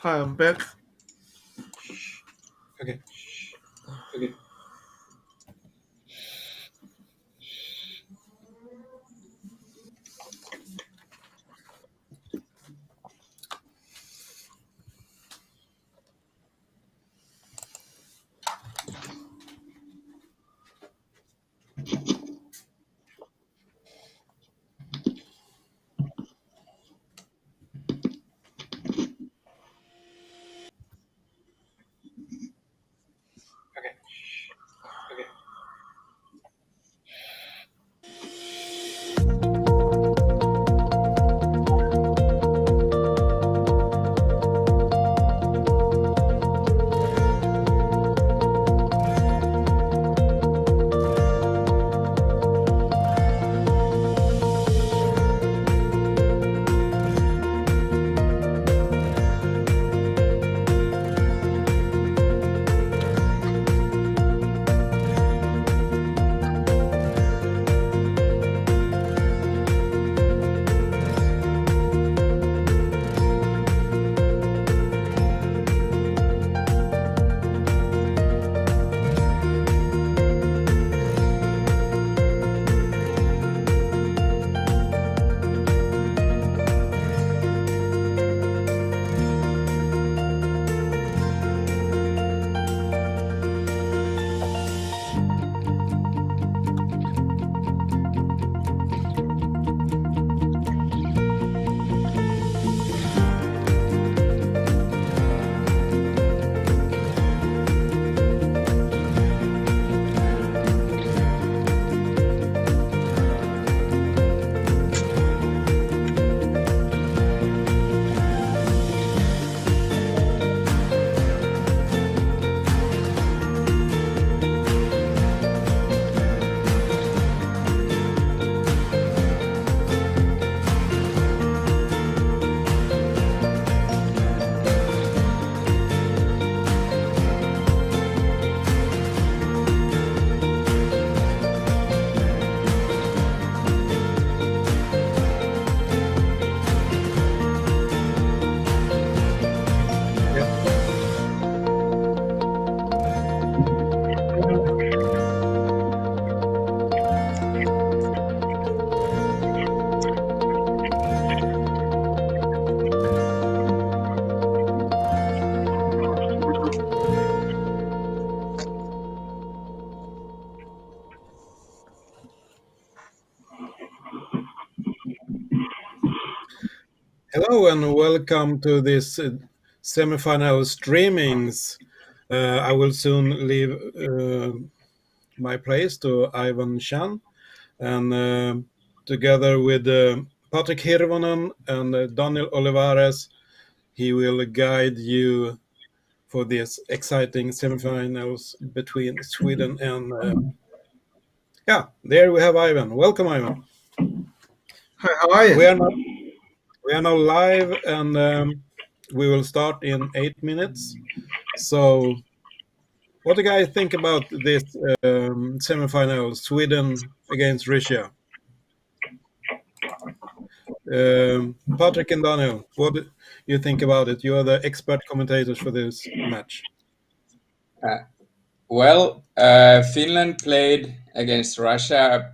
Hi, I'm back. Okay. Okay. Okay. Okay. Yeah. Hello and welcome to this semifinal streamings. I will soon leave my place to Ivan Chan, and together with Patrik Hirvonen and Daniel Olivares, he will guide you for this exciting semifinals between Sweden and yeah. There we have Ivan. Welcome, Ivan. Hi, how are We are you? now we are now live, and we will start in 8 minutes. So, what do you guys think about this semifinal, Sweden against Russia? Patrick and Daniel, what do you think about it? You are the expert commentators for this match. Uh, Finland played against Russia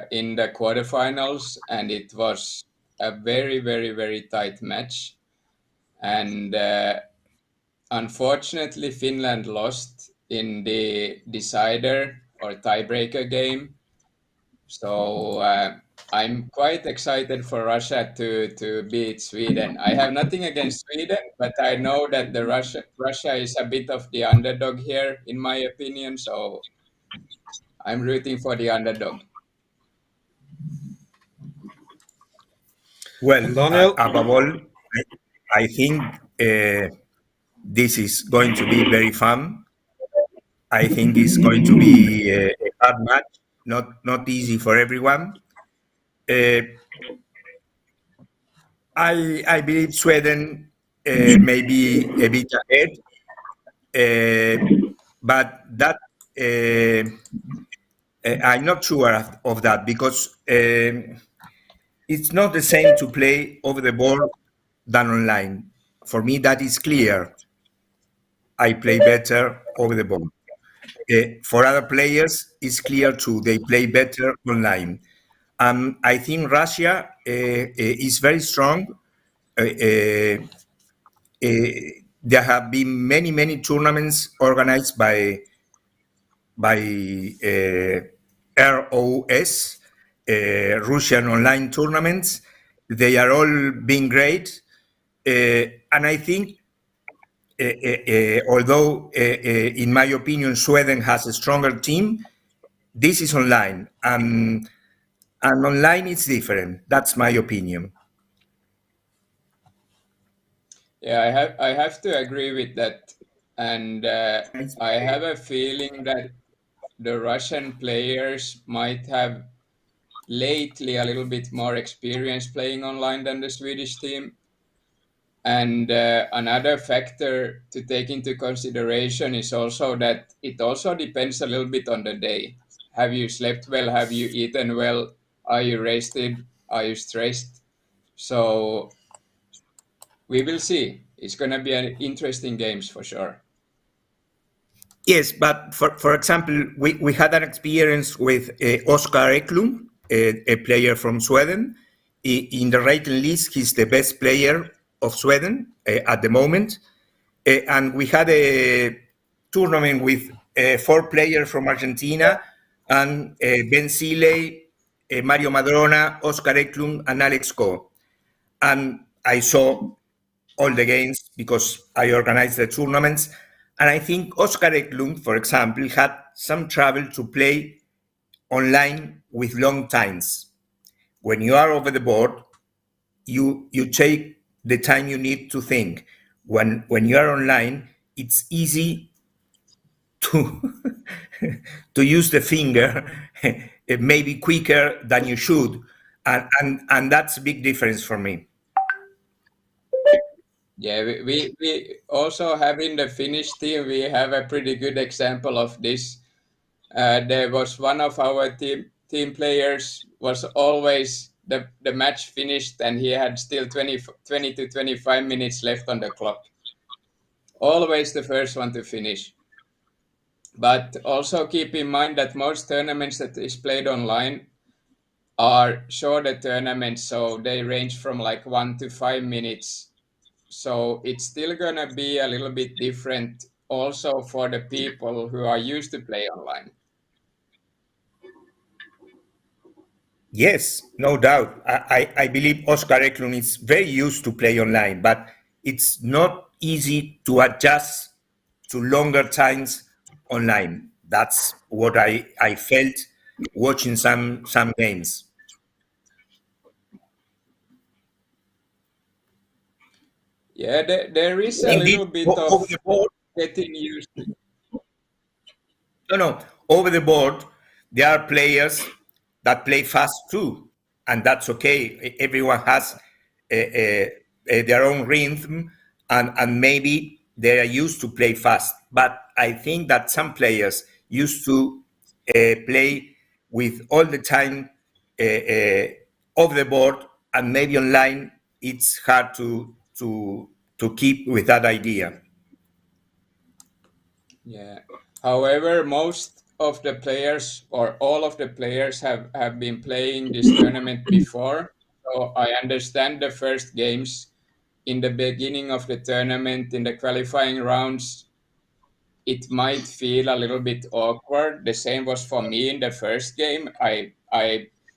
in the quarterfinals, and it was a very, very, very tight match. And unfortunately, Finland lost in the decider or tiebreaker game. So I'm quite excited for Russia to beat Sweden. I have nothing against Sweden, but I know that the Russia is a bit of the underdog here, in my opinion. So I'm rooting for the underdog. And Well, Daniel, above all, I think this is going to be very fun. I think it's going to be a hard match, not easy for everyone. Uh, I believe Sweden may be a bit ahead, but that I'm not sure of that because it's not the same to play over the board than online. for me, that is clear. I play better over the board. For other players, it's clear too. They play better online. I think Russia is very strong. There have been many tournaments organized by ROS, Russian online tournaments. They are all being great, and I think, although in my opinion Sweden has a stronger team, this is online, and online it's different. That's my opinion. Yeah, I have to agree with that, and I have a feeling that the Russian players might have lately a little bit more experience playing online than the Swedish team. And another factor to take into consideration is also that it also depends a little bit on the day. Have you slept well? Have you eaten well? Are you rested? Are you stressed? So we will see. It's going to be an interesting games for sure. Yes, but for example, we had an experience with Oskar Eklund, a player from Sweden. In the rating list, he's the best player of Sweden at the moment. And we had a tournament with 4 players from Argentina, and Ben Seeley, Mario Madrona, Oskar Eklund, and Alex Ko. And I saw all the games because I organized the tournaments. And I think Oskar Eklund, for example, had some trouble to play online with long times. When you are over the board, you take the time you need to think. When you are online, it's easy to to use the finger maybe quicker than you should, and that's a big difference for me. Yeah, we also have in the Finnish team, we have a pretty good example of this. There was one of our team players was always the match finished and he had still 20 to 25 minutes left on the clock. Always the first one to finish. But also keep in mind that most tournaments that is played online are shorter tournaments, so they range from like 1 to 5 minutes. So it's still gonna be a little bit different also for the people who are used to play online. Yes, no doubt. I believe Oscar Eklund is very used to play online, but it's not easy to adjust to longer times online. That's what I felt watching some games. Yeah, there is a Indeed, little bit over of the board, getting used to. no, over the board, there are players that play fast too, and that's okay. Everyone has their own rhythm, and maybe they are used to play fast. But I think that some players used to play with all the time off the board, and maybe online it's hard to keep with that idea. Yeah. However, most of the players or all of the players have been playing this tournament before. So I understand the first games in the beginning of the tournament, in the qualifying rounds, it might feel a little bit awkward. The same was for me in the first game.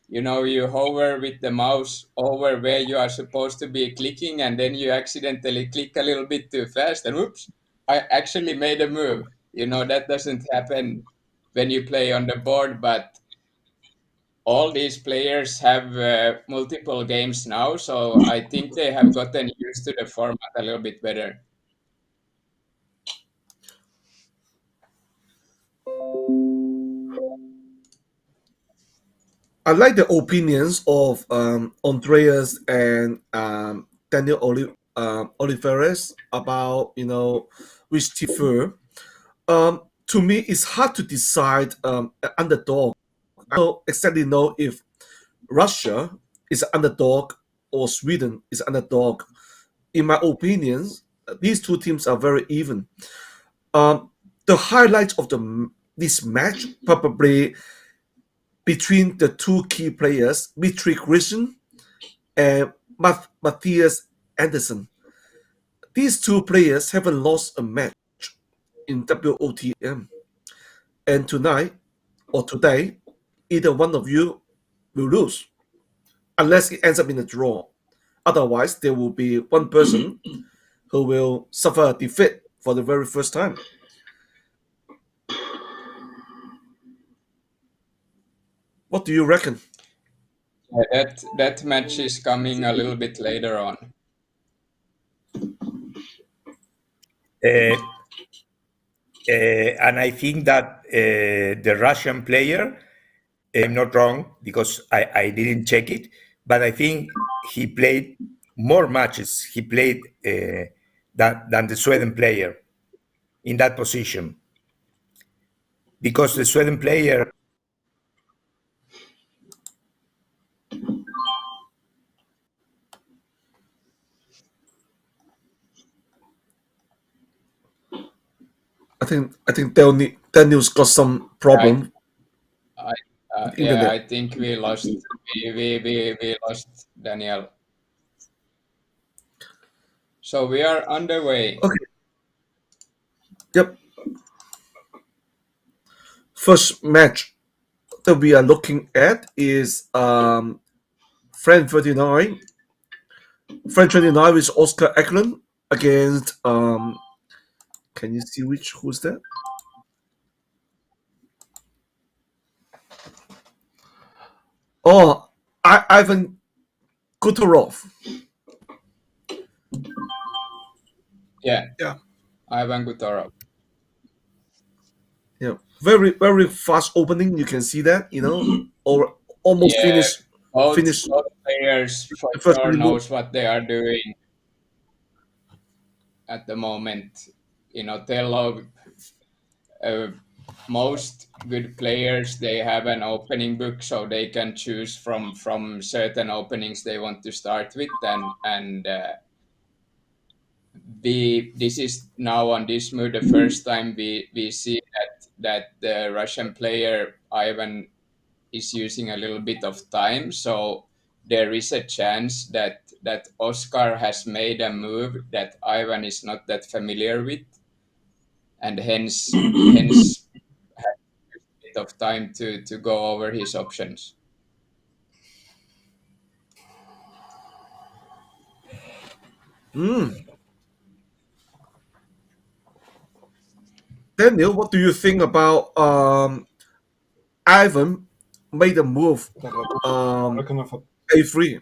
You hover with the mouse over where you are supposed to be clicking, and then you accidentally click a little bit too fast, and whoops, I actually made a move. That doesn't happen when you play on the board, but all these players have multiple games now, so I think they have gotten used to the format a little bit better. I like the opinions of Andreas and Daniel Olivares about which differ. To me, it's hard to decide an underdog. I don't exactly know if Russia is an underdog or Sweden is an underdog. In my opinions, these two teams are very even. Um, the highlight of this match probably between the two key players, Patrik and Matthias Anderson. These two players haven't lost a match in WOTM, and tonight or today, either one of you will lose unless it ends up in a draw. Otherwise, there will be one person who will suffer a defeat for the very first time. What do you reckon? That match is coming a little bit later on. Uh, and I think that the Russian player, I'm not wrong because I didn't check it, but I think he played more matches. He played than the Sweden player in that position because the Sweden player. I think Daniel's got some I, problem I, with yeah, internet. I think we lost. We lost Daniel. So we are underway. Okay. Yep. First match that we are looking at is Friend 39. Friend 39 is Oscar Eklund against can you see who's that? Oh, Ivan Kutorov. Yeah, Yeah. Ivan Gutorov. Yeah, very fast opening. You can see that, or almost Yeah, finish both players for the first sure 20 moves. knows what they are doing at the moment. Othello, uh, most good players, they have an opening book, so they can choose from certain openings they want to start with, and this is now on this move the first time we see that the Russian player Ivan is using a little bit of time, so there is a chance that Oscar has made a move that Ivan is not that familiar with, and hence has a bit of time to go over his options. Mm. Daniel, what do you think about Ivan made a move A3?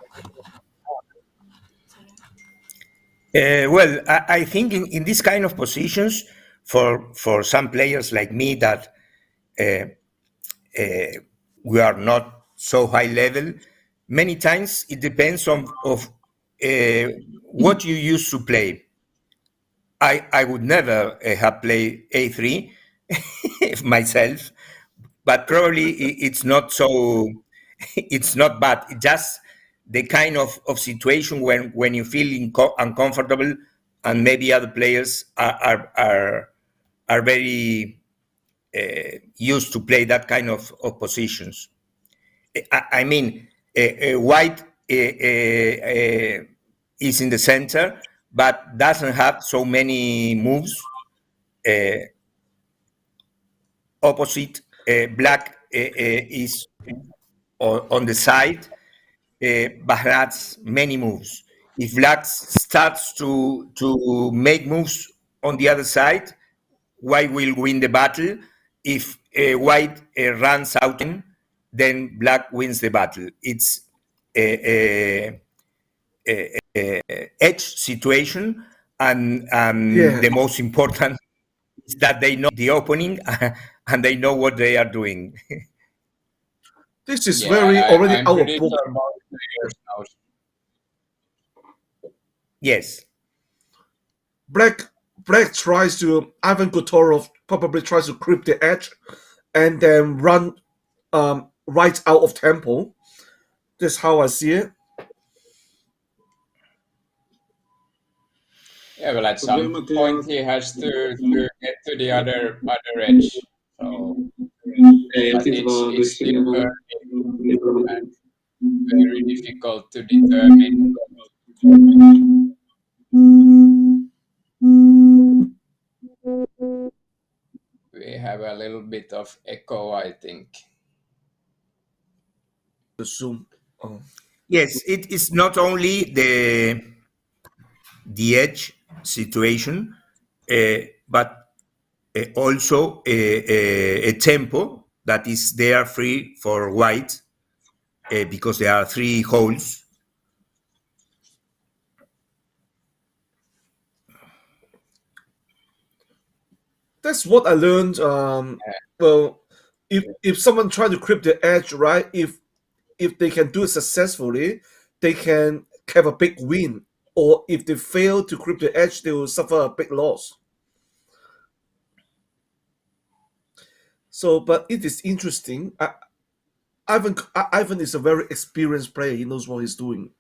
Well, I think in this kind of positions, for some players like me that uh, we are not so high level, many times it depends on of what you used to play. I would never have played A3 myself, but probably it's not so. It's not bad. It's just the kind of situation when you feel uncomfortable, and maybe other players are very used to play that kind of positions. I mean, White is in the center, but doesn't have so many moves. Uh, Opposite, Black is on the side, but has many moves. If Black starts to make moves on the other side, White will win the battle. If White runs out, then Black wins the battle. It's a, edge situation, and Yeah, the most important is that they know the opening and they know what they are doing. this is very Yeah, already I'm out of pretty book. sure both players know. Yes. Black Black tries to Ivan Kutorov probably tries to creep the edge and then run right out of tempo. That's how I see it. Yeah, well, at some point Problematics. he has to get to the other edge. So, but it's still early and very difficult to determine. We have a little bit of echo, I think. The Zoom. Yes, it is not only the edge situation, but also a tempo that is there free for white because there are three holes. That's what I learned. Well, if someone try to creep the edge, right? If they can do it successfully, they can have a big win. Or if they fail to creep the edge, they will suffer a big loss. So, but it is interesting. Ivan is a very experienced player. He knows what he's doing.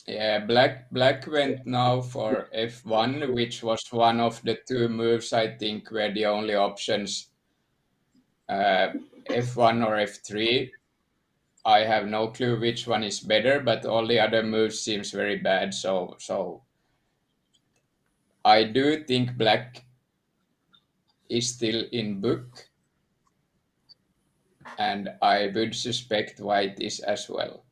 Yeah, black went now for f1, which was one of the two moves I think were the only options. F1 or f3. I have no clue which one is better, but all the other moves seems very bad. So I do think black is still in book, and I would suspect white is as well.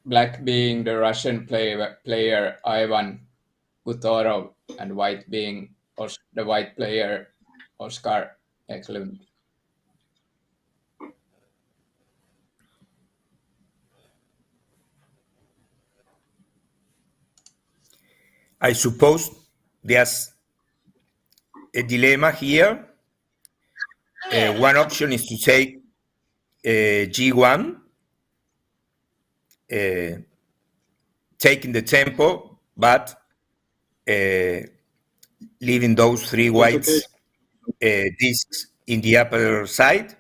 Black being the Russian player Ivan Butorov, and white being the white player Oscar Eklund. I suppose there's a dilemma here. One option is to take G1, uh, taking the tempo, but uh, leaving those three That's okay. whites discs in the upper side.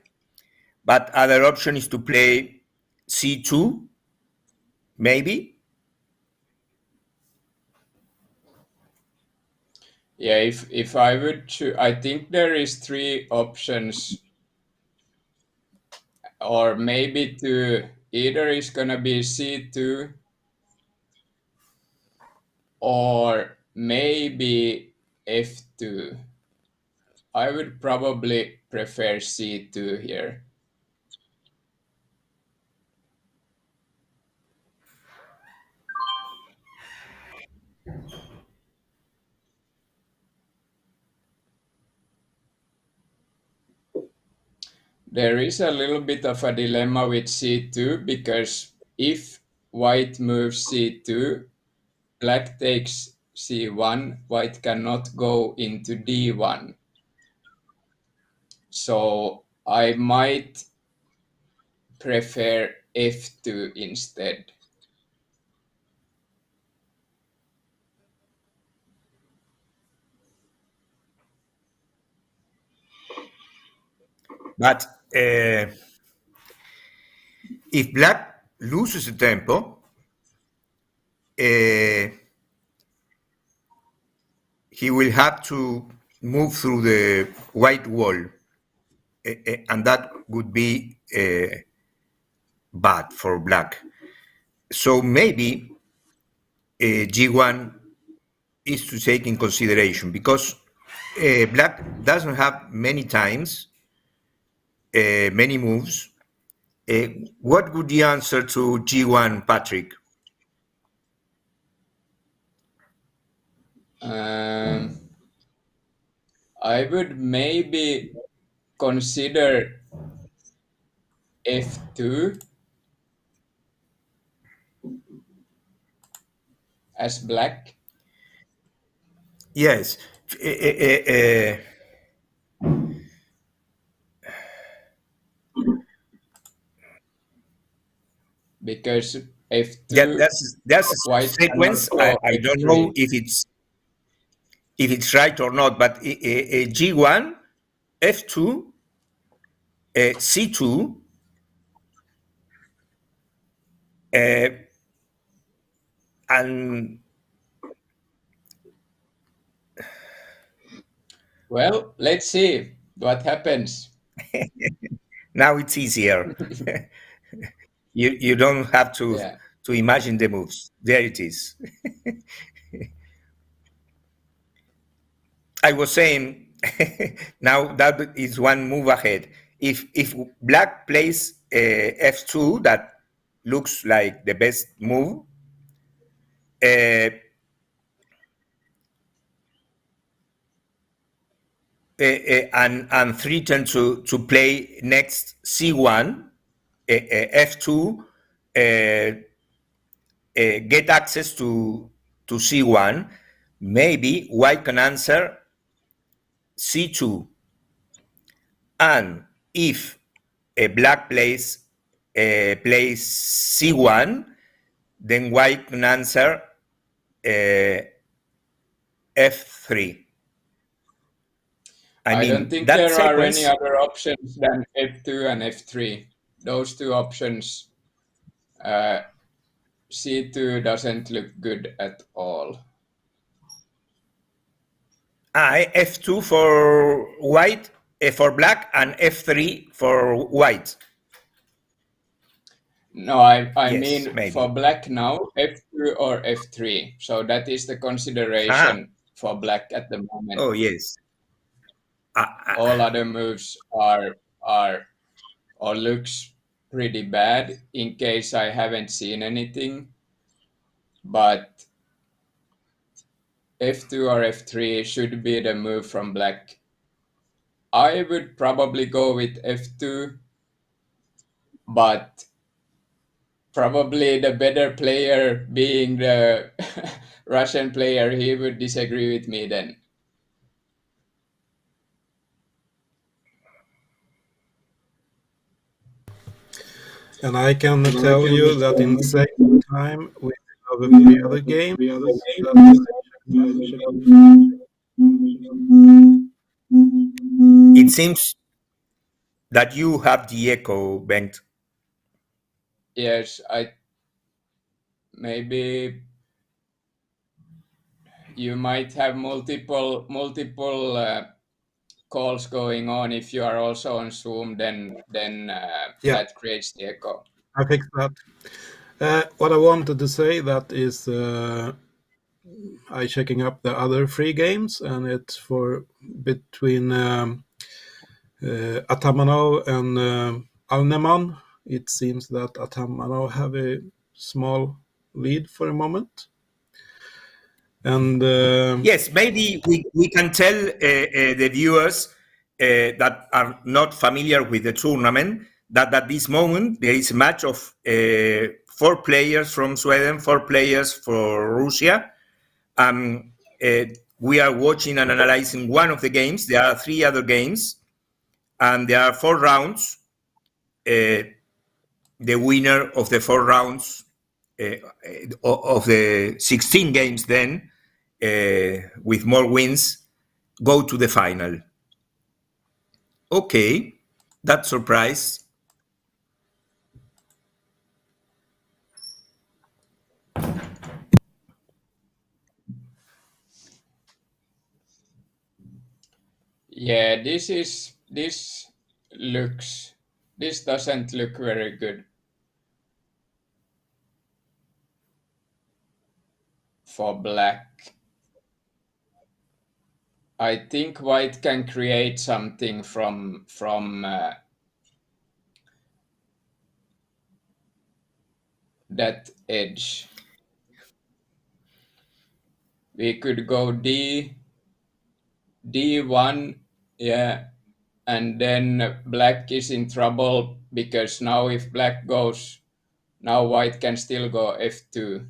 But other option is to play C2, maybe. Yeah, if I would choose, I think there is three options, or maybe two. Either is gonna be C2, or maybe F2. I would probably prefer C2 here. There is a little bit of a dilemma with C2 because if white moves C2, black takes C1, white cannot go into D1. So I might prefer F2 instead. But if black loses the tempo, he will have to move through the white wall, and that would be bad for black. So maybe G1 is to take in consideration because black doesn't have many times, many moves. What would the answer to G1, Patrik? I would maybe consider F2 as black. Yes. Because Yeah, F2 that's a white cannot sequence. go I don't know F3. if it's right or not, but G1, F2, C2, uh, and Well, let's see what happens. now it's easier. You don't have Yeah. to imagine the moves. There it is. I was saying now that is one move ahead. If black plays f2, that looks like the best move. Uh, and threaten to play next c1, f2, get access to c1. Maybe white can answer c2, and if a black plays c1, then white can answer uh, f3. I I don't mean, think that there are any sequence. other options than f2 and f3. Those two options, uh, c2 doesn't look good at all. F2 for white, for black, and F3 for white. No, I Yes, mean for maybe. black now, f2 or f3. So that is the Ah, consideration for black at the moment. oh yes. All other moves are or looks pretty bad in case I haven't seen anything. But f2 or f3 should be the move from black. I would probably go with f2, but probably the better player being the Russian player, he would disagree with me then. And I can tell you that in second time we have a few other games that It seems that you have the echo, Bengt. Yes, I maybe you might have multiple calls going on. If you are also on Zoom, then yeah, that creates the echo. I fixed that. What I wanted to say that is I checking up the other three games, and it's for between Atamanov and Alneman. It seems that Atamanov have a small lead for a moment, and Yes, maybe we can tell the viewers that are not familiar with the tournament that at this moment there is a match of 4 players from Sweden, 4 players for Russia. Um, uh, we are watching and analyzing one of the games. There are 3 other games, and there are 4 rounds. The winner of the 4 rounds of the 16 games, then with more wins, go to the final. Okay, that surprise. Yeah, looks this doesn't look very good for black. I think white can create something from that edge. We could go D1, yeah, and then black is in trouble because now if black goes, now white can still go F2.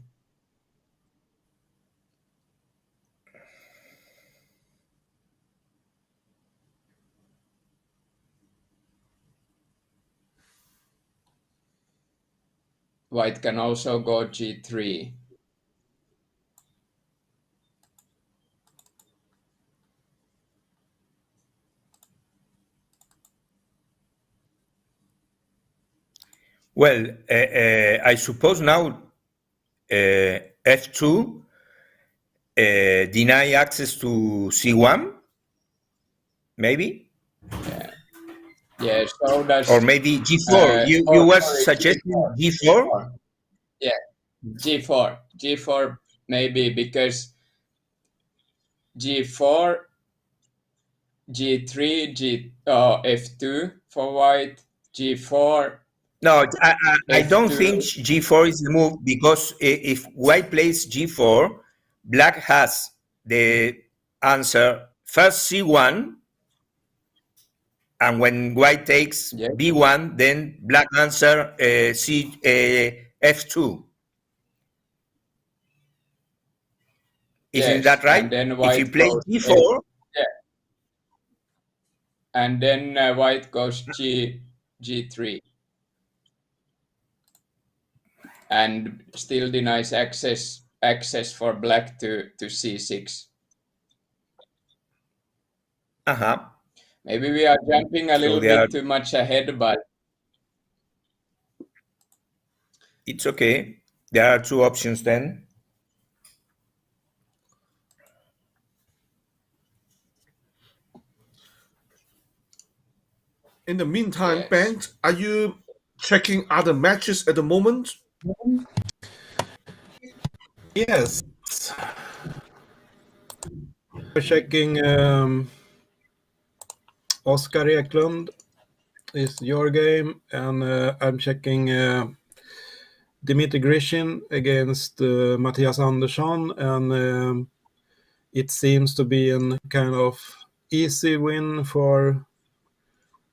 White can also go G3. Well, I suppose now F2 deny access to C1, maybe, Yeah. Yeah. So or does maybe G4. You were sorry, suggesting G4. G4? G4. Yeah. G4. G4 maybe because G4, G3, F2 for white, G4, No, I don't think F2. G4 is the move because if white plays G4, black has the answer first C1, and when white takes Yes. B1, then black answer F2. Isn't Yes. that And right? then If you white play goes F. G4, Yeah. And then white goes G3 and still denies access for black to C6. uh-huh. Maybe we are jumping a So little there are, bit too much ahead, but it's okay. There are two options then. In the meantime, yes. Ben, are you checking other matches at the moment? Yes. We're checking Oskar Eklund is your game, and I'm checking Dimitri Grishin against Matthias Andersson, and it seems to be a kind of easy win for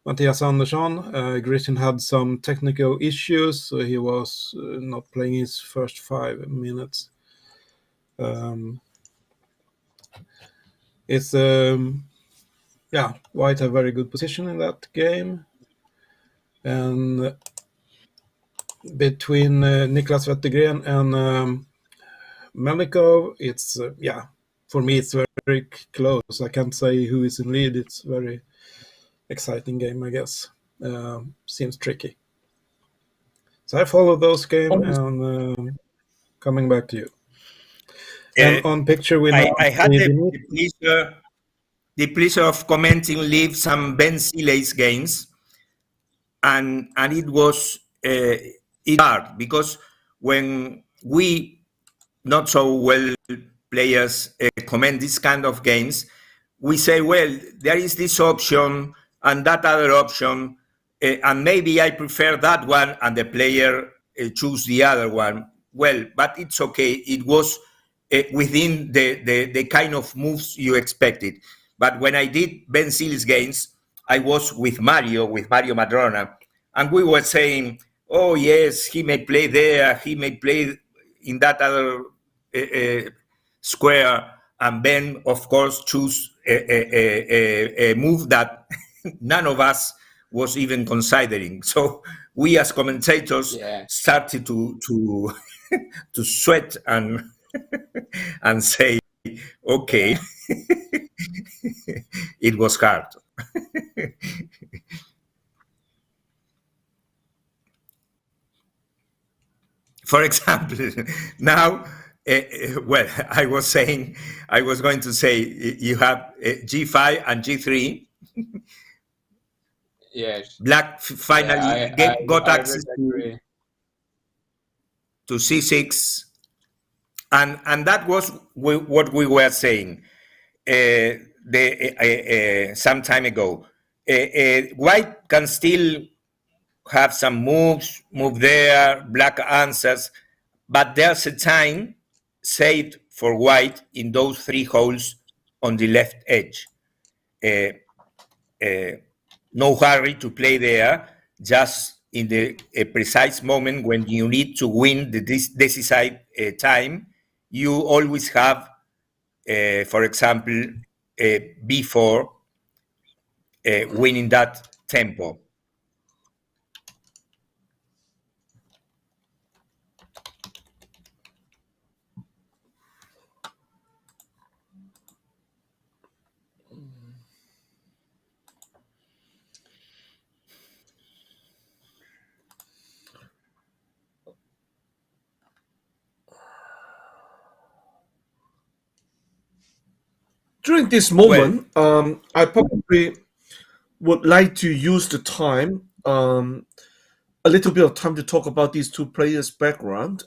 Matthias Andersson. Grishin had some technical issues, so he was not playing his first 5 minutes. It's White have very good position in that game, and between Niklas Wettergren and Melikov, it's for me it's very close. I can't say who is in lead. It's very exciting game, I guess. Seems tricky. So I follow those game and coming back to you. And Uh, on picture we now I had see Dimitri. the pleasure of commenting live some Ben Sile's games, and it was it hard because when we not so well players comment this kind of games, we say, well, there is this option and that other option, and maybe I prefer that one, and the player choose the other one. Well, but it's okay. It was within the kind of moves you expected. But when I did Ben Seals games, I was with Mario Madrona, and we were saying, oh, yes, he may play there, he may play in that other square, and Ben, of course, choose a move that none of us was even considering. So we, as commentators, Yeah. started to to sweat and and say, okay, Yeah. it was hard. For example, now, well, I was going to say, you have G5 and G3. Yes. Black Yeah. finally got I would access agree. to C6, and that was what we were saying some time ago. White can still have some move there, black answers, but there's a time saved for white in those three holes on the left edge. Uh, uh, no hurry to play there, just in the precise moment when you need to win the decisive time, you always have, for example, B4 winning that tempo. During this Well, moment, I probably would like to use the time, a little bit of time to talk about these two players' background.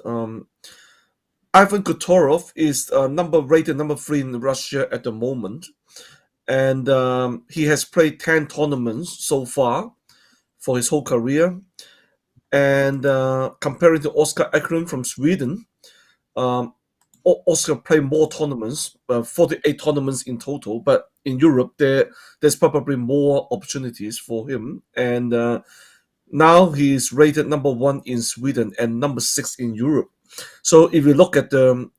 Ivan Kotorov is rated number three in Russia at the moment, and he has played 10 tournaments so far for his whole career. And comparing to Oscar Eklund from Sweden, um, Oscar played more tournaments, 48 tournaments in total. But in Europe, there's probably more opportunities for him. And now he's rated number one in Sweden and number six in Europe. So if you look at the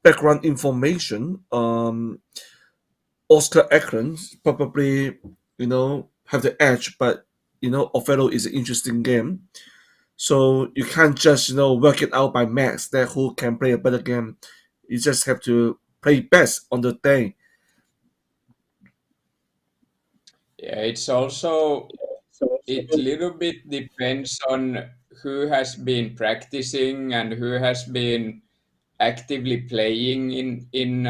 background information, Oscar Eklund probably, have the edge, but Othello is an interesting game. So you can't just work it out by max that who can play a better game. You just have to play best on the day. Yeah, it's also it little bit depends on who has been practicing and who has been actively playing in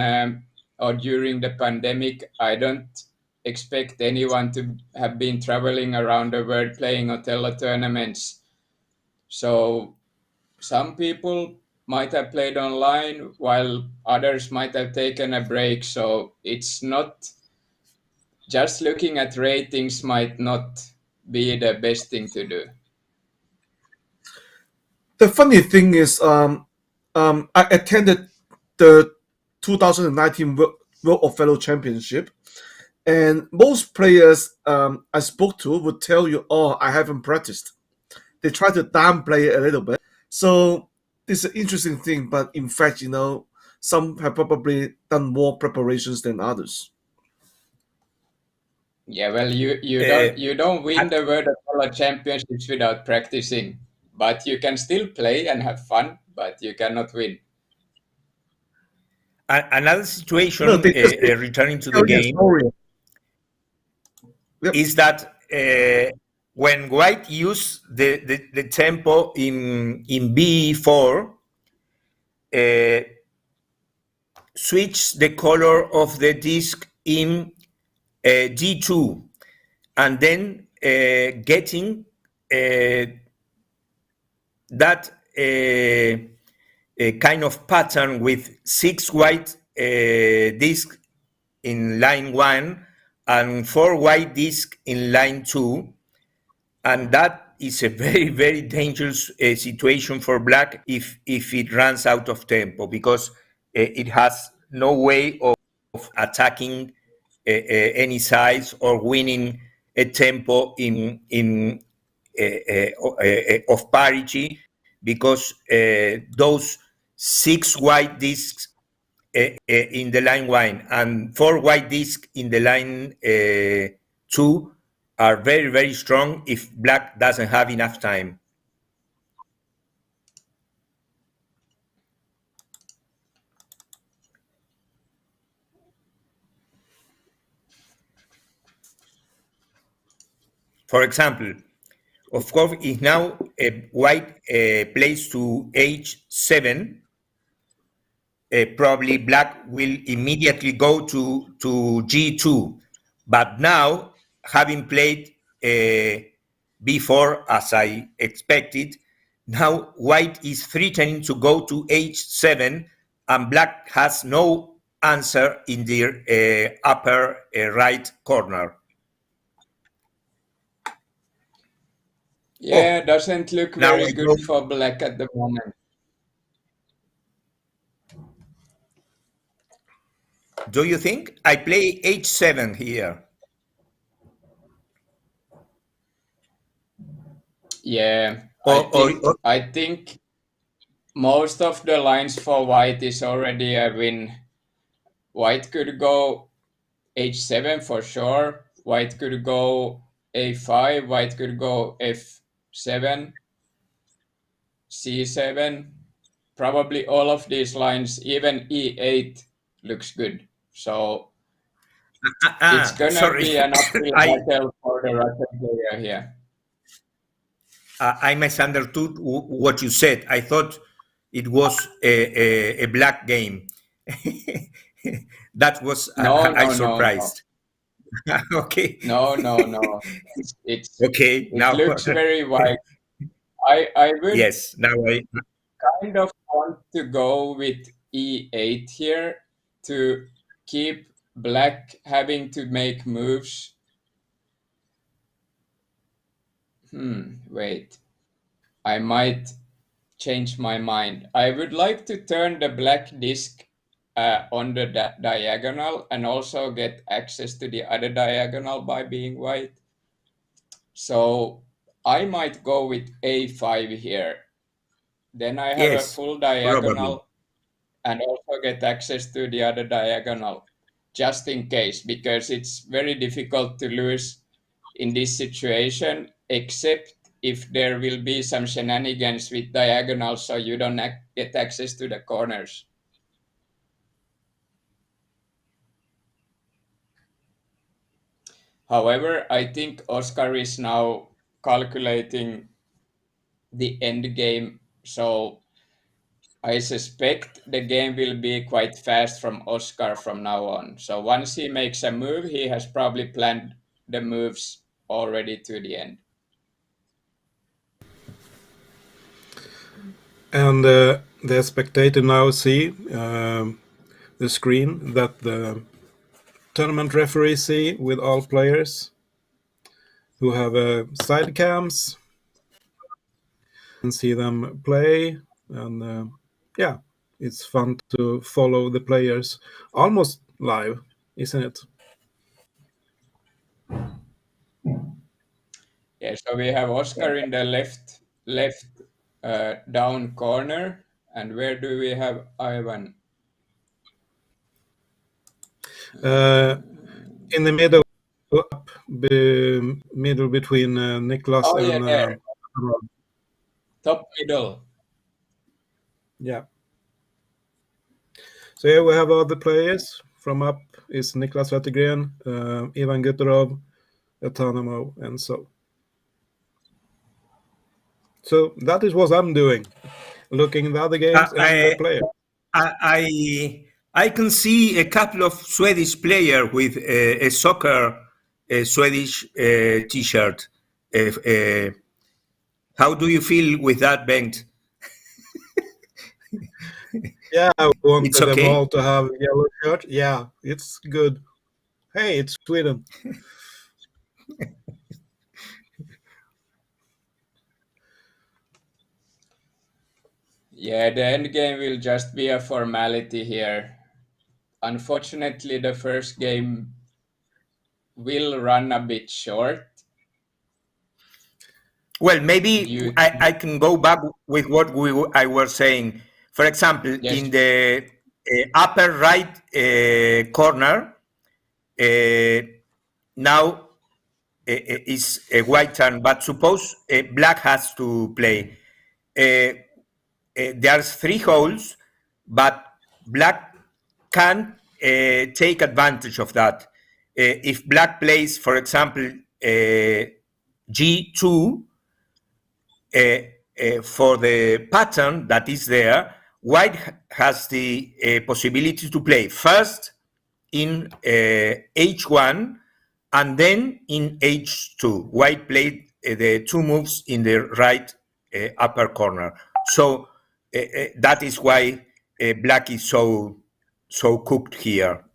or during the pandemic. I don't expect anyone to have been traveling around the world playing Othello tournaments. So some people might have played online while others might have taken a break. So it's not just looking at ratings might not be the best thing to do. The funny thing is, I attended the 2019 World Othello Championship, and most players I spoke to would tell you, "Oh, I haven't practiced." They try to downplay it a little bit. So this is an interesting thing, but in fact, some have probably done more preparations than others. Yeah, well, you uh, don't win a- the World Apollo Championships without practicing, but you can still play and have fun, but you cannot win. another No, situation, they just returning to the tell you a game, story. Yep. is that when White used the tempo in B4, uh, switch the color of the disc in G2, and then getting that kind of pattern with 6 white discs in line 1 and 4 white discs in line 2, and that is a very very dangerous situation for black if it runs out of tempo, because it has no way of attacking any size or winning a tempo in of parity, because those 6 white discs in the line 1 and 4 white discs in the line 2 are very very strong if black doesn't have enough time. For example, of course, if now white plays to h7, probably black will immediately go to g2. But now, having played b4 as I expected, now white is threatening to go to h7, and black has no answer in the upper right corner. Oh, Yeah, doesn't look now very I go. good for black at the moment. Do you think I play h7 here? Yeah, Or I think most of the lines for white is already a win. White could go h7 for sure. White could go a5. White could go f7, c7. Probably all of these lines, even e8 looks good. So it's gonna sorry, be an uphill I battle for the Russian player here. I misunderstood what you said. I thought it was a black game. That was No, I no, no, no, surprised. Okay, no, no, no. It's okay. it Now, looks very white. I would yes. Now I kind of want to go with e8 here to keep black having to make moves. Wait. I might change my mind. I would like to turn the black disk on the diagonal and also get access to the other diagonal by being white. So I might go with a5 here. Then I have a yes, full probably. diagonal and also get access to the other diagonal just in case, because it's very difficult to lose in this situation, except if there will be some shenanigans with diagonals so you don't get access to the corners. However, I think Oscar is now calculating the end game, so I suspect the game will be quite fast from Oscar from now on. So once he makes a move, he has probably planned the moves already to the end. And the spectator now see the screen that the tournament referee see with all players who have side cams and see them play. And yeah, it's fun to follow the players almost live, isn't it? Yeah, so we have Oscar in the left down corner, and where do we have Ivan? Uh, in the middle, up middle between Niklas Oh yeah, and there, top middle. yeah. So here we have all the players. From up is Niklas Wettergren, Ivan Guterov, Etanamo, and so. So that is what I'm doing, looking at the other games and the I, players. I can see a couple of Swedish players with a soccer Swedish T-shirt. How do you feel with that, Bengt? Yeah, I It's wanted them okay. all to have a yellow shirt. Yeah, it's good. Hey, it's Sweden. Yeah, the end game will just be a formality here. Unfortunately, the first game will run a bit short Well, maybe due I can go back with what I was saying. For example, yes, in the upper right corner, uh, now is a white turn, but suppose black has to play. There's three holes, but black can take advantage of that. If black plays, for example, G2, for the pattern that is there, white has the possibility to play first in H1 and then in H2. White played the two moves in the right upper corner. So that is why black is so cooked here.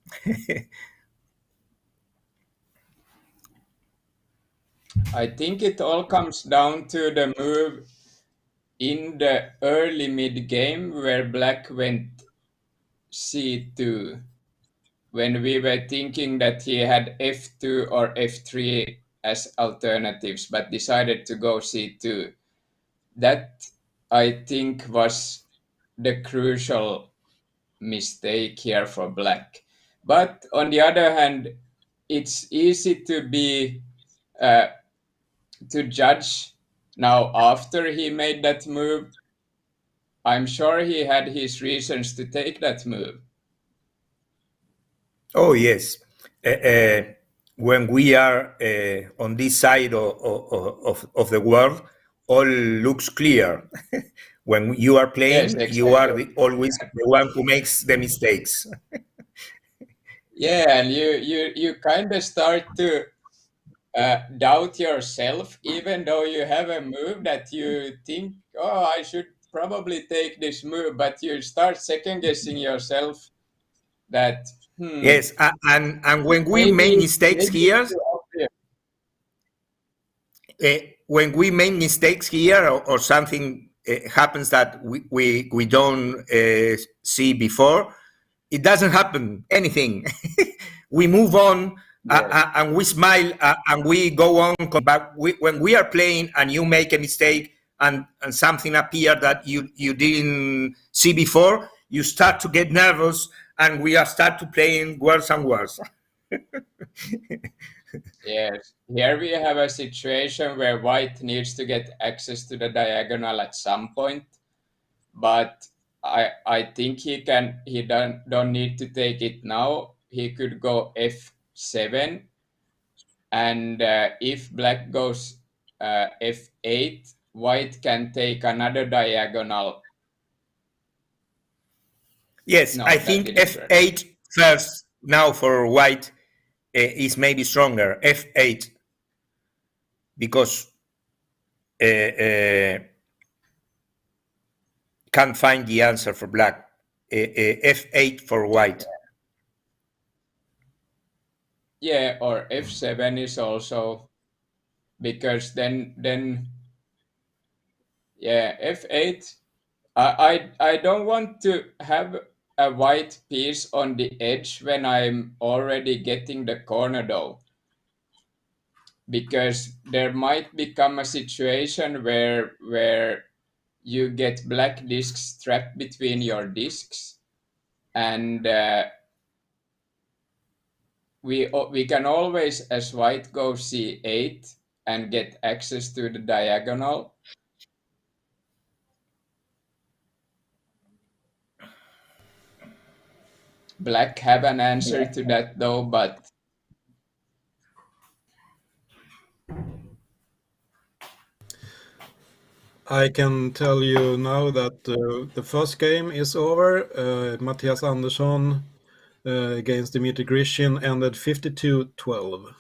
I think it all comes down to the move in the early mid game where black went c2 when we were thinking that he had f2 or f3 as alternatives but decided to go c2. That I think was the crucial mistake here for black. But on the other hand, it's easy to be uh, to judge now after he made that move. I'm sure he had his reasons to take that move. Oh, yes. When we are on this side of the world, all looks clear. When you are Yes, playing, you are exactly. always the one who makes the mistakes. Yeah, and you kind of start to doubt yourself, even though you have a move that you think, oh, I should probably take this move, but you start second guessing yourself that, Yes, and when we make mistakes maybe it's here, too obvious. when we make mistakes here, or something happens that we don't see before, it doesn't happen anything. We move on, Yes, and we smile, and we go on. But when we are playing and you make a mistake, and something appear that you didn't see before, you start to get nervous, and we are start to playing worse and worse. yes. Here we have a situation where white needs to get access to the diagonal at some point, but I think he don't need to take it now. He could go f7, and if black goes f8, white can take another diagonal. Yes, I No, that think didn't work. f8 first now for white is maybe stronger. F8 because uh, can't find the answer for black. F8 for white. Yeah, or f7 is also, because then yeah, f8. I don't want to have a white piece on the edge when I'm already getting the corner though, because there might become a situation where you get black discs trapped between your discs, and we can always, as white, go c8 and get access to the diagonal. Black have an answer to that though, but I can tell you now that the first game is over. Matthias Andersson against Dmitry Grishin ended 52-12.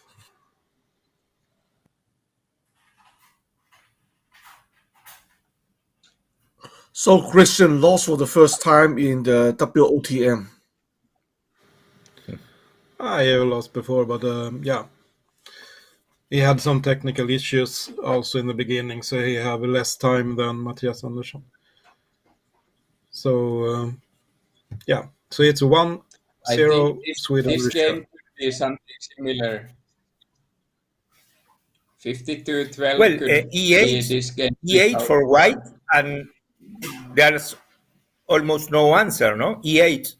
So Christian lost for the first time in the WOTM. I have lost before, but yeah. He had some technical issues also in the beginning, so he have less time than Matthias Andersson. So yeah, so it's I think 1-0 Sweden this game return. could be something similar. 52-12 Well, could be E8, this game E8 result. for white, and there's almost no answer, no? E8.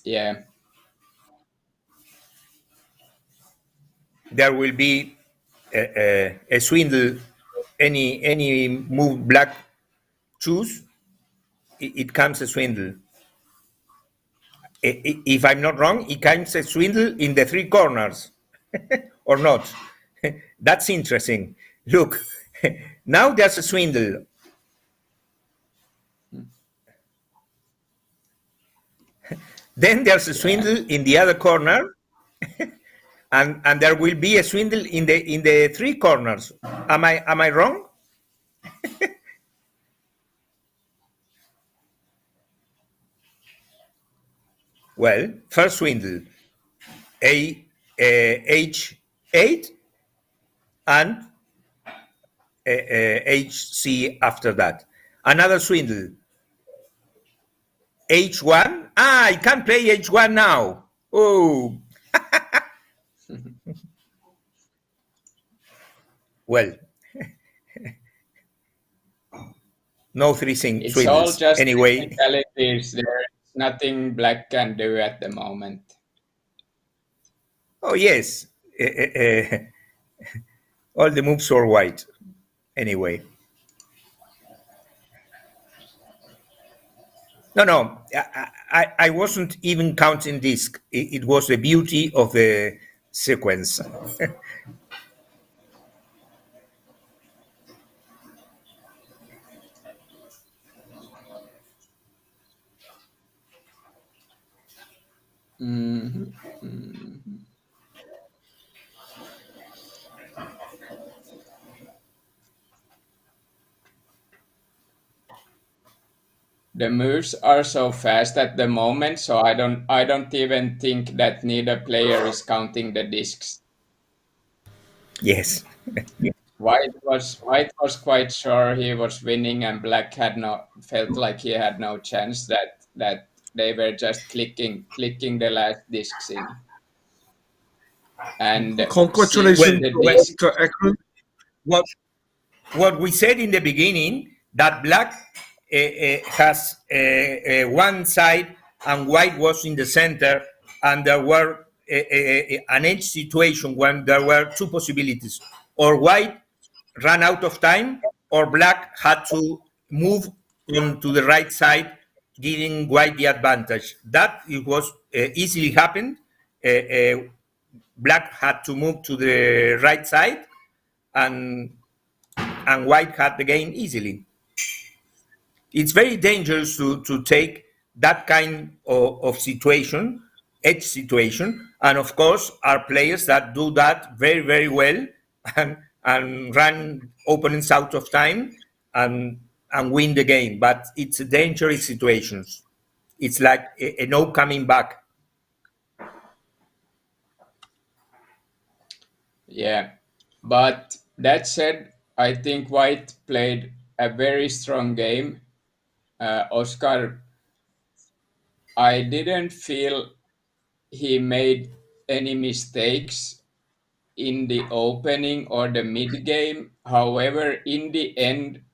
Yeah, There will be a swindle. Any move black choose, it comes a swindle. If I'm not wrong, it comes a swindle in the three corners, or not. That's interesting. Look, now there's a swindle. Then there's a yeah, swindle in the other corner, and there will be a swindle in the three corners. Am I wrong? Well, first swindle, a H8 and HC after that. Another swindle, H1. I can't play H1 now. Oh, well, no three it's all swindles. just Anyway, technicalities. There's nothing black can do at the moment. oh yes, all the moves are white. Anyway, no, I wasn't even counting this. It was the beauty of the sequence. Mhm, mhm. The moves are so fast at the moment, so I don't even think that neither player is counting the discs. Yes. White was quite sure he was winning, and Black had no felt like he had no chance. That they were just clicking the last discs in, and since Congratulations the to Well, disc, Mr. Akron. what what we said in the beginning, that black has one side and white was in the center, and there were an edge situation when there were two possibilities: or white ran out of time, or black had to move on to the right side, giving white the advantage. That it was easily happened. Uh, uh, Black had to move to the right side, and white had the game easily. It's very dangerous to take that kind of situation, edge situation, and of course, are players that do that very, very well and run opponents out of time and win the game. But it's a dangerous situations. It's like a no coming back. yeah. But that said, I think White played a very strong game. Oscar, I didn't feel he made any mistakes in the opening or the mid game. However, in the end,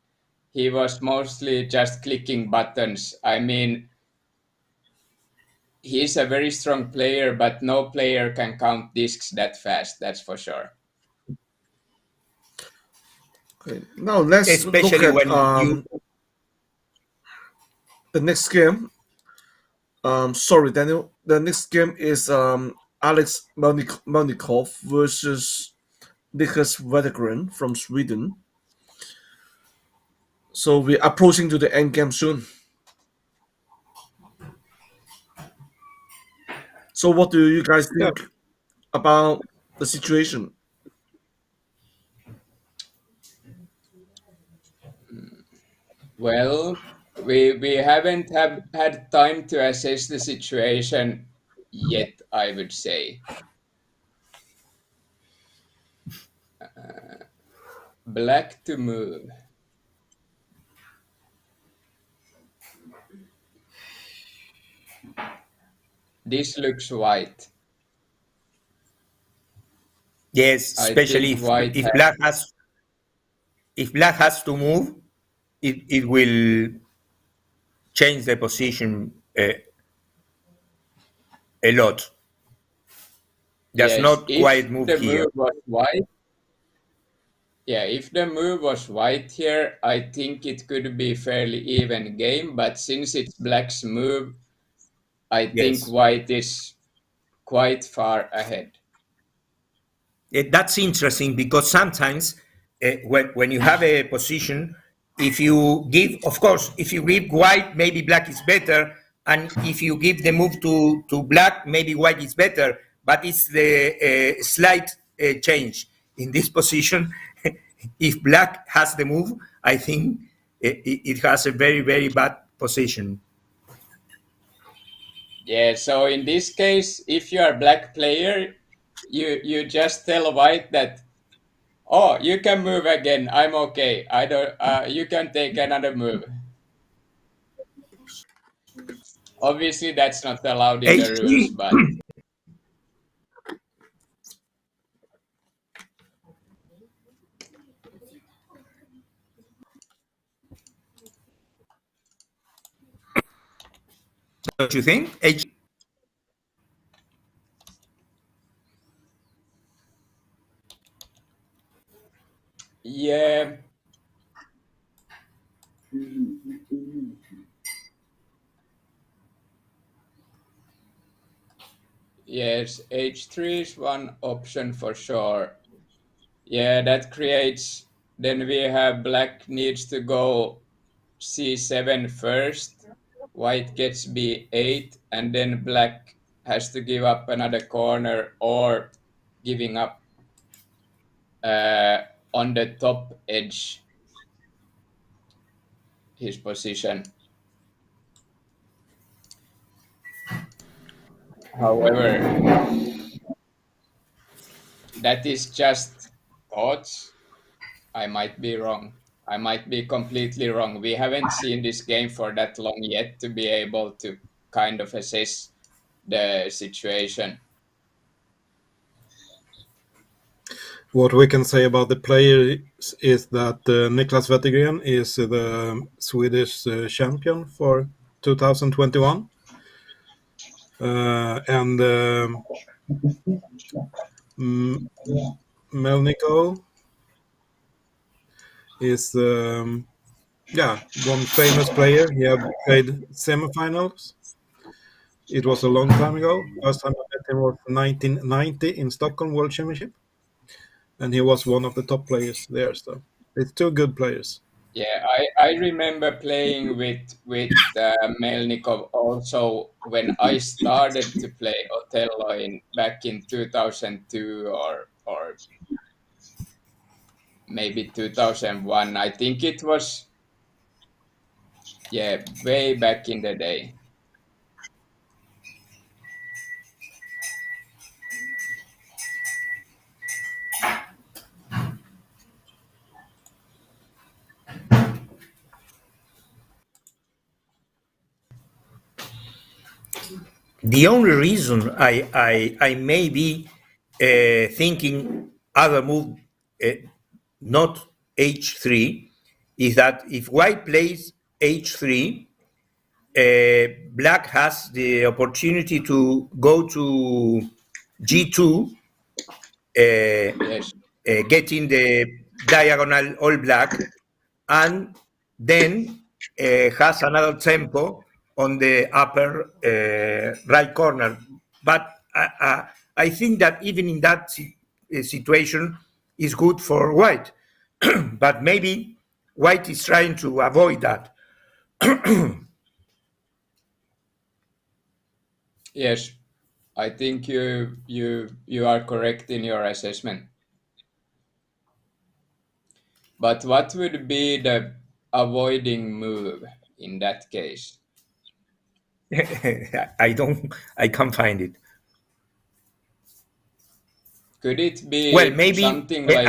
he was mostly just clicking buttons. I mean, he's a very strong player, but no player can count discs that fast, that's for sure. Okay. Now let's look Especially at when you the next game. Sorry, Daniel. The next game is Alex Melnikov versus Nicholas Wedegren from Sweden. So we're approaching to the end game soon. So what do you guys Yeah, think about the situation? Well, we haven't have had time to assess the situation yet, I would say. Black to move. This looks white. yes, I especially think white if has, black has to move, it will change the position a lot. Does yes, not if quite move the here. move was white, yeah, if the move was white here, I think it could be fairly even game, but since it's black's move, I think Yes. white is quite far ahead. That's interesting because sometimes when you have a position, if you give, of course, if you give white, maybe black is better. And if you give the move to black, maybe white is better. But it's the slight change in this position. If black has the move, I think it has a very, very bad position. Yeah, so in this case, if you are black player, you just tell white that, oh, you can move again. I'm okay. I don't. You can take another move. Obviously, that's not allowed in the rules, H3, but don't you think? H, yeah, yes, H3 is one option for sure. Yeah, that creates. Then we have black needs to go C7 first. White gets B8, and then black. has to give up another corner or giving up on the top edge his position. However, that is just thoughts. I might be wrong. I might be completely wrong. We haven't seen this game for that long yet to be able to kind of assess the situation. What we can say about the players is that Niklas Wettergren is the Swedish champion for 2021. And Melniko is one famous player. He had played semifinals. It was a long time ago. First time I met him was 1990 in Stockholm World Championship, and he was one of the top players there. So it's two good players. Yeah, I remember playing with Melnikov also when I started to play Othello back in 2002 or maybe 2001. I think it was, yeah, way back in the day. The only reason I may be thinking other move, not h3, is that if white plays h3, black has the opportunity to go to g2, Yes. getting the diagonal all black, and then has another tempo on the upper right corner. But I think that even in that situation is good for white. But maybe white is trying to avoid that. Yes. I think you are correct in your assessment. But what would be the avoiding move in that case? I can't find it. Could it Well, be maybe something like,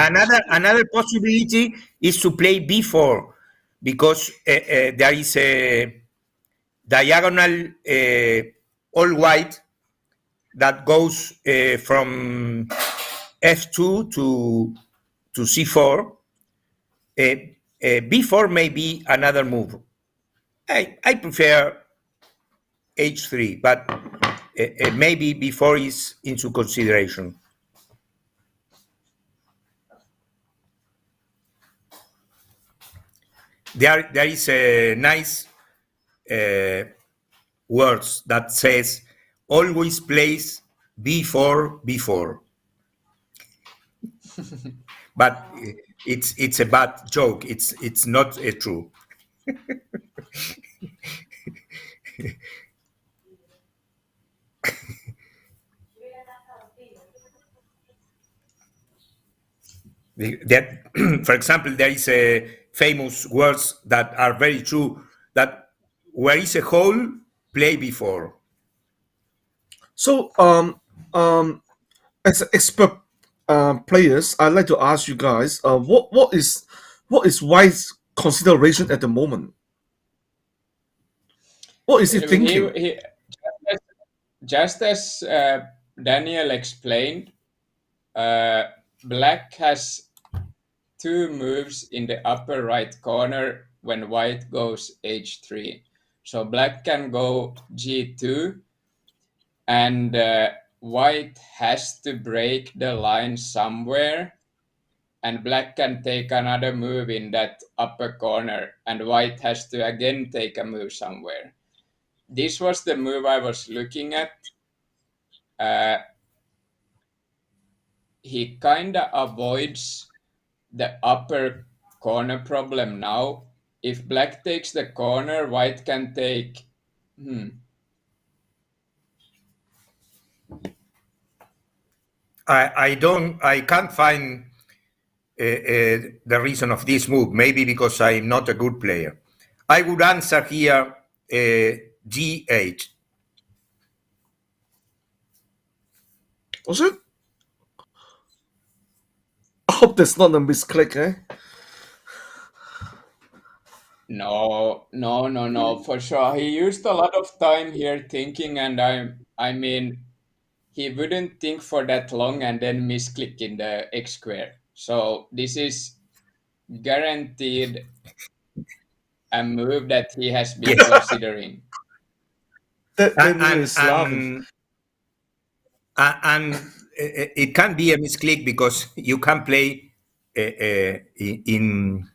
another possibility is to play b4, because there is a diagonal all white that goes from f2 to c4. b4 may be another move. I prefer h3, but maybe b4 is into consideration. There is a nice words that says always place b4, but it's a bad joke. It's not true. That, for example, there is a famous words that are very true. That where is a hole, play before. So, as expert players, I'd like to ask you guys, what is White's consideration at the moment? What is he thinking? he just as Daniel explained, black has two moves in the upper right corner when white goes h3. So black can go g2, and white has to break the line somewhere, and black can take another move in that upper corner, and white has to again take a move somewhere. This was the move I was looking at. He kind of avoids the upper corner problem now. If black takes the corner, white can take. I can't find the reason of this move. Maybe because I'm not a good player. I would answer here G8. Was it? I hope that's not a misclick, eh? No, no, no, no, for sure. He used a lot of time here thinking, and I mean, he wouldn't think for that long and then misclick in the X square. So this is guaranteed a move that he has been Yes, considering. That move and is laughing. and and it can be a misclick because you can play in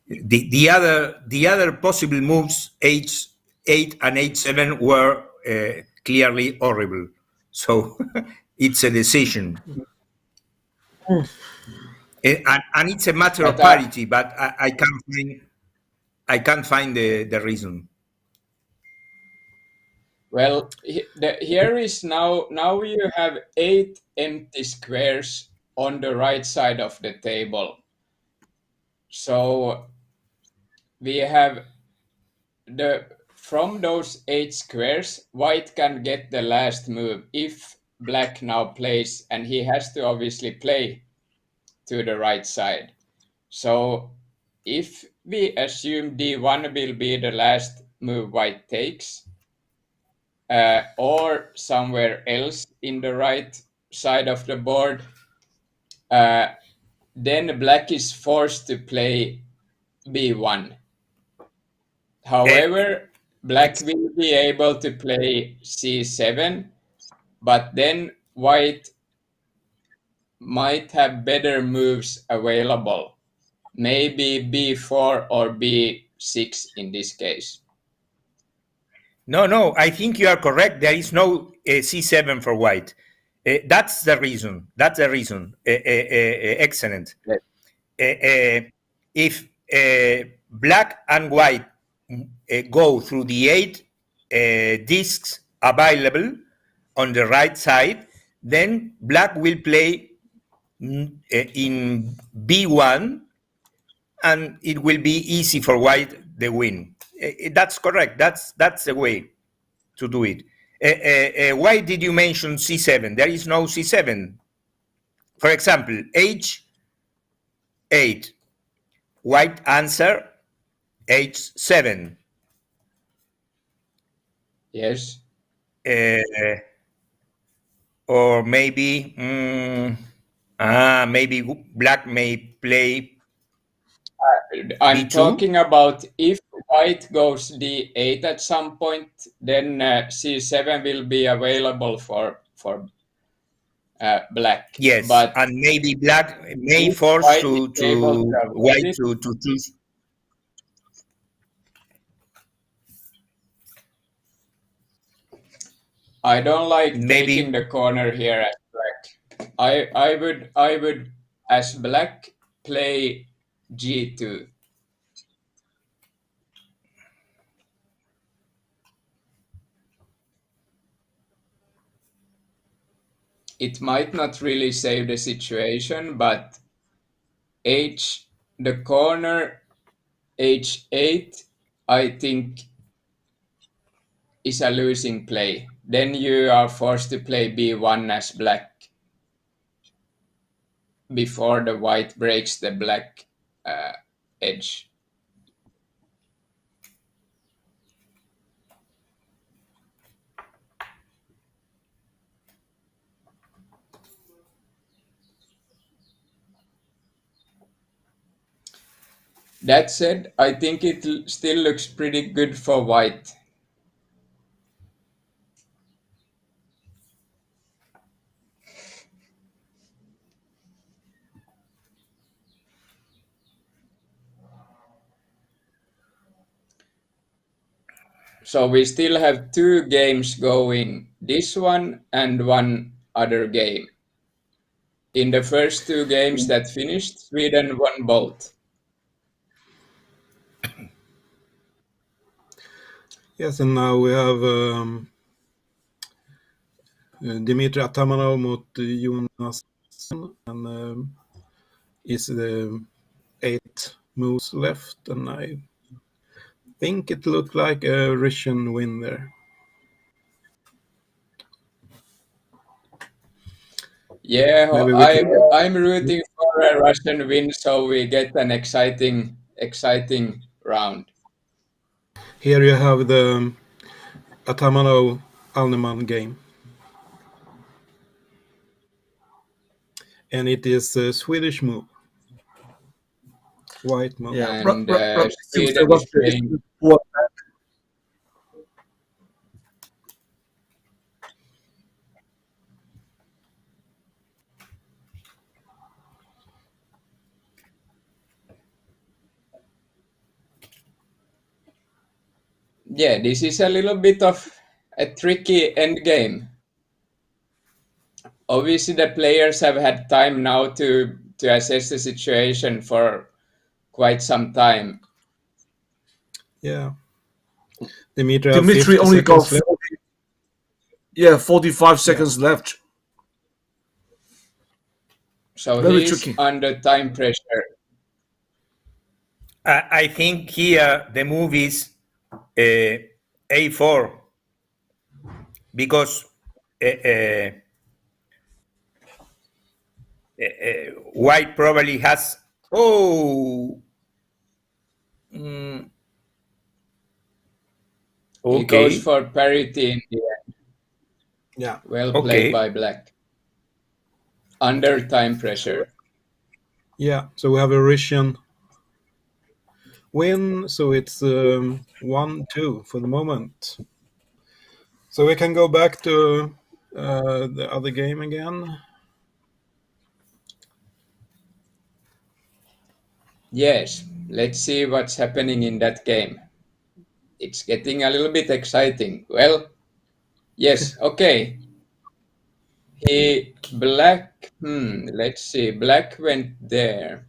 the other possible moves h8 and h7 were clearly horrible, so it's a decision. And it's a matter of But parity, but I can't find the reason. well, here is now you have 8 empty squares on the right side of the table. So we have the from those 8 squares, white can get the last move if black now plays, and he has to obviously play to the right side. So if we assume d1 will be the last move white takes, or somewhere else in the right side of the board, uh, then black is forced to play b1. Uh, However, black ex- will be able to play c7, but then white might have better moves available. Maybe b4 or b6 in this case. no, I think you are correct. There is no c7 for white. That's the reason. That's the reason. Excellent. Yes. uh, if black and white go through the 8 discs available on the right side, then black will play in b1, and it will be easy for white the win. That's correct. That's the way to do it. Why did you mention c7? There is no c7. For example, h8, white answer h7. Yes. uh, or maybe black may play I'm b2. talking about if white goes d8 at some point, then c7 will be available for black. Yes, But and maybe black may if force white is to able to avoid white it, to choose. I don't like taking Maybe the corner here as black. I would as black play g2. It might not really save the situation, but h the corner h8 I think is a losing play. Then you are forced to play b1 as black before the white breaks the black uh, edge. That said, I think it still looks pretty good for white. So we still have 2 games going, this one and one other game. In the first 2 games that finished, Sweden won both. Yes, and now we have Dimitri Atamanov mot Jonas and is the 8 moves left, and I think it looked like a Russian win there. Yeah, Maybe we can. I'm rooting for a Russian win so we get an exciting round. Here you have the Atamanov Alneman game. And it is a Swedish move. White move. Yeah, And seems Sweden that is Russia is playing. poor. Yeah, this is a little bit of a tricky end game. Obviously, the players have had time now to assess the situation for quite some time. Yeah. Dimitri have Dimitri 50 only got seconds left. 45 seconds left. So Very he's tricky. under time pressure. I think here the move is A4 because White probably has. Oh, mm, He goes okay, for parity in the end. Yeah. Well played okay. by Black. Under time pressure. Yeah. So we have a Russian win. So it's 1-2 for the moment. So we can go back to the other game again. Yes, let's see what's happening in that game. It's getting a little bit exciting. Well, yes, okay. Let's see. Black went there.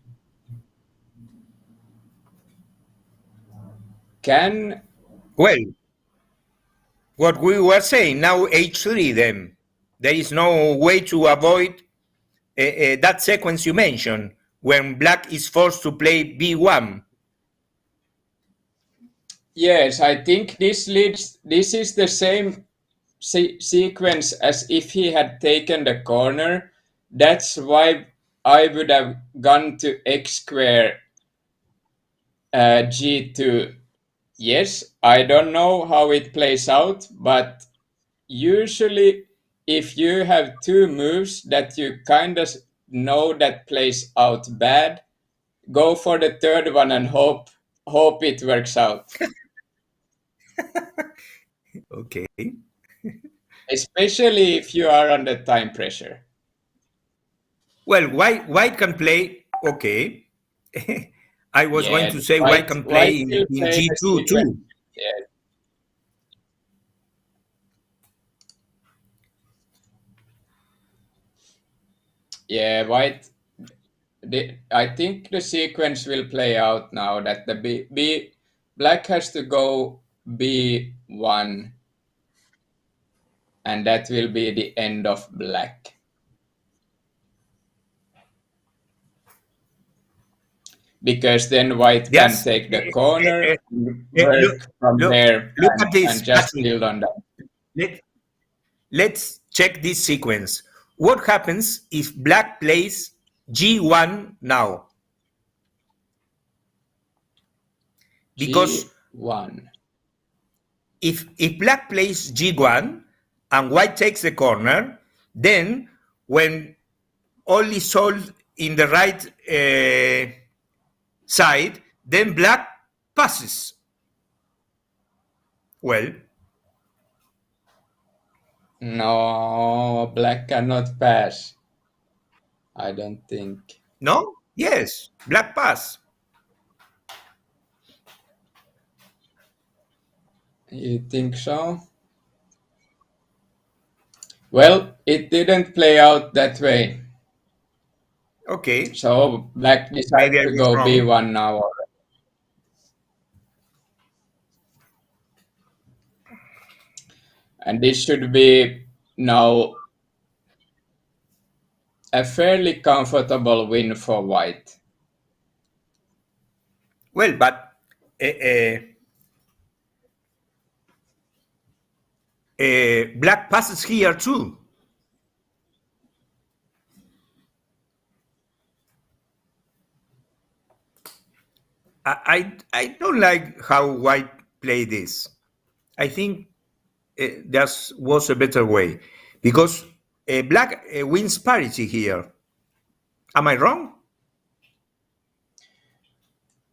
Can Well, what we were saying now, H3. Then there is no way to avoid that sequence you mentioned when Black is forced to play B1. Yes, I think this is the same sequence as if he had taken the corner. That's why I would have gone to X square G2. Yes, I don't know how it plays out, but usually if you have two moves that you kind of know that plays out bad, go for the third one and hope it works out. Okay. Especially if you are under time pressure. Well, White can play. Okay. I was going Yeah, to say White White can play White will in play the G2 sequence. too. Yeah. Yeah, I think the sequence will play out now that the Black has to go B1, and that will be the end of Black. Because then White can Yes. take the corner and Look, work from there look at and this, just Patrick. build on that. Let, let's check this sequence. What happens if Black plays G1 now? Because G1. if Black plays G1 and White takes the corner, then when all is solved in the right side, then Black passes. Well, No, Black cannot pass. I don't think. no? Yes, Black pass. You think so? Well, it didn't play out that way. Okay, So Black maybe decided I to was go wrong. B1 now. And this should be now a fairly comfortable win for white. Well, but black passes here too. I don't like how white play this. I think there was a better way because black wins parity here. Am I wrong?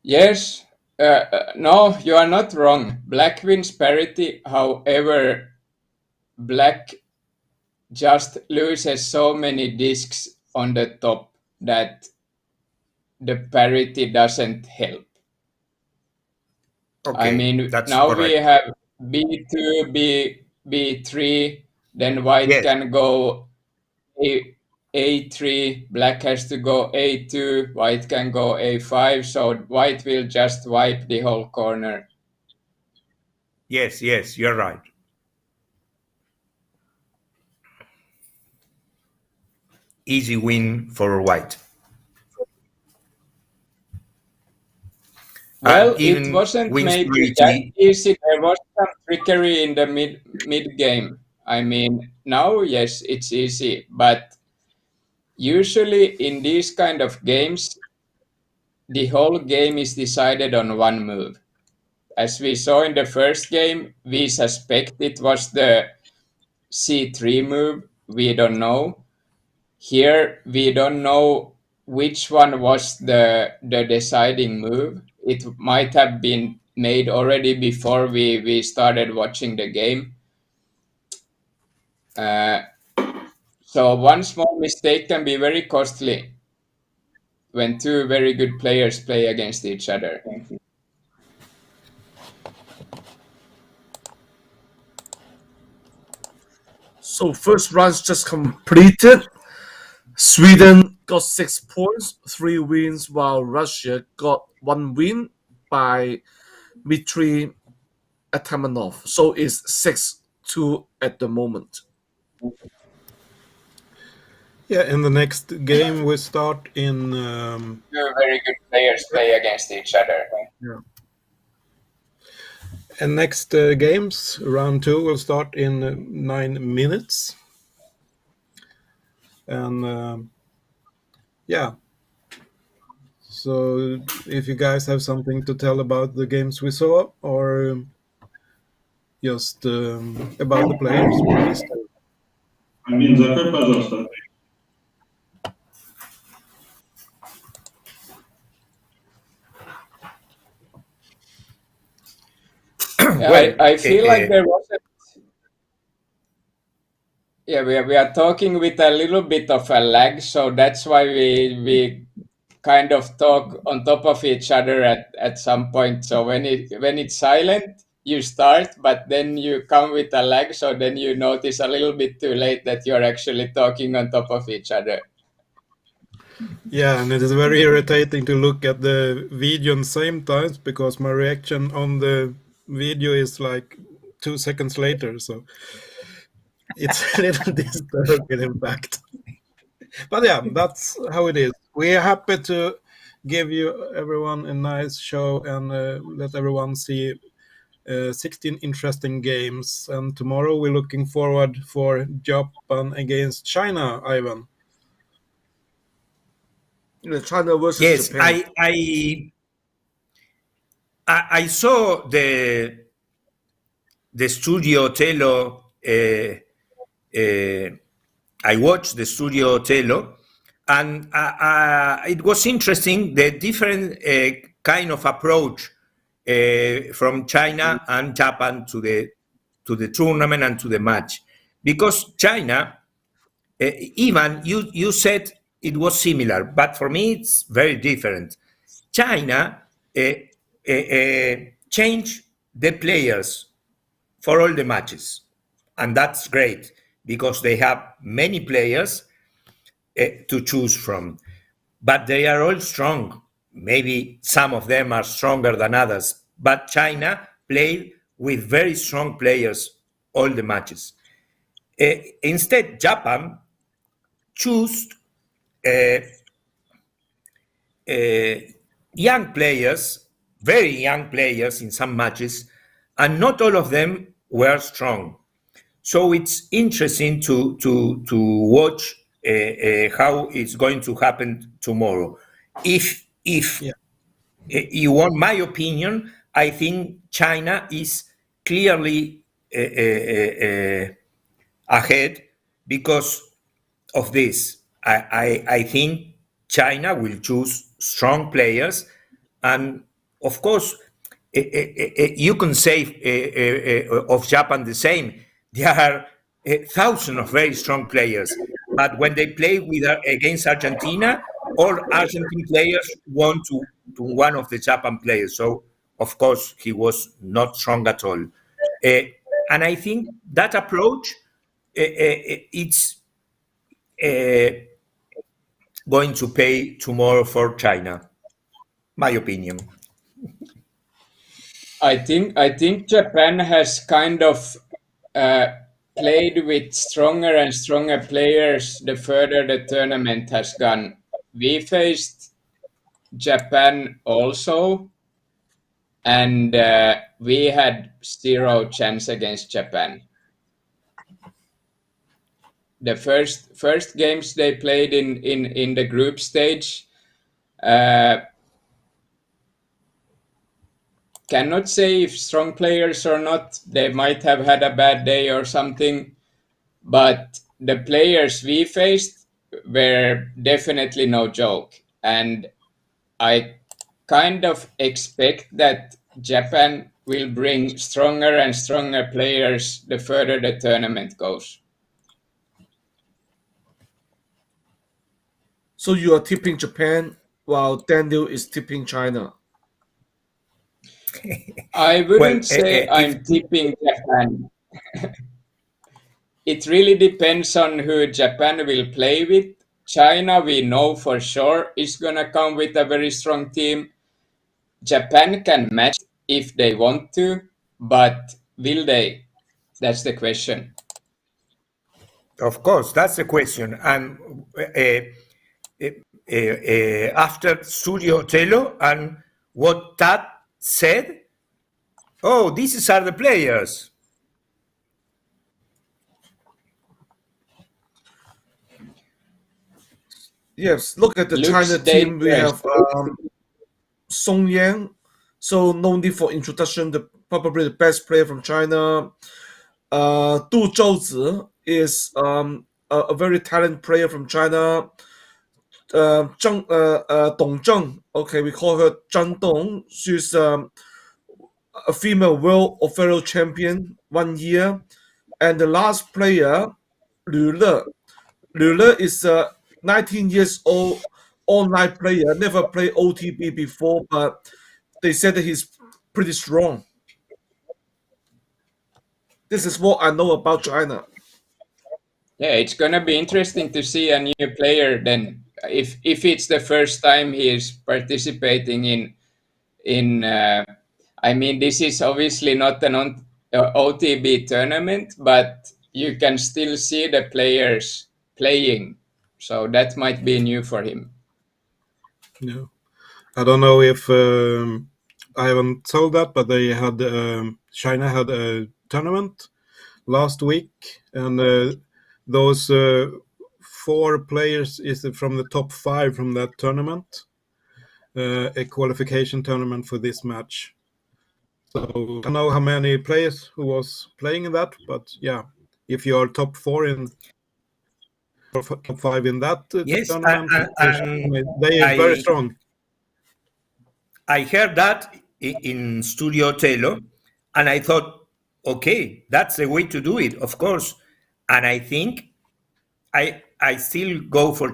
Yes, no, you are not wrong. Black wins parity, however, black just loses so many discs on the top that the parity doesn't help. I Okay, mean, that's now we correct. have B2, B3, then white Yes, can go A3, black has to go A2, white can go A5, so white will just wipe the whole corner. yes, you're right. Easy win for white. And Well, it even wasn't wins maybe that parity. easy. There was some trickery in the mid game. I mean, now yes, it's easy, but usually in these kind of games, the whole game is decided on one move. As we saw in the first game, we suspect it was the C3 move. We don't know. Here, we don't know which one was the deciding move. It might have been made already before we started watching the game. Uh, so one small mistake can be very costly when two very good players play against each other. So first round's just completed. Sweden got 6 points, 3 wins, while Russia got 1 win by Dmitry Atamanov. So it's 6-2 at the moment. Yeah, in the next game we start in Two very good players play against each other. Yeah. and next games round 2 will start in 9 minutes. And yeah, so if you guys have something to tell about the games we saw or just about the players, please tell. Амин, закрой, пожалуйста. Yeah, Well, I feel like there was a yeah, we are talking with a little bit of a lag, so that's why we kind of talk on top of each other at some point. So when it's silent, you start, but then you come with a lag, so then you notice a little bit too late that you're actually talking on top of each other. Yeah, and it is very irritating to look at the video on the same times because my reaction on the video is like 2 seconds later, so it's a little disturbing in fact. But yeah, that's how it is. We're happy to give you everyone a nice show and let everyone see 16 interesting games. And tomorrow we're looking forward for Japan against China, Ivan. China versus yes, Japan. I saw the studio Othello. I watched the studio Othello, and it was interesting the different kind of approach from China and Japan to the tournament and to the match, because China, even you said it was similar, but for me it's very different. China changed the players for all the matches, and that's great because they have many players to choose from, but they are all strong. Maybe some of them are stronger than others, but China played with very strong players all the matches. Instead, Japan chose uh, uh, young players, very young players in some matches, and not all of them were strong. So it's interesting to watch how it's going to happen tomorrow. If Yeah. you want my opinion, I think China is clearly ahead because of this. I think China will choose strong players, and of course, you can say of Japan the same. There are thousands of very strong players, but when they play with against Argentina, all Argentine players want to one of the Japan players. So of course he was not strong at all, and I think that approach it's uh, going to pay tomorrow for China. My opinion. I think Japan has kind of uh, played with stronger and stronger players the further the tournament has gone. We faced Japan also, and we had zero chance against Japan. The first games they played in the group stage, uh, cannot say if strong players or not. They might have had a bad day or something, but the players we faced were definitely no joke. And I kind of expect that Japan will bring stronger and stronger players the further the tournament goes. So you are tipping Japan while Daniel is tipping China. I Well, wouldn't say if I'm tipping Japan. It really depends on who Japan will play with. China, we know for sure, is going to come with a very strong team. Japan can match if they want to, but will they? That's the question. of course that's the question, and after Studio Othello and what Tad said, oh, these are the players. Yes, look at the Looks China team. We dangerous. have Song Yang. So no need for introduction. Probably the best player from China. Du Zhouzi is a very talented player from China. Dong Zheng. Okay, we call her Zhang Dong. She's a female world Othello champion 1 year. And the last player, Liu Le. Liu Le is a 19 years old online player, never played OTB before, but they said that he's pretty strong. This is what I know about China. Yeah, it's gonna be interesting to see a new player then. If it's the first time he is participating in. I mean, this is obviously not an OTB tournament, but you can still see the players playing, so that might be new for him. Yeah. I don't know if I haven't told that, but they had China had a tournament last week, and those 4 players is from the top 5 from that tournament, a qualification tournament for this match. So I don't know how many players who was playing in that, but yeah, if you are top 4 in top 5 in that Yes, tournament, and they are very strong. I heard that in Studio Othello, and I thought, okay, that's the way to do it, of course. And I think I still go for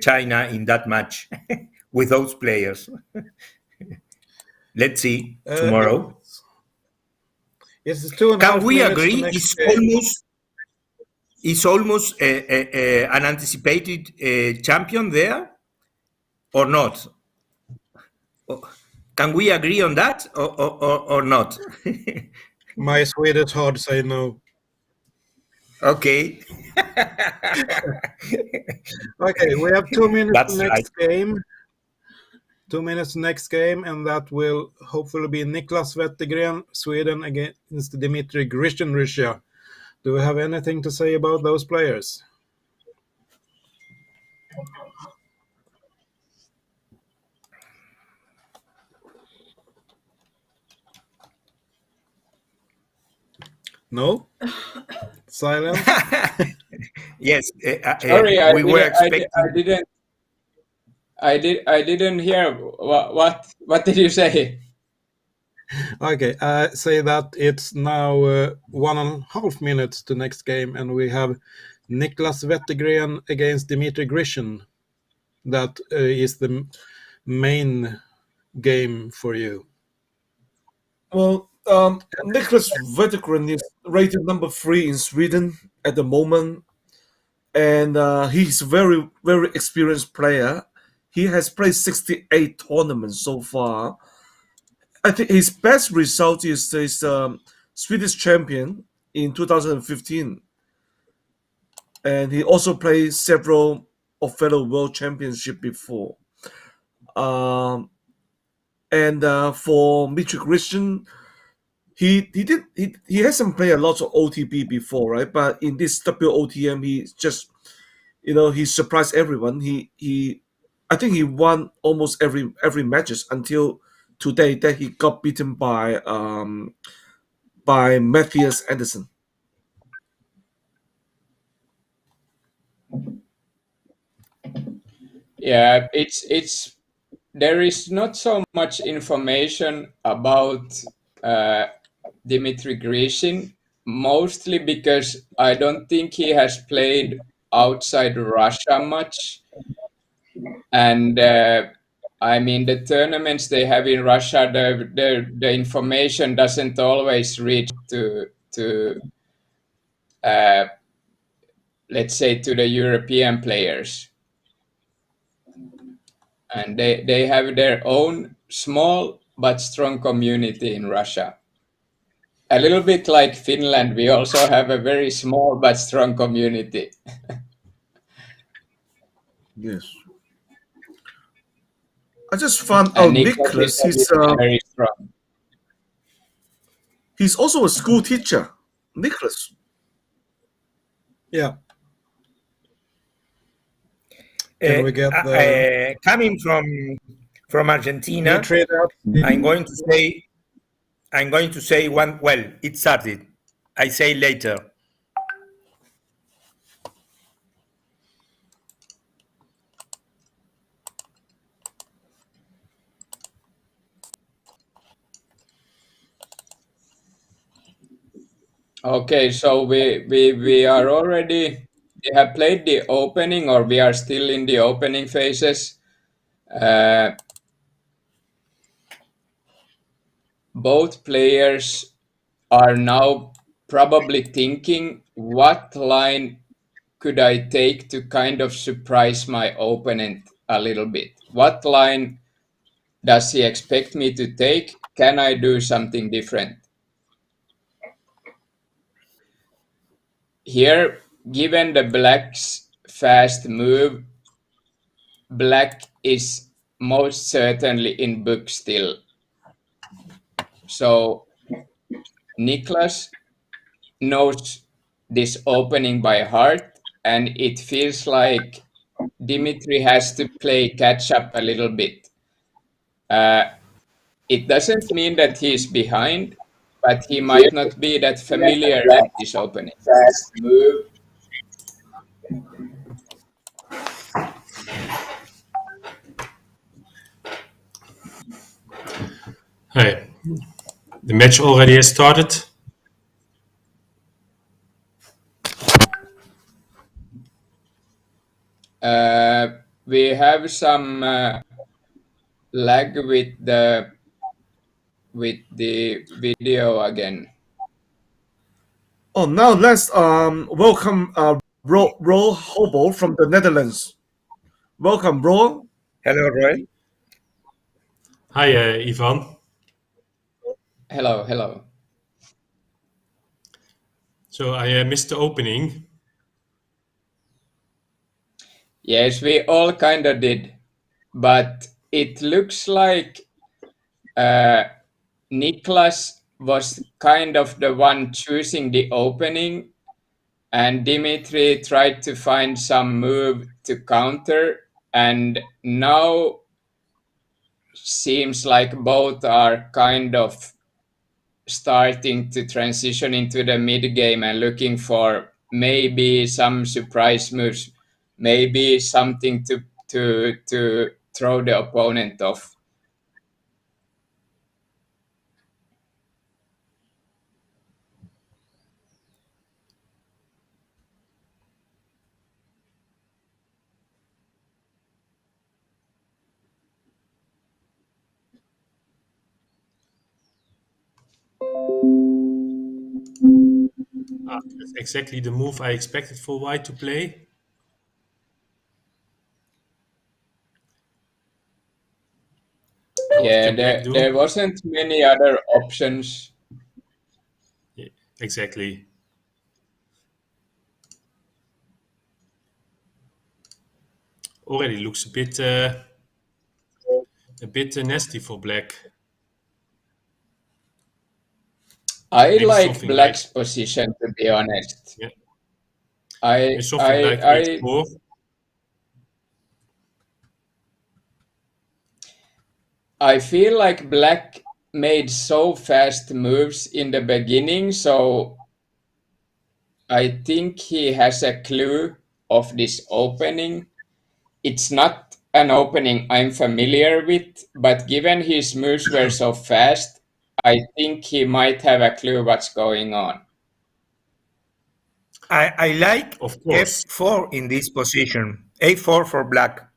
China in that match with those players. Let's see tomorrow. It's 2.5 Can we minutes to agree? next game. It's almost an anticipated champion there, or not? Can we agree on that, or not? My Swedish heart say no. Okay. Okay, we have 2 minutes That's right. next game. 2 minutes next game, and that will hopefully be Niklas Wettergren, Sweden against Dmitry Grishin, Russia. Do we have anything to say about those players? No? Silence? Yes, Sorry, we were expecting. I didn't hear what did you say? Okay, I say that it's now 1.5 minutes to next game, and we have Niklas Wettergren against Dmitry Grishin. That is the main game for you. Well, Nicholas Wettergren is rated number 3 in Sweden at the moment, and he's a very, very experienced player. He has played 68 tournaments so far. I think his best result is his Swedish champion in 2015, and he also played several Othello World Championship before. Um, and for Mitchell Christian, he hasn't played a lot of OTP before, right? But in this WOTM, he just he surprised everyone. He I think he won almost every matches until today that he got beaten by Matthias Anderson. Yeah, it's there is not so much information about uh, Dmitry Grishin, mostly because I don't think he has played outside Russia much. And I mean, the tournaments they have in Russia, the information doesn't always reach to uh, let's say to the European players, and they have their own small but strong community in Russia. A little bit like Finland, we also have a very small but strong community. Yes, I just found And out Niklas is Nicholas. obviously very strong. He's also a school teacher. Nicholas. Yeah. Can we get Coming from Argentina, Dmitry? I'm going to say one. Well, it started. I say later. Okay, so we are already we have played the opening, or we are still in the opening phases. Uh, Both players are now probably thinking, what line could I take to kind of surprise my opponent a little bit? What line does he expect me to take? Can I do something different? Here, given the black's fast move, black is most certainly in book still. So Niklas knows this opening by heart, and it feels like Dimitri has to play catch up a little bit. Uh, it doesn't mean that he's behind, but he might not be that familiar at this opening. Fast move. Hey, the match already has started. We have some lag with the video again. Oh, now let's welcome Roel Hobo from the Netherlands. Welcome, Roel. Hello, Roel. Hi, Ivan. Hello, hello. So I missed the opening. Yes, we all kind of did, but it looks like Niklas was kind of the one choosing the opening, and Dimitri tried to find some move to counter, and now seems like both are kind of starting to transition into the mid game and looking for maybe some surprise moves, maybe something to throw the opponent off. That's exactly the move I expected for white to play. Now what Yeah, can black there do? wasn't many other options. Yeah, exactly. Already looks a bit nasty for black. I Maybe like something like Black's position, to be honest. yeah, maybe I something I like I h4. I feel like Black made so fast moves in the beginning, so I think he has a clue of this opening. It's not an opening I'm familiar with, but given his moves were so fast, I think he might have a clue what's going on. I like Of course. f4 in this position, a4 for black,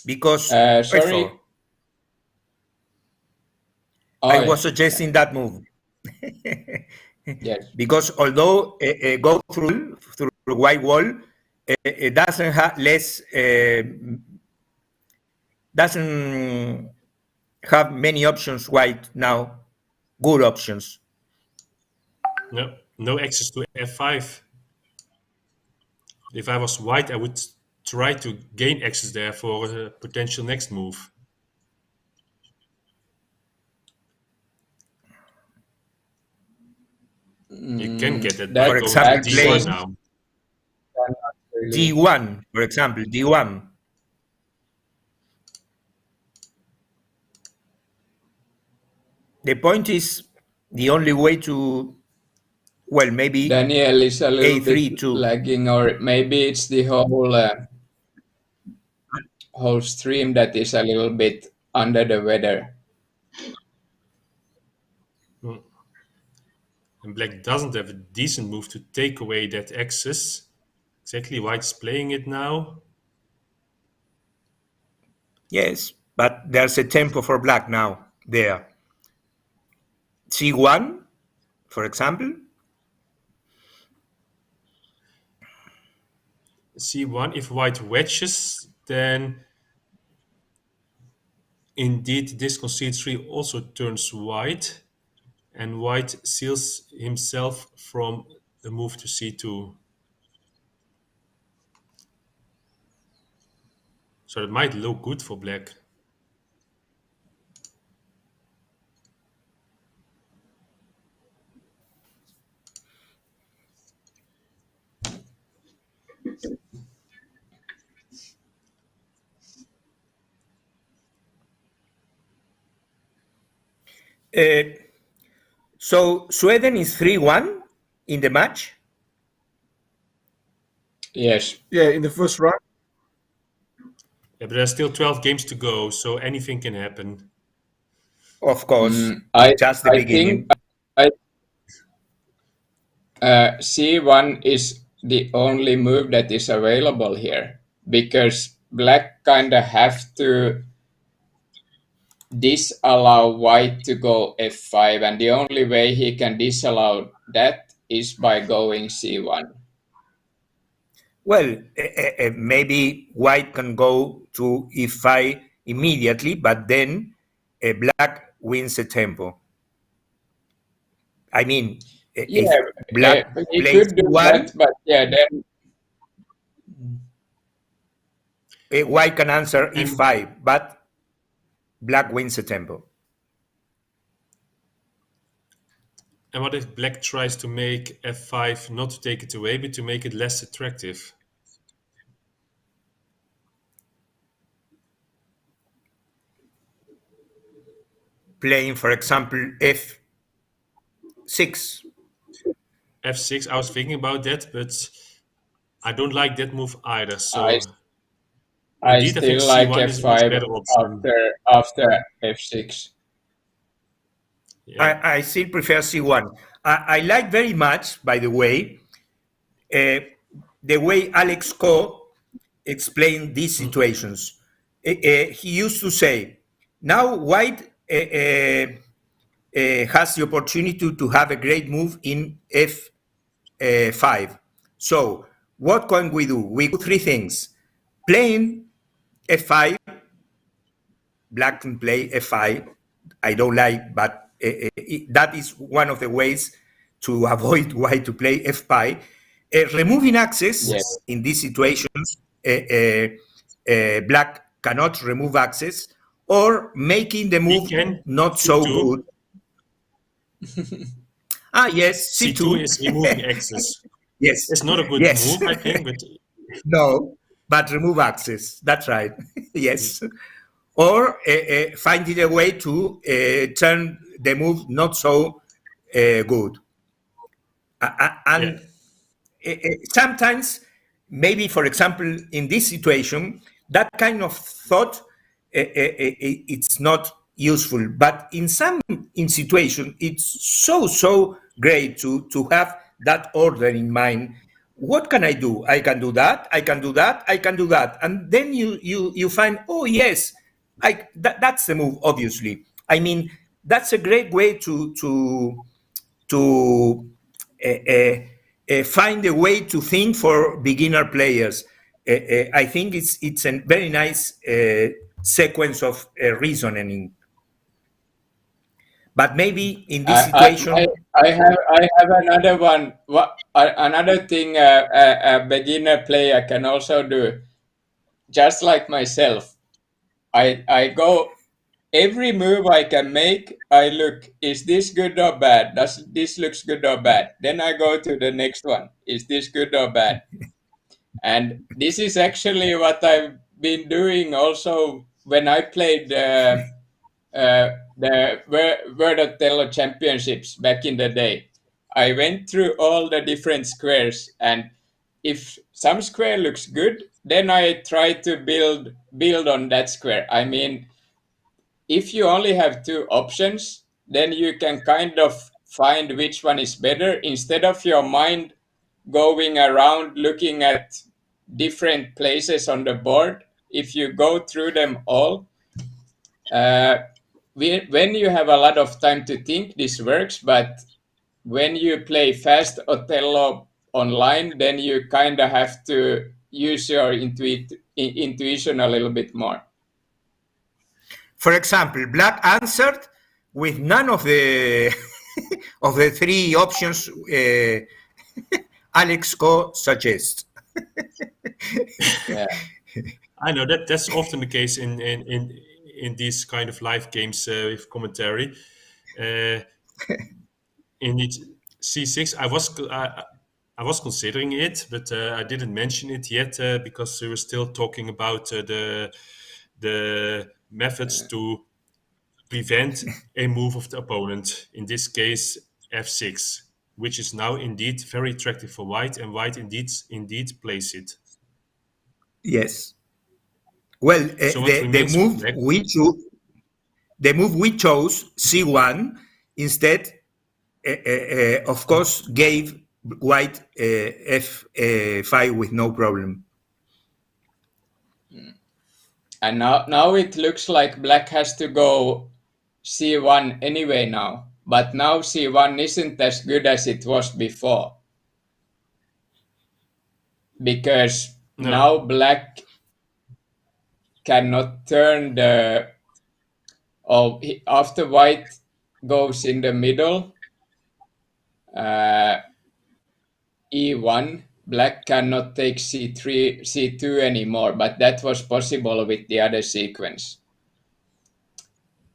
because Sorry. f4. Oh I was yeah, yeah, suggesting that move yes. because although go through white wall, it doesn't have less doesn't have many options white now, good options. No access to f5. If I was white, I would try to gain access there for a potential next move. You can get that by For That going to example, that d1 playing seems now. not really. d1, for example, d1. The point is the only way to, well, maybe Daniel is a little bit a3 too. lagging, or maybe it's the whole stream that is a little bit under the weather. Hmm. And black doesn't have a decent move to take away that access. Exactly, white's playing it now. Yes, but there's a tempo for black now there. c1, for example. c1, if white wedges, then indeed this concede 3 also turns white, and white seals himself from the move to c2. So it might look good for black. Uh, so Sweden is 3-1 in the match. Yes. Yeah, in the first round. Yeah, but there's still 12 games to go, so anything can happen. Of course, I just the I think beginning. I C1 is the only move that is available here because black kind of have to disallow white to go f5, and the only way he can disallow that is by going c1. Well, maybe white can go to e5 immediately, but then black wins the tempo. I mean, Yeah, if black he plays could do one, that, but yeah, then white can answer And e5, but black wins the tempo. and what if black tries to make f5 not to take it away, but to make it less attractive? Playing, for example, f6. f6. I was thinking about that, but I don't like that move either. I So I indeed, I think still like c1 is a much f5 better option. after f6. Yeah. I still prefer c1. I like very much, by the way, uh, the way Alex Ko explained these Mm. situations. He used to say, now white has the opportunity to have a great move in f5. So what can we do? We do three things. Playing f5, black can play f5. I don't like, but that is one of the ways to avoid white to play f5. Removing access Yeah, in these situations, black cannot remove access, or making the He move can not so c2. good. Ah, yes, c2 c2. is removing access. Yes, It's not a good yes. move, I think, but No, but remove access. That's right. Yes. Or finding a way to turn the move not so good. yeah, And sometimes, maybe for example, in this situation, that kind of thought it's not useful. But in some in situation, it's so great to have that order in mind. What can I do? I can do that. I can do that. I can do that, and then you find, oh yes, that's the move. Obviously, I mean that's a great way to find a way to think for beginner players. I think it's a very nice sequence of reasoning. But maybe in this situation, I have another one. Another thing a beginner player can also do, just like myself. I go every move I can make. I look, is this good or bad? Does this looks good or bad? Then I go to the next one. Is this good or bad? And this is actually what I've been doing also when I played the World Othello Championships back in the day. I went through all the different squares, and if some square looks good, then I try to build on that square. I mean, if you only have two options, then you can kind of find which one is better instead of your mind going around looking at different places on the board. If you go through them all, uh, when you have a lot of time to think, this works. But when you play fast Othello online, then you kind of have to use your intuition a little bit more. for example, black answered with none of the of the three options Alex Co suggests. Yeah. I know that that's often the case in these kind of live games with commentary. Uh, in it c6, I was considering it, but I didn't mention it yet because we were still talking about the methods to prevent a move of the opponent. In this case, f6, which is now indeed very attractive for white, and white indeed plays it. Yes. Well, So what remains for black? the move we chose, C1, instead, of course, gave white F5 with no problem. And now it looks like black has to go c1 anyway now. But now c1 isn't as good as it was before. Because No. now black cannot turn the... Oh, after white goes in the middle, e1, black cannot take c3, c2 anymore, but that was possible with the other sequence.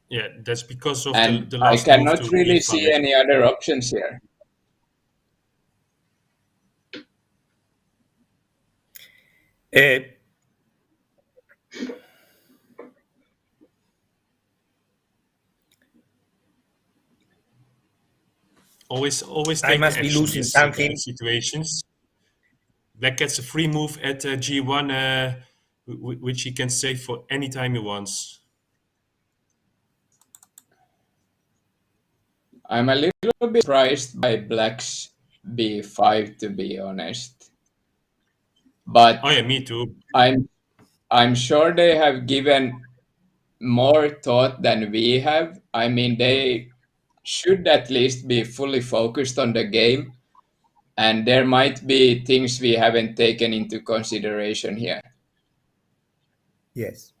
Yeah, that's because of And the I last move cannot to really see e5. any other options here. Uh, Always I take the must be action in losing these something. situations. Black gets a free move at g1, which he can save for any time he wants. I'm a little bit surprised by black's b5, to be honest. Oh But yeah, me too. I'm sure they have given more thought than we have. I mean, they should at least be fully focused on the game, and there might be things we haven't taken into consideration here. Yes.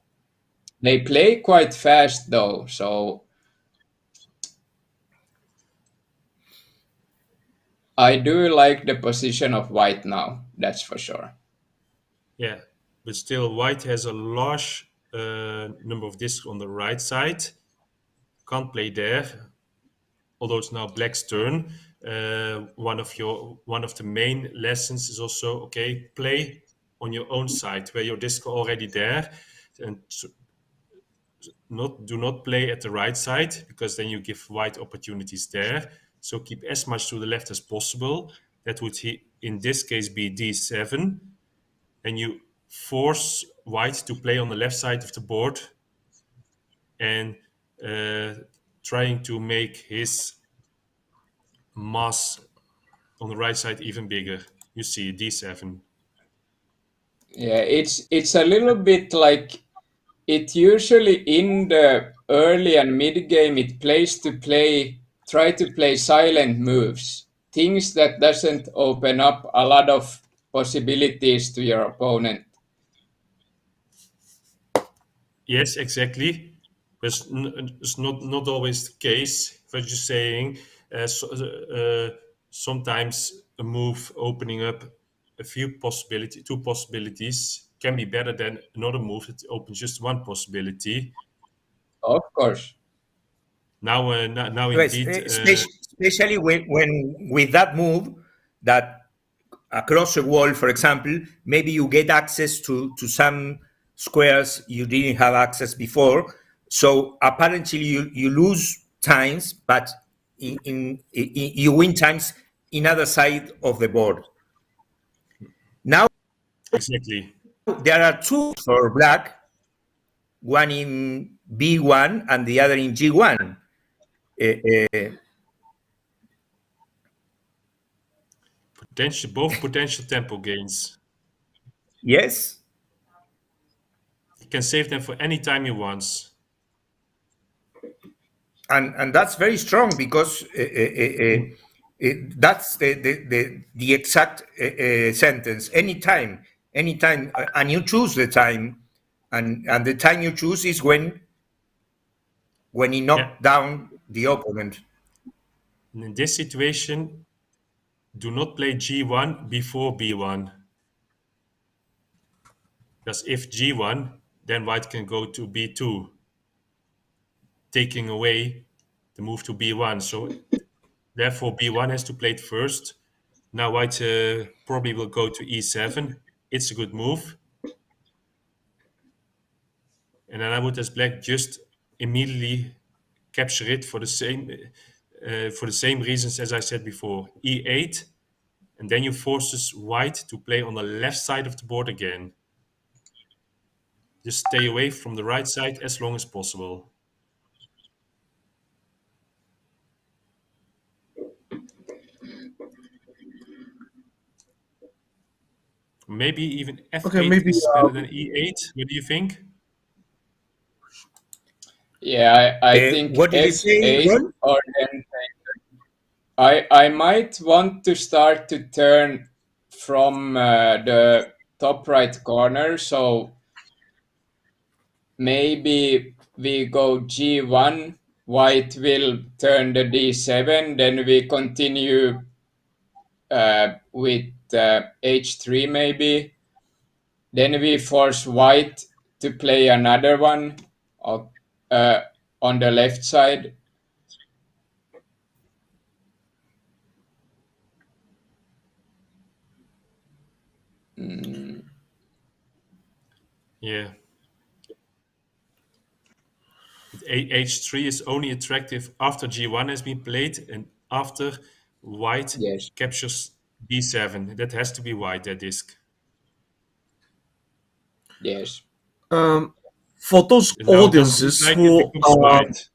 They play quite fast though, so I do like the position of white now, that's for sure. Yeah, but still, white has a large number of discs on the right side. Can't play there, although it's now black's turn. One of the main lessons is also okay, play on your own side where your discs are already there, and do not play at the right side because then you give white opportunities there. So keep as much to the left as possible. That would in this case be d7, and you force white to play on the left side of the board and uh, trying to make his mass on the right side even bigger. You see d7. Yeah, it's a little bit like it usually in the early and mid game it plays to try to play silent moves, things that doesn't open up a lot of possibilities to your opponent. Yes, exactly. But it's not always the case. What you're saying, sometimes a move opening up two possibilities, can be better than another move that opens just one possibility. Of course. Now Yes, indeed, especially when with that move that across a wall, for example, maybe you get access to some squares you didn't have access before. So apparently you lose times, but you win times in other side of the board. Now exactly. there are two for black, one in B1 and the other in G1. Both potential tempo gains. Yes, He can save them for any time he wants. and that's very strong because that's the exact sentence. Anytime, and you choose the time, and the time you choose is when he Yeah. knocked down the opponent. And in this situation, do not play G1 before B1. Because if G1, then white can go to B2, taking away the move to B1. So therefore, B1 has to play it first. Now white probably will go to E7. It's a good move. And then I would, as black, just immediately capture it for the same reasons as I said before. E8, and then you forces white to play on the left side of the board again. Just stay away from the right side as long as possible. Maybe even Okay, F8 maybe is better than E8. What do you think? Yeah, I think What did you say, f8 Ron? or then I might want to start to turn from the top right corner. So maybe we go G1, white will turn the D7, then we continue with h3 maybe. Then we force white to play another one of, uh, on the left side. Mm, Yeah. But H3 is only attractive after G1 has been played and after white yes. captures B7. That has to be white, that disc. Yes. Um, for those And now it doesn't look audiences like it who becomes white.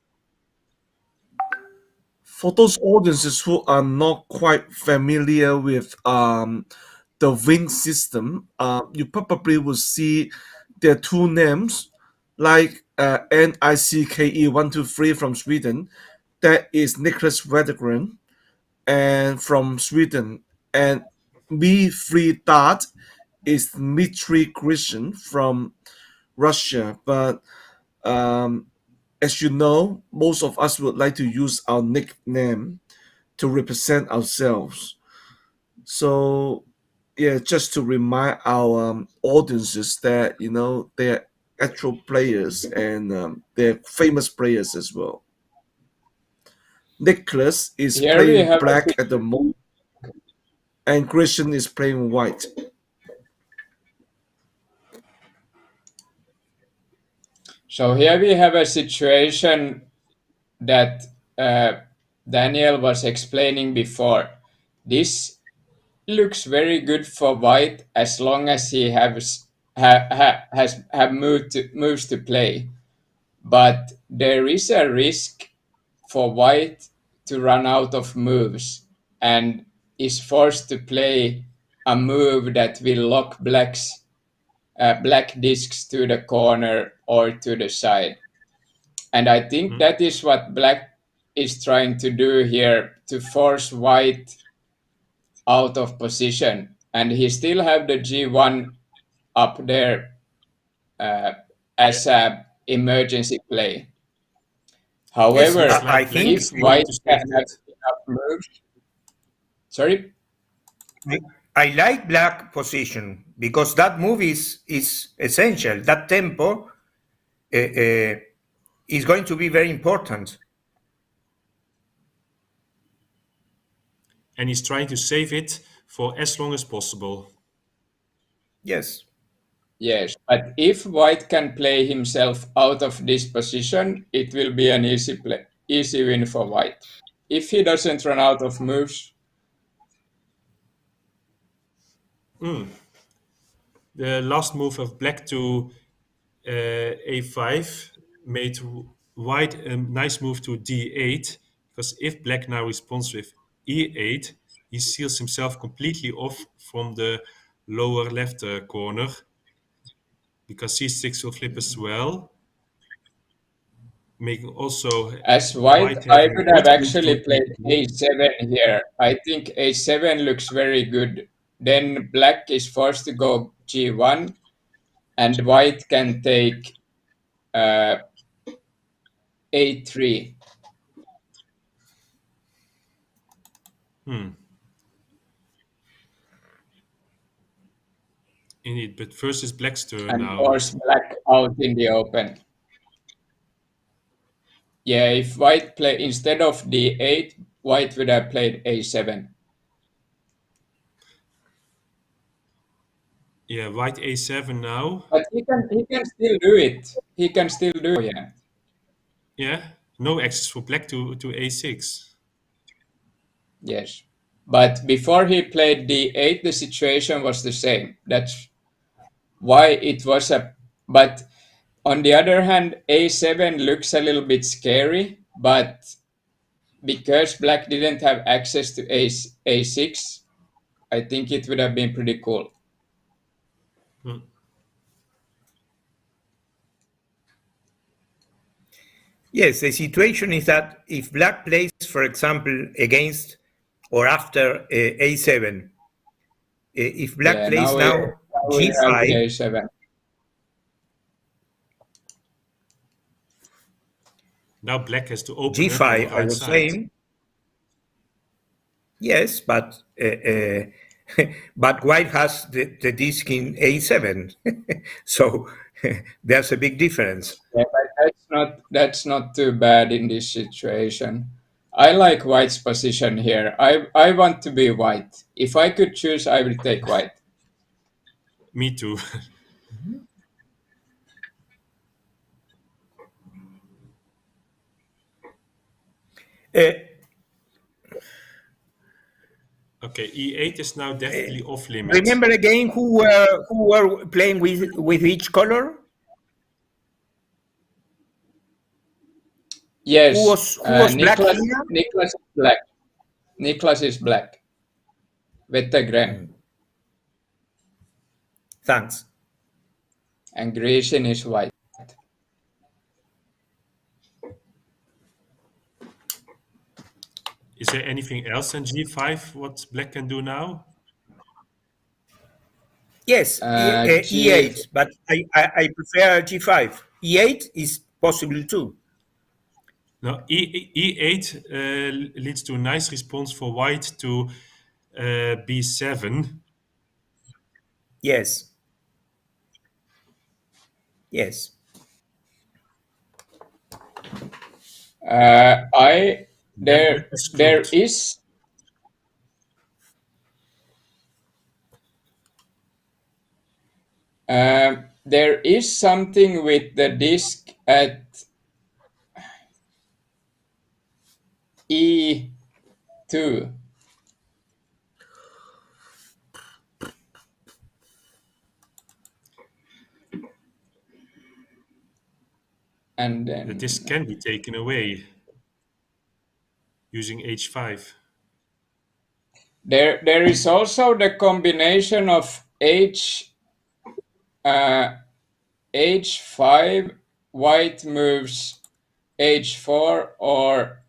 not quite familiar with the wing system, you probably will see their two names, like NICKE123 from Sweden. That is Nicholas Wedegren and from Sweden, and B3 Dart is Dmitry Grishin from Russia. But um, as you know, most of us would like to use our nickname to represent ourselves. So, yeah, just to remind our audiences that they're actual players and they're famous players as well. Nicholas is Here we playing have a black at the moment, and Christian is playing white. So here we have a situation that Daniel was explaining before. This looks very good for white as long as he has have moves to play. But there is a risk for white to run out of moves and is forced to play a move that will lock black discs to the corner or to the side. And I think Hmm? that is what black is trying to do here to force white out of position. And he still have the G1 up there uh, Yeah. as a emergency play. It Yes, looks However, I like black if is think trying white to can save have that. enough moves, sorry, I, I like black position because that move is essential. That tempo is going to be very important. And he's trying to save it for as long as possible. Yes. yes. But if white can play himself out of this position, it will be an easy win for white. If he doesn't run out of moves, Mm. The last move of black to a5 made white a nice move to d8, because if black now responds with e8, he seals himself completely off from the lower left corner, because c6 will flip as well, making also as white, white I having a would good have move actually to played d2. a7 here. I think a7 looks very good. Then black is forced to go g1, and white can take uh, a3. Hmm. Indeed, but first is black's turn And now. force black out in the open. Yeah, if white play instead of d8, white would have played a7. Yeah, white a7 now. But he can still do it. He can still do it. Yeah. Yeah, no access for black to a6. Yes. But before he played d8, the situation was the same. That's why it was a. But on the other hand, a7 looks a little bit scary, but because black didn't have access to a6, I think it would have been pretty cool. Hmm. Yes, the situation is that if black plays, for example, against or after a7, if black Yeah, plays now now we have the g5, a7. Now black has to open it on the g5, I right was side. saying, Yes, but white has the disc in A7, so there's a big difference. Yeah, but that's not too bad in this situation. I like white's position here. I want to be white. If I could choose, I would take white. Me too. Uh, Okay, E8 is now definitely off limit. Remember again who were playing with each color? Yes, Who was black Niklas. here? Niklas is black. Niklas is black. Vettegren. Thanks. And Grecian is white. Is there anything else in G5 what black can do now? Yes, G. E8, but I prefer G5. E8 is possible too. No, E8 leads to a nice response for white to B7. Yes, yes. I Then black there is there screwed. is there is something with the disc at E2, and That this then can be taken away using H5. there is also the combination of uh, H5, white moves H4 or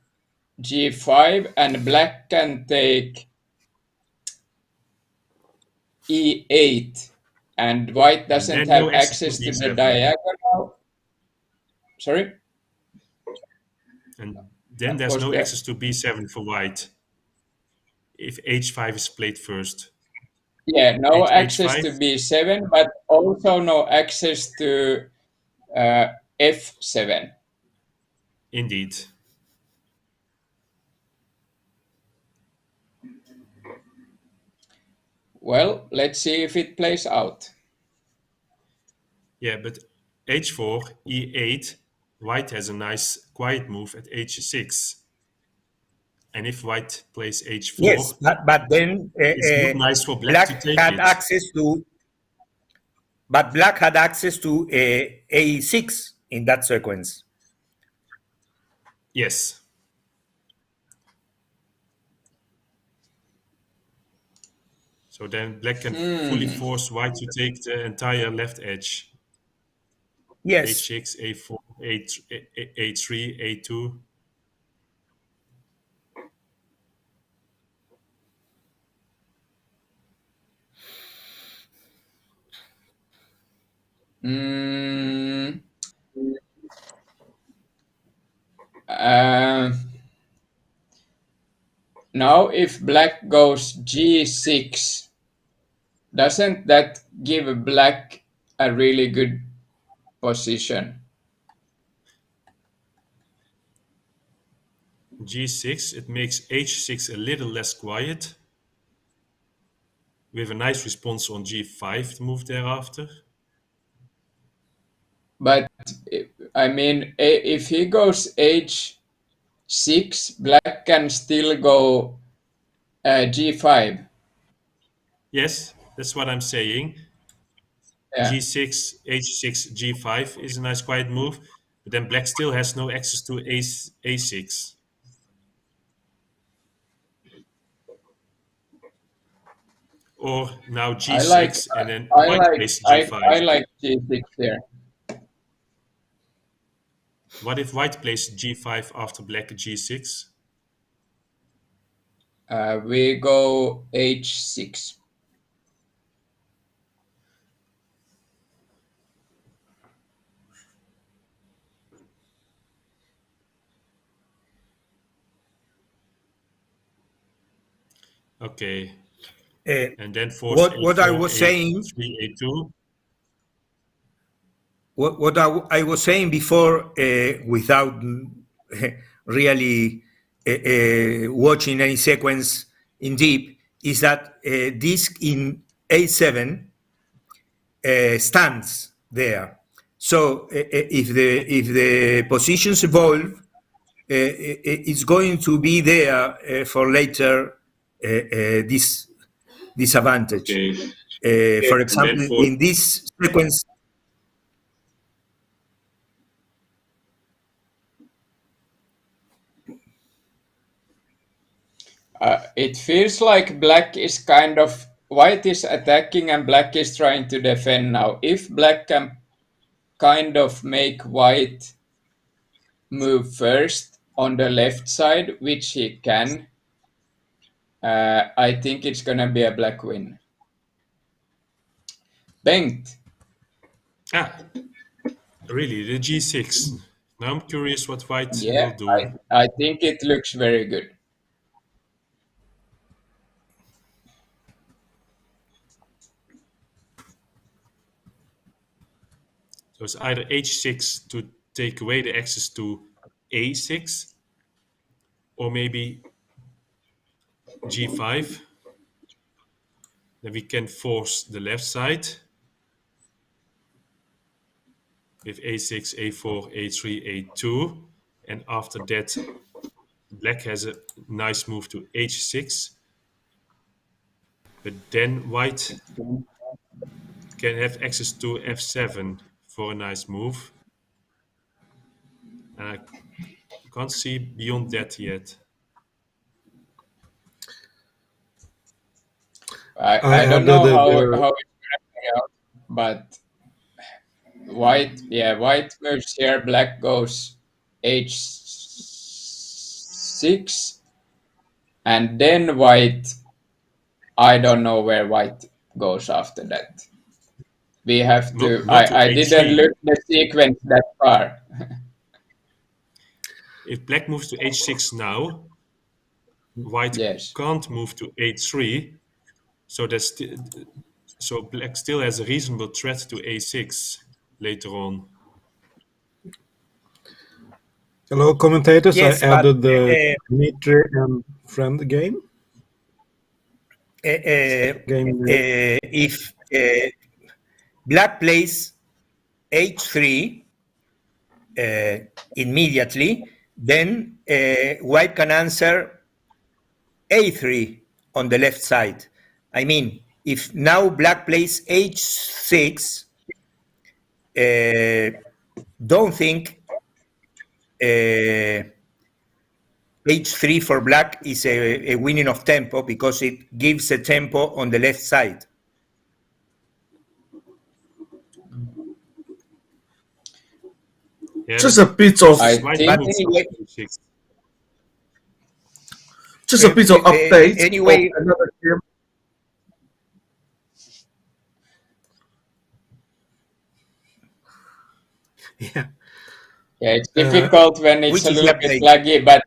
G5, and black can take E8, and white And doesn't then no have access to access to the B7. diagonal. Sorry? And then there's Was no there? access to B7 for white if H5 is played first. Yeah, no access H5, to B7, but also no access to uh, F7. indeed. Well, let's see if it plays out. Yeah, but H4, E8, white has a nice quiet move at H6. And if white plays Yes, H4, but then it's not nice for black to black take had it. access to, but black had access to A6 in that sequence. Yes. So then black can fully force white to take the entire left edge. Yes. H6, A4, A3, A2. Mm, uh, Now, if black goes G6, doesn't that give black a really good position? G6, it makes H6 a little less quiet. We have a nice response on G5 to move thereafter. But I mean, if he goes H6, black can still go G5. Yes, that's what I'm saying. Yeah, G6, H6, G5 is a nice quiet move, but then black still has no access to A6. Or now I like G6 and then I white like plays I G5. like G6 here. What if white plays G5 after black G6? We go H6. Okay. Uh, And then force what I a4, was saying, a3, a2. I was saying before, without really watching any sequence in deep, is that this in A7 stands there. So if the positions evolve, it's going to be there for later this disadvantage. Okay. For And then example, force. in this sequence, It feels like black is kind of white is attacking and black is trying to defend now. If black can kind of make white move first on the left side, which he can, I think it's gonna be a black win. Bengt. Ah, really, the g6. Now I'm curious what white Yeah, will do. I think it looks very good. So it's either h6 to take away the access to a6, or maybe g5. Then we can force the left side with a6, a4, a3, a2. And after that, black has a nice move to h6. But then white can have access to f7 for a nice move. And I can't see beyond that yet. I I don't added know how there. it's gonna play out, but white moves here, black goes h6, and then white, I don't know where white goes after that. We have to, Not to I didn't h3. look the sequence that far. If black moves to h6 now, white Yes. can't move to a3. So so black still has a reasonable threat to a6 later on. Hello, commentators. I yes, but added the Dmitry and friend game. Game name. if black plays h3 immediately, then white can answer a3 on the left side. I mean, if now black plays h6, don't think h3 for black is a winning of tempo, because it gives a tempo on the left side. Yeah, Just but a bit of this is I white think But moves anyway, after e6. just a bit of update of anyway, another game. Yeah. yeah, it's difficult when it's which a is the little bit update? laggy, but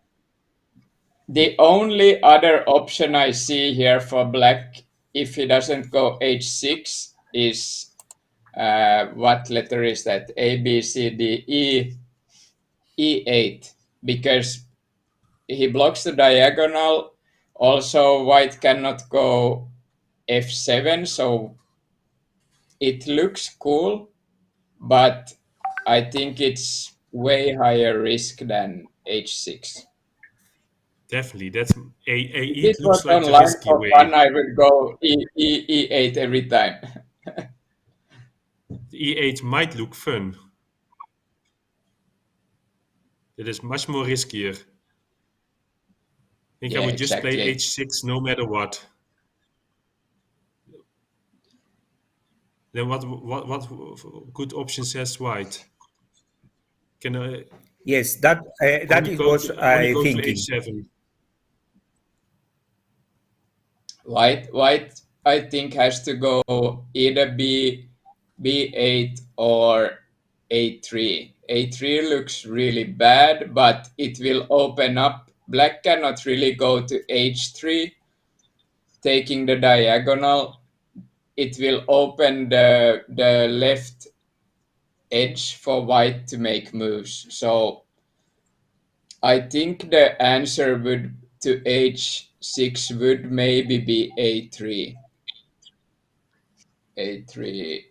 the only other option I see here for black, if he doesn't go h6, is what letter is that? A, B, C, D, E, E8, because he blocks the diagonal. Also, white cannot go f7, so it looks cool, but I think it's way higher risk than h6. Definitely, that's If it it was looks like the online risky for fun, way. I would go E8 every time. The e8 might look fun. It is much more riskier. I think I Yeah, would just play exactly. h6 no matter what. Then what good options has white? Can Yes, that is what only I go to thinking. h7? White, I think has to go either B8 or A3. A3 looks really bad, but it will open up. Black cannot really go to H3, taking the diagonal, it will open the left edge for white to make moves. So I think the answer would to h6 would maybe be a3. A3.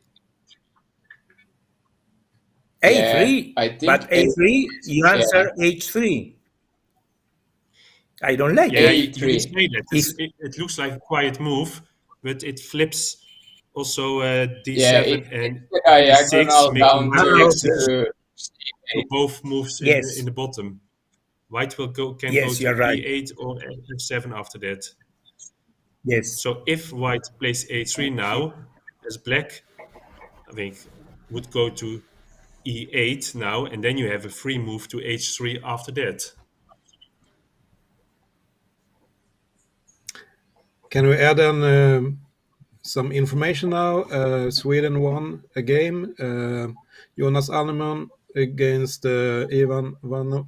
Yeah, A3, I but think A3, you yeah, answer H3. I don't like Yeah, it. you could a3. say that. If It looks like a quiet move, but it flips also Yeah, d7 it's and the e6, diagonal making down more ah, to okay, access to c8. both moves in yes, the bottom. White can go yes, to you're right. e8 or f7 after that. Yes. So if white plays a3 now, as black, I think, would go to e8 now, and then you have a free move to h3 after that. Can we add some information now? Sweden won a game. Jonas Alneman against Ivan Vano,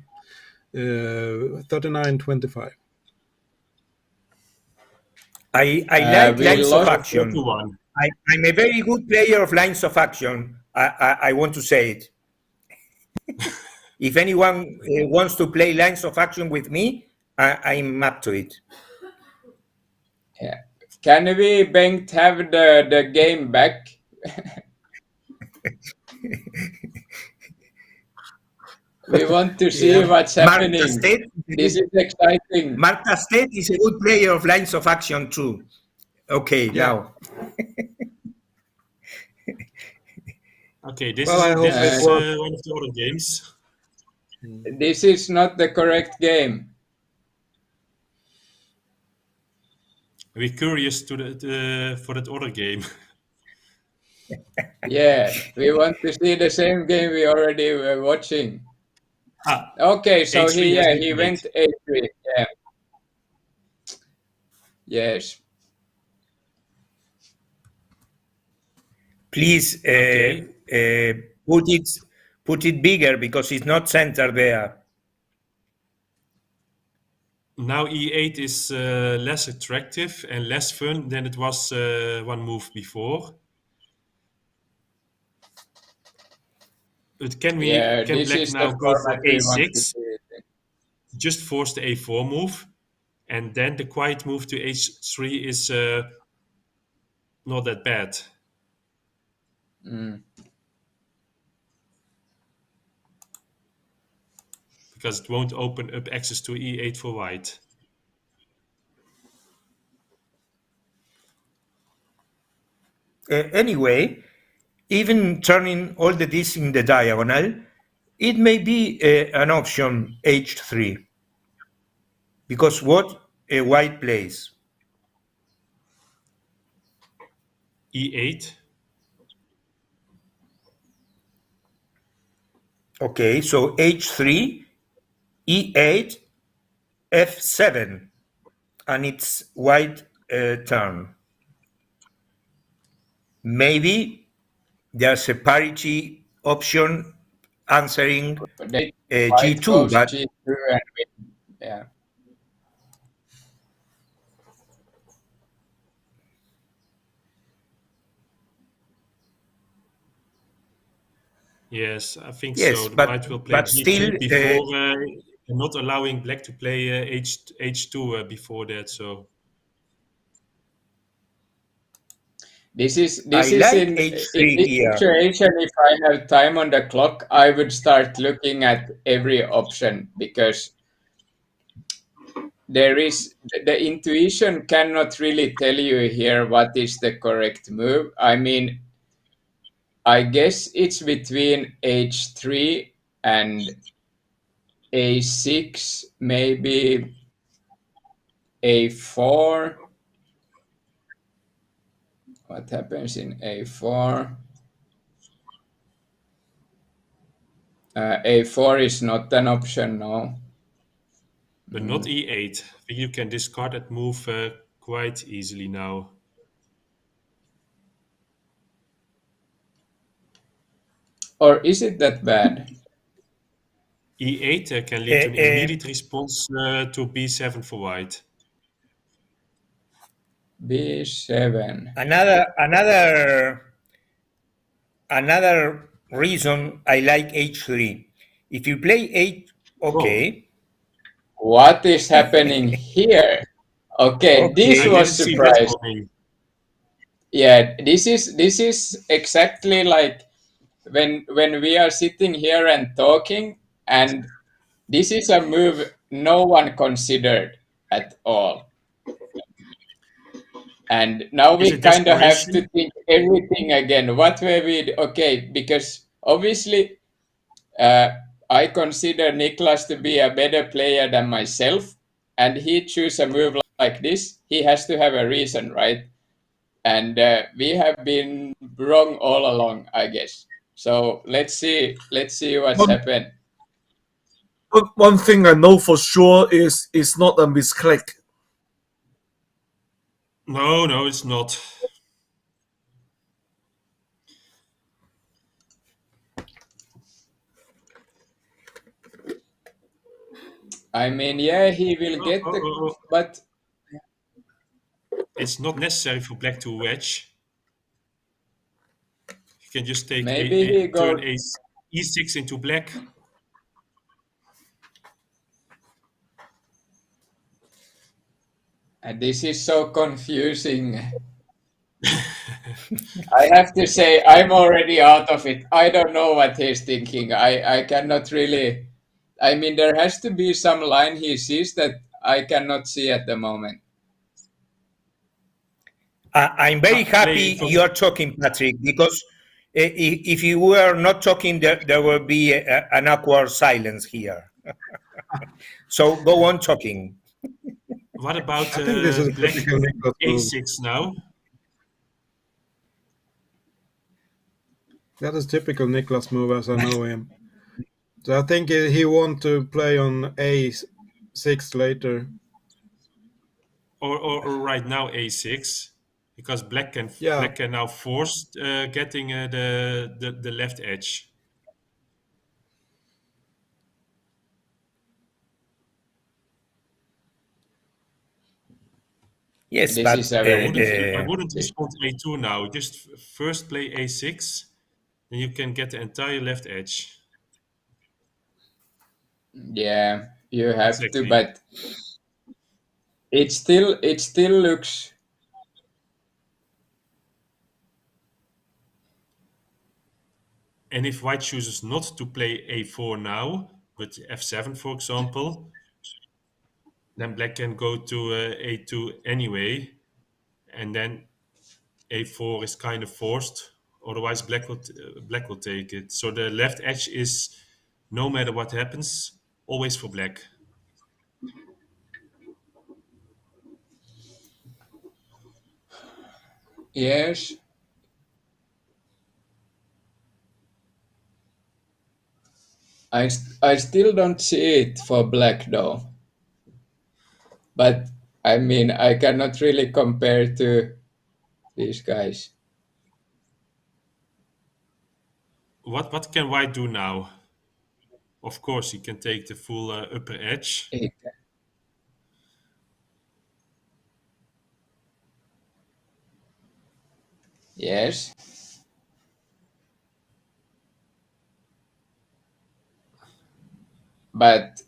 39-25. I like We lines of lost. 4 to action. 1. I'm a very good player of lines of action. I want to say it. If anyone wants to play lines of action with me, I'm up to it. Yeah. Can we, Bengt, have the game back? We want to see Yeah. what's Marta happening. Stedt, This is exciting. Marta Stedt is a good player of lines of action too. Okay, Yeah. now. Okay, this Well, is I hope it was. one of the other games. This is not the correct game. We're curious for that other game. Yeah, we want to see the same game we already were watching. Ah, Okay, so h3 has been he played. went a3. Yeah. Yes. Please Okay, put it bigger because it's not centered there. now e8 is less attractive and less fun than it was one move before. But Yeah, can this black is the now go for format we want to a6, see it in. just force the a4 move, and then the quiet move to h3 is not that bad Mm. because it won't open up access to e8 for white. Anyway, even turning all the disks in the diagonal, it may be an option h3 because what a white plays. e8. Okay, so h3, e8, f7, and it's white turn. Maybe there's a parity option answering But then white g2, goes but g2 and yeah. Yes, I think yes, so. The white will play still, g2 before not allowing black to play h2 before that. So This I is like in h3 this here. situation, if I have time on the clock, I would start looking at every option because there is the intuition cannot really tell you here what is the correct move. I mean, I guess it's between h3 and a6, maybe a4. What happens in a4? A4 is not an option, no. but not e8. I think you can discard that move quite easily now. Or is it that bad? E8 can Uh, lead to an uh, uh, immediate response to b7 for white. B7. Another reason I like h3. If you play h, Oh, okay, What is happening here? Okay, this I okay. didn't was see that surprising. coming. Yeah, this is exactly like when we are sitting here and talking, and this is a move no one considered at all. And now Is we it kind of have to desperation? think everything again. What were we? Okay, because obviously uh, I consider Niklas to be a better player than myself, and he choose a move like this. He has to have a reason, right? And we have been wrong all along, I guess. So let's see what's One, happened. one thing I know for sure is it's not a misclick. No, no, it's not. I mean, yeah, he will Oh, get oh, the, oh, oh. but It's not necessary for black to wedge. You can just take maybe he turn goes. e6 into black. And this is so confusing. I have to say, I'm already out of it. I don't know what he's thinking. I cannot really. I mean, there has to be some line he sees that I cannot see at the moment. I'm very Play happy for you're talking, Patrick, because if you were not talking, there will be an awkward silence here. So go on talking. what about I think this is a black typical Niklas move. a6 now? That is typical Niklas move as I know him. So I think he want to play on A6 later. Or right now a6, because Yeah, black can now force getting the left edge. Yes, This is but a very I difficult. wouldn't respond a2 now. Just first play a6, then you can get the entire left edge. Yeah, you have to, Exactly. but it still looks. And if white chooses not to play a4 now, but f7, for example, then black can go to a2 anyway, and then a4 is kind of forced. Otherwise, black will take it. So the left edge is, no matter what happens, always for black. Yes, I still don't see it for black though. But I mean, I cannot really compare to these guys. What can white do now? Of course, he can take the full upper edge. It- Yes, but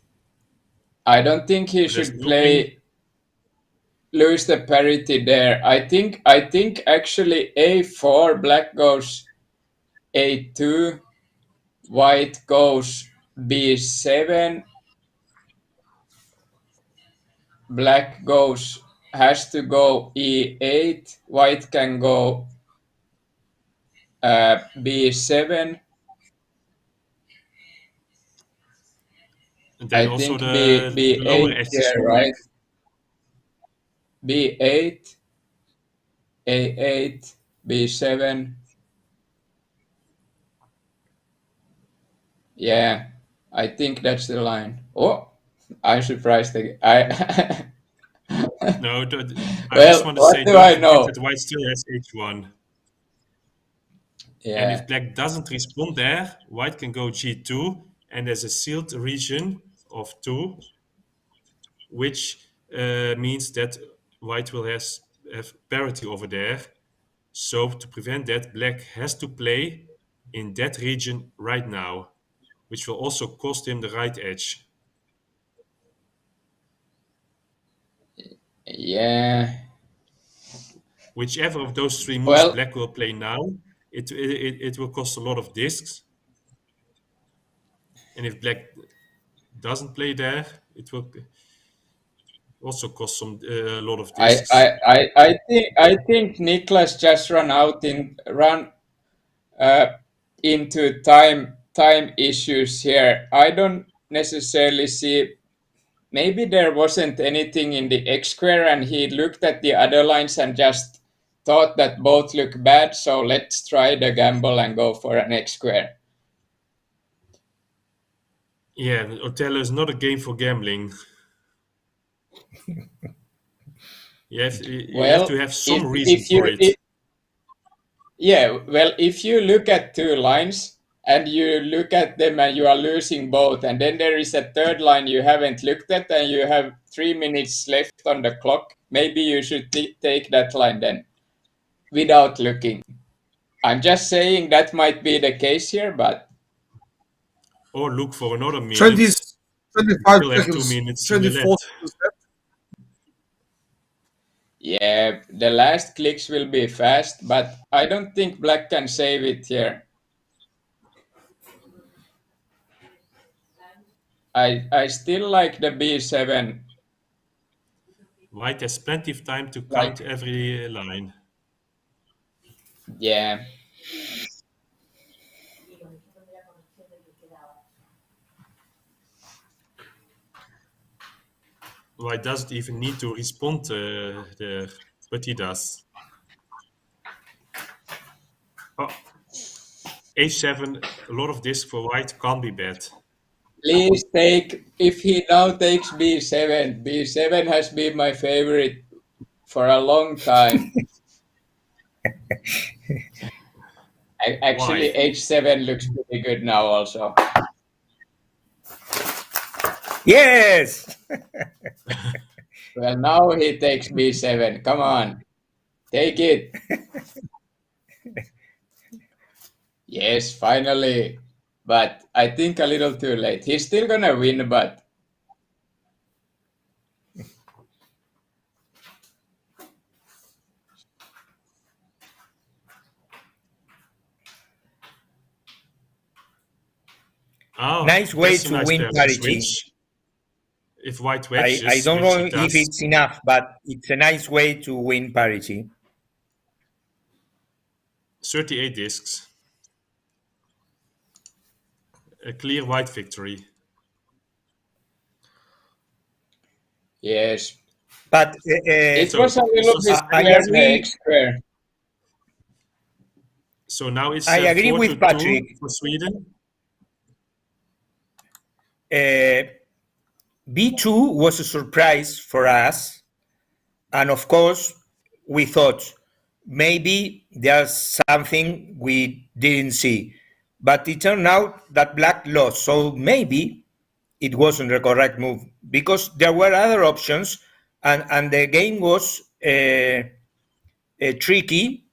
I don't think he But there's should no any. play lose the parity there. I think actually a4 black goes a2, white goes b7, black goes has to go e8, white can go b7. And then I also think the lower b8 edge is here, for black. right? b8, a8, b7. Yeah, I think that's the line. Oh, I'm surprised. I No, I just well, want to what say, do don't I forget know? that white still has h1. And Yeah, if black doesn't respond there, white can go g2, and there's a sealed region of 2, which means that white will have parity over there. So to prevent that, black has to play in that region right now, which will also cost him the right edge. Yeah. Whichever of those three moves Well, black will play now, it will cost a lot of discs. And if black doesn't play there, it will also cost a lot of I, discs. I, I think Niklas just run uh, into time issues here. I don't necessarily see. Maybe there wasn't anything in the X square, and he looked at the other lines and just thought that both look bad. So let's try the gamble and go for an X square. Yeah, Othello is not a game for gambling. You have to Well, have some reason if for you it. yeah, well, if you look at two lines and you look at them and you are losing both, and then there is a third line you haven't looked at and you have 3 minutes left on the clock, maybe you should take that line then without looking. I'm just saying that might be the case here, but Or look for another 20, minute. You 25 still have two seconds, minutes 24 left. seconds left. yeah, the last clicks will be fast, but I don't think black can save it here. I still like the B7. White has plenty of time to Like, count every line. yeah. White doesn't even need to respond there, but he does. Oh, H7, a lot of disc for white can't be bad. Please take, if he now takes B7, B7 has been my favorite for a long time. Actually, Why? H7 looks pretty good now also. Yes. Well, now he takes B7. Come on, take it. Yes, finally. But I think a little too late. He's still gonna win, but Oh, Nice way that's a to nice win pair to parity. switch. If white I wedges, don't which know he if does, it's enough, but it's a nice way to win parity. 38 discs. A clear white victory. yes. But It So was a this little was bit I square, the agree. X square. so now it's I agree 4 with to 2 Patrik. for Sweden. Uh, B2 was a surprise for us, and of course, we thought maybe there's something we didn't see. But it turned out that black lost, so maybe it wasn't the correct move because there were other options, and the game was tricky.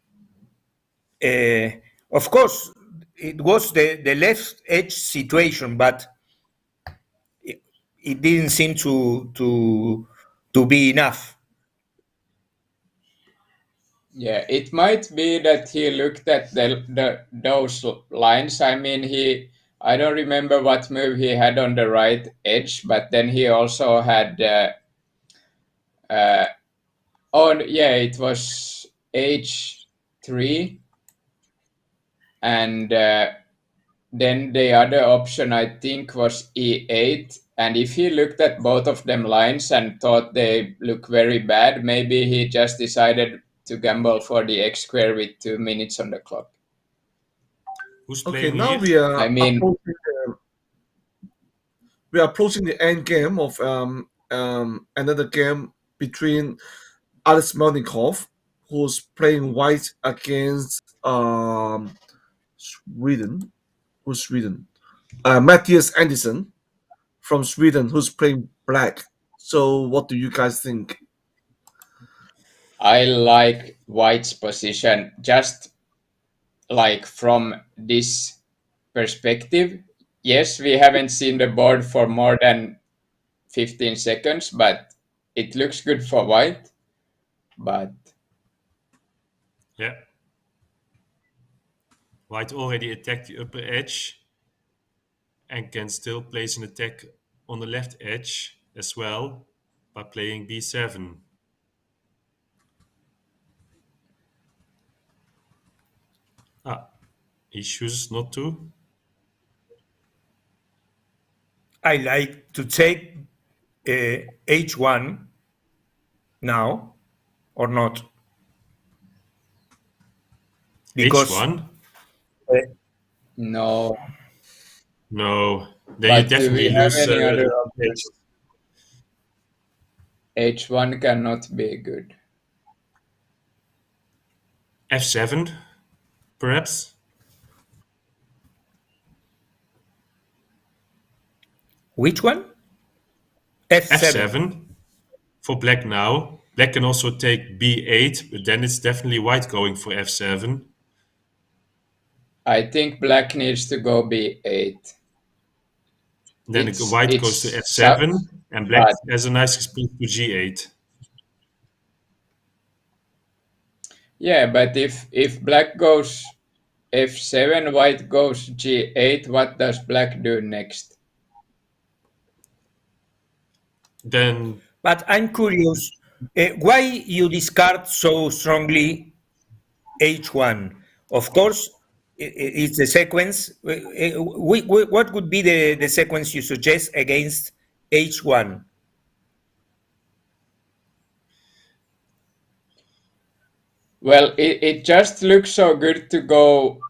Uh, of course, it was the left edge situation, but it didn't seem to be enough. Yeah, it might be that he looked at the those lines. I mean, I don't remember what move he had on the right edge, but then he also had uh yeah, it was H3, and then the other option I think was E8. And if he looked at both of them lines and thought they look very bad, maybe he just decided to gamble for the X square with 2 minutes on the clock. Who's Okay, playing now here? I mean, we are approaching the end game of another game between Alex Melnikov, who's playing white against Sweden. Who's Sweden? Matthias Anderson from Sweden, who's playing black. So, what do you guys think? I like white's position just like from this perspective. Yes, we haven't seen the board for more than 15 seconds, but it looks good for white. But Yeah. White already attacked the upper edge and can still place an attack on the left edge as well by playing b7. Ah, he chooses not to. I like to take H1 now or not because h1? uh, no. No. Then you But do we definitely have lose any other edge. options? H1 cannot be good. f7, perhaps? which one? F7. f7 for black now. Black can also take b8, but then it's definitely white going for f7. I think black needs to go b8. Then white It goes to f7, sucks, and black but has a nice split to g8. yeah, but if black goes f7, white goes g8, what does black do next? Then But I'm curious, why you discard so strongly H1? Of course, it's the sequence. What would be the sequence you suggest against H1? Well, it just looks so good to go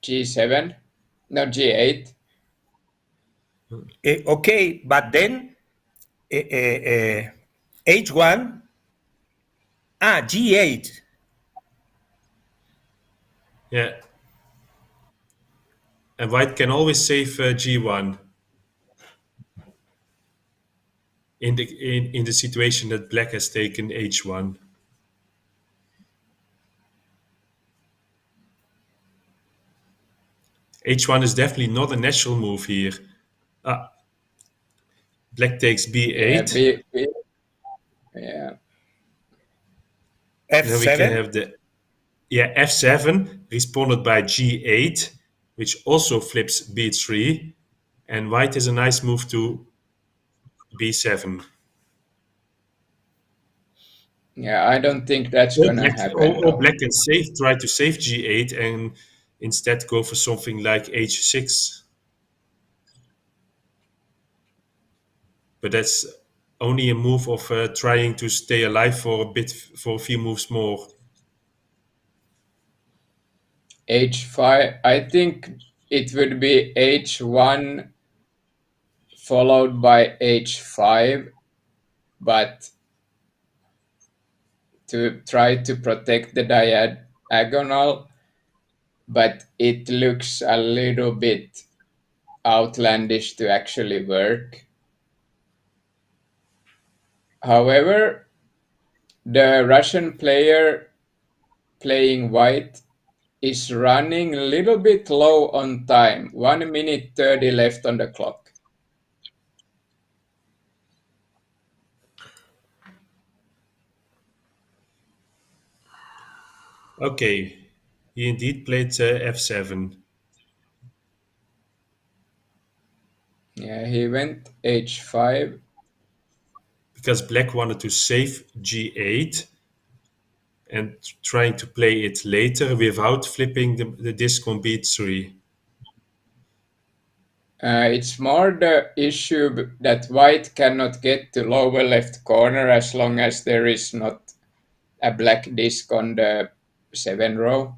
g7, no g8. Okay, but then H1, G8. yeah, and white can always save g1 in the situation that black has taken h1. h1 is definitely not a natural move here. Ah, black takes Yeah, b8. yeah. Then we can F7. have the f7 responded by g8, which also flips b3, and white has a nice move to b7. Yeah, I don't think that's Or gonna black, happen or though. black can try to save g8 and instead go for something like h6. But that's only a move of trying to stay alive for a few moves more. H5, I think it would be H1 followed by H5, but to try to protect the diagonal, but it looks a little bit outlandish to actually work. However, the Russian player playing white is running a little bit low on time. 1 minute 30 left on the clock. Okay, he indeed played f7 Yeah, he went H5. because black wanted to save g8 and trying to play it later without flipping the disc on b3. It's more the issue that white cannot get to lower left corner as long as there is not a black disc on the 7 row.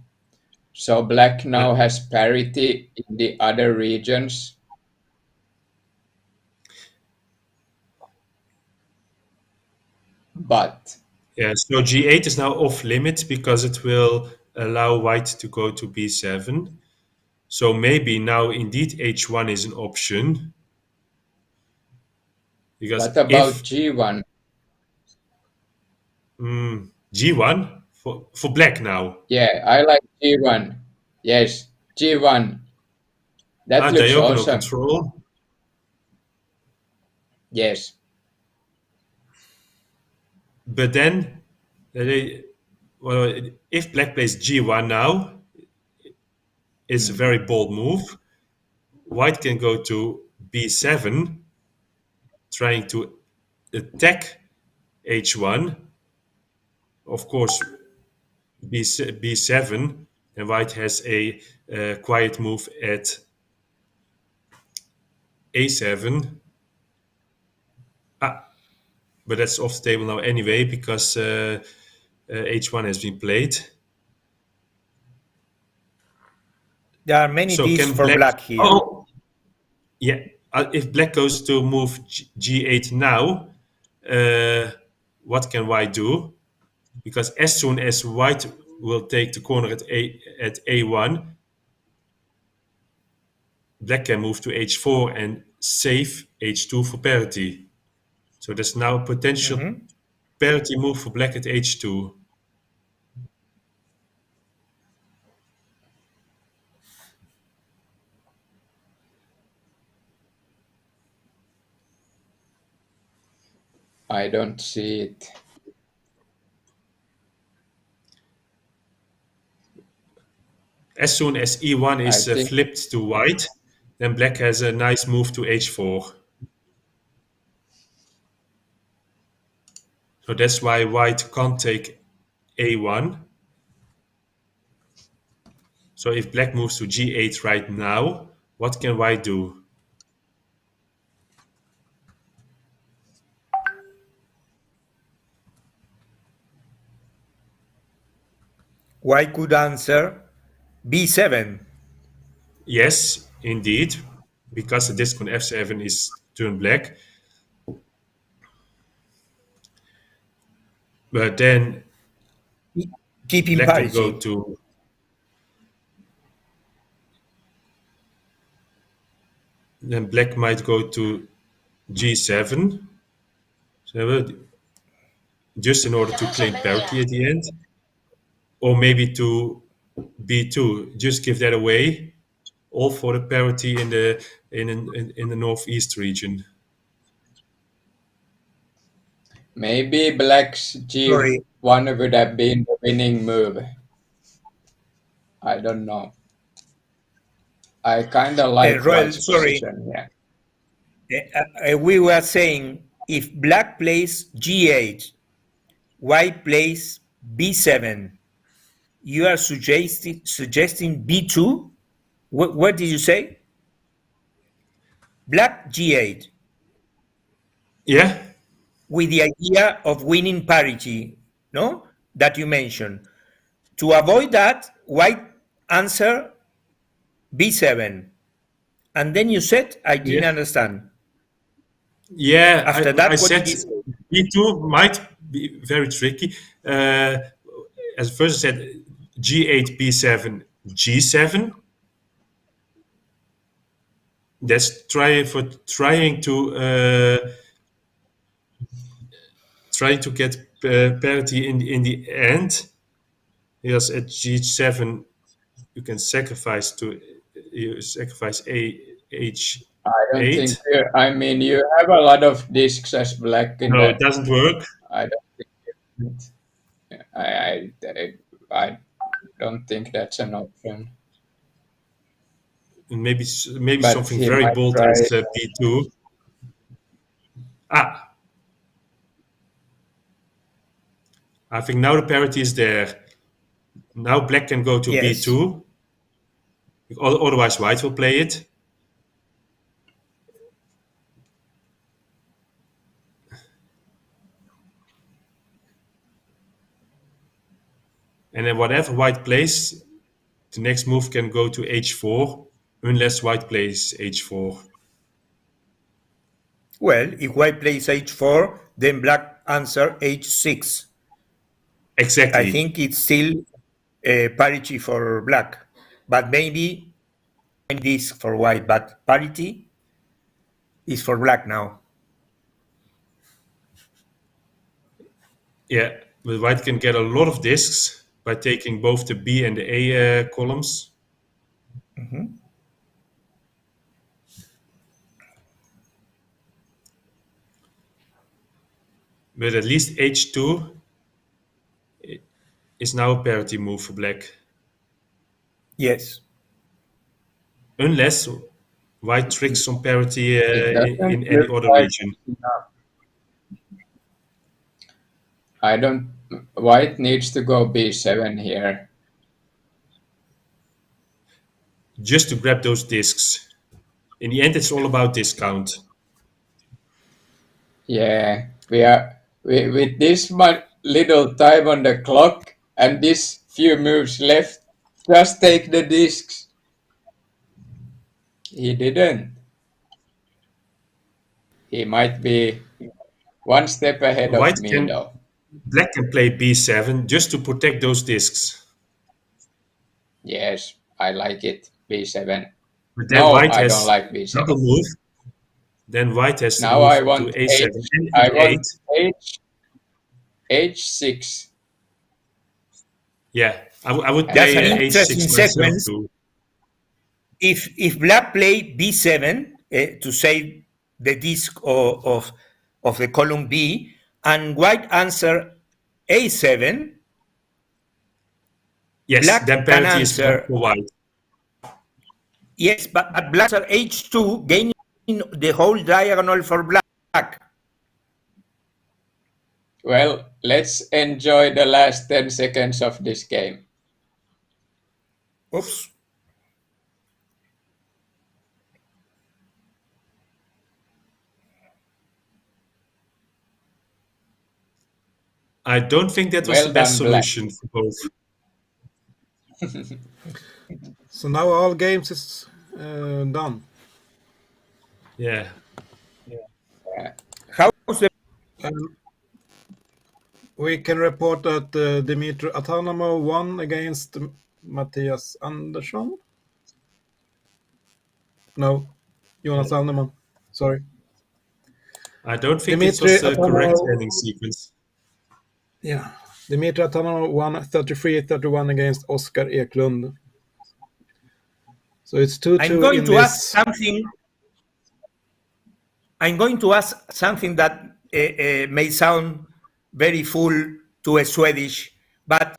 So black Yeah, now has parity in the other regions. But yeah, so g8 is now off limit because it will allow white to go to b7. So maybe now indeed h1 is an option. because What about if G1? G1 for black now. Yeah, I like G1. Yes, G1. That looks Diagonal awesome. control. Yes. But then, well, if black plays G1 now, it's a very bold move. White can go to B7, trying to attack H1. Of course, B7, and white has a quiet move at A7. But that's off the table now anyway because H1 has been played. There are many So Ds can for black? black here. Oh, yeah. If black goes to move G8 now, what can white do? Because as soon as white will take the corner at A1, black can move to H4 and save H2 for parity. So there's now a potential Mhm. parity move for black at H2. I don't see it. As soon as E1 I is think flipped to white, then black has a nice move to H4. So that's why white can't take A1. So if black moves to G8 right now, what can white do? White could answer B7. Yes, indeed, because the disc on F7 is turned black. But then Keeping black can go parity. to then black might go to G7. So just in order to claim parity at the end, or maybe to B2. Just give that away, all for the parity in the northeast region. maybe black's Sorry, G1 would have been the winning move. I don't know. I kind of like Roel, white's sorry. position. Yeah. We were saying if black plays G8, white plays B7, you are suggesting B2? What did you say? Black G8 Yeah, with the idea of winning parity, no? That you mentioned. To avoid that, white answer B7. And then you said, I didn't yeah, understand. yeah. After I that, what said did you say? B2 might be very tricky. As first I said, G8, B7, G7. That's trying to get parity in the end. Because at G7 you can sacrifice a I don't think. H8. I mean, you have a lot of discs as black in No, it the. doesn't work. I don't think. I don't think that's an option. And maybe But something he very might bold try. as B2. Ah, I think now the parity is there. Now black can go to Yes. B2. Otherwise, white will play it. And then whatever white plays, the next move can go to H4, unless white plays H4. Well, if white plays H4, then black answer H6. I Exactly. think it's still parity for black, but maybe this for white, but parity is for black now. Yeah, but white can get a lot of discs by taking both the B and the A columns. But at least H2 is now a parity move for black. Yes. Unless white tricks some parity It doesn't in any look other like region. enough. I don't. White needs to go B7 here. Just to grab those discs. In the end, it's all about discount. Yeah, we are with this much little time on the clock and this few moves left. Just take the discs. He didn't. He might be one step ahead of me, though. Black can play B7 just to protect those discs. Yes, I like it. B7. But then No, white I don't has like B7. double move. Then white has to Now I move to want A7 and I E8. want H6. Yeah, I would That's play an H6 interesting myself sequence. too. If black play B7 to save the disk of the column B, and white answer A7, Yes, then black can parity is back answer, for white. yes, but black answer H2, gaining the whole diagonal for black. Well, let's enjoy the last 10 seconds of this game. Oops. I don't think that was Well the best done, Black. solution for both. So now all games is done. Yeah. How's the We can report that Dimitri Atanamo won against Matthias Andersson. No, Jonas Alneman. Sorry. I don't think Dimitri it was the correct Atanamo. ending sequence. Yeah. Dimitri Atanamo won 33-31 against Oskar Eklund. So it's 2-2 I'm going in to this. ask something. I'm going to ask something that may sound very full to a Swedish, but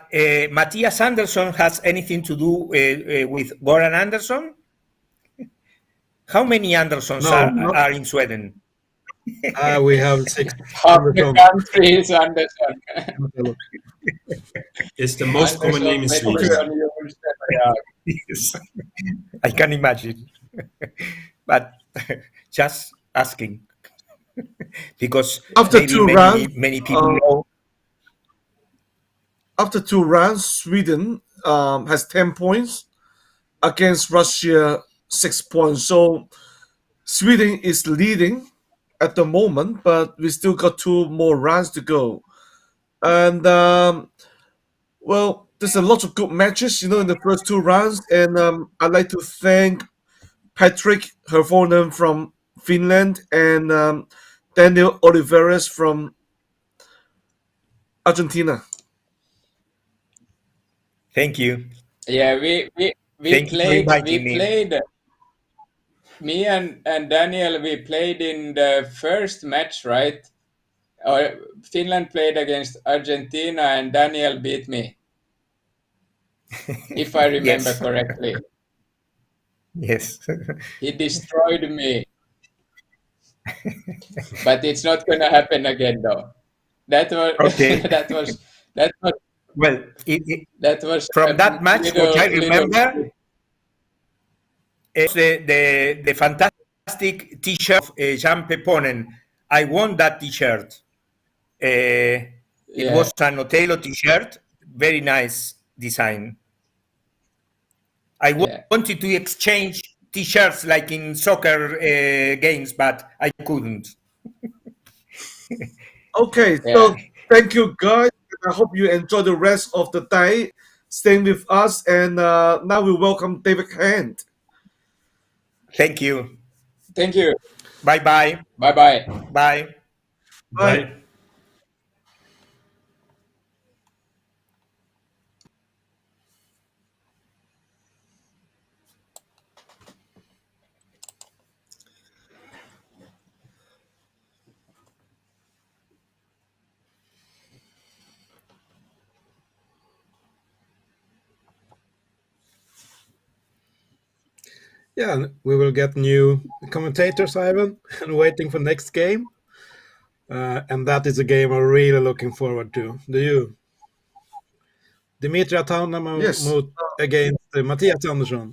Matthias Andersson has anything to do with Goran Andersson? How many Anderssons No. are in Sweden? We have 6 Half the country is Anderson. It's the most common name in Sweden. Yes, I can imagine. But just asking. Because After maybe two rounds, many people know. After 2 rounds, Sweden has 10 points against Russia 6 points. So Sweden is leading at the moment, but we still got 2 more rounds to go. And well, there's a lot of good matches, in the first 2 rounds. And I'd like to thank Patrik Hirvonen from Finland and Daniel Olivares from Argentina. Thank you. Yeah, we Thank you for inviting me. played me and Daniel, we played in the first match, right? Or Finland played against Argentina and Daniel beat me. If I remember Yes. correctly. Yes. He destroyed me. But it's not gonna happen again though. That was Okay. that was Well, that was from that match, what I remember is the fantastic T-shirt of Jan Peponen. I won that T-shirt. It was an Othello T-shirt, very nice design. I wanted to exchange T-shirts like in soccer games, but I couldn't. Okay, so thank you guys. I hope you enjoy the rest of the day staying with us. And now we welcome David Hand. Thank you. Thank you. Bye-bye. Bye-bye. Bye. Bye. Bye. Yeah, and we will get new commentators, Ivan, and waiting for next game. And that is a game I'm really looking forward to. Do you? Dimitri Atanamo Yes, against Mattias Andersson.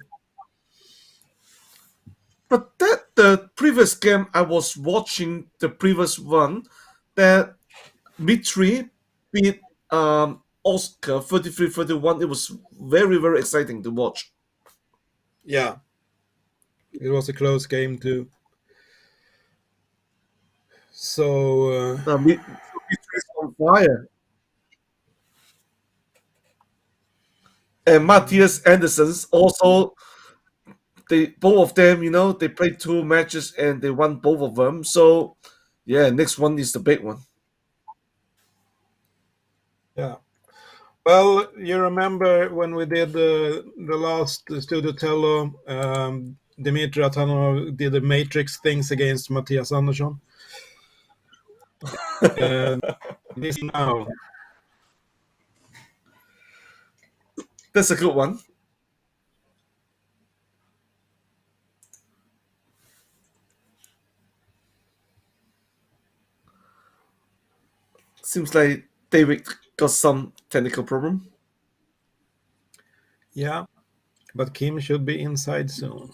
but that the previous game I was watching the previous one that Mitri beat Oscar 33-31. It was very exciting to watch. Yeah, it was a close game too. So Mitri is on fire. And Matthias Anderson's also, they both of them, they played two matches and they won both of them. So yeah, next one is the big one. yeah. Well, you remember when we did the last Studio Tello, Dimitri Atanov did the Matrix things against Mattias Andersson. This now. That's a good one. Seems like David got some technical problem. Yeah, but Kim should be inside soon.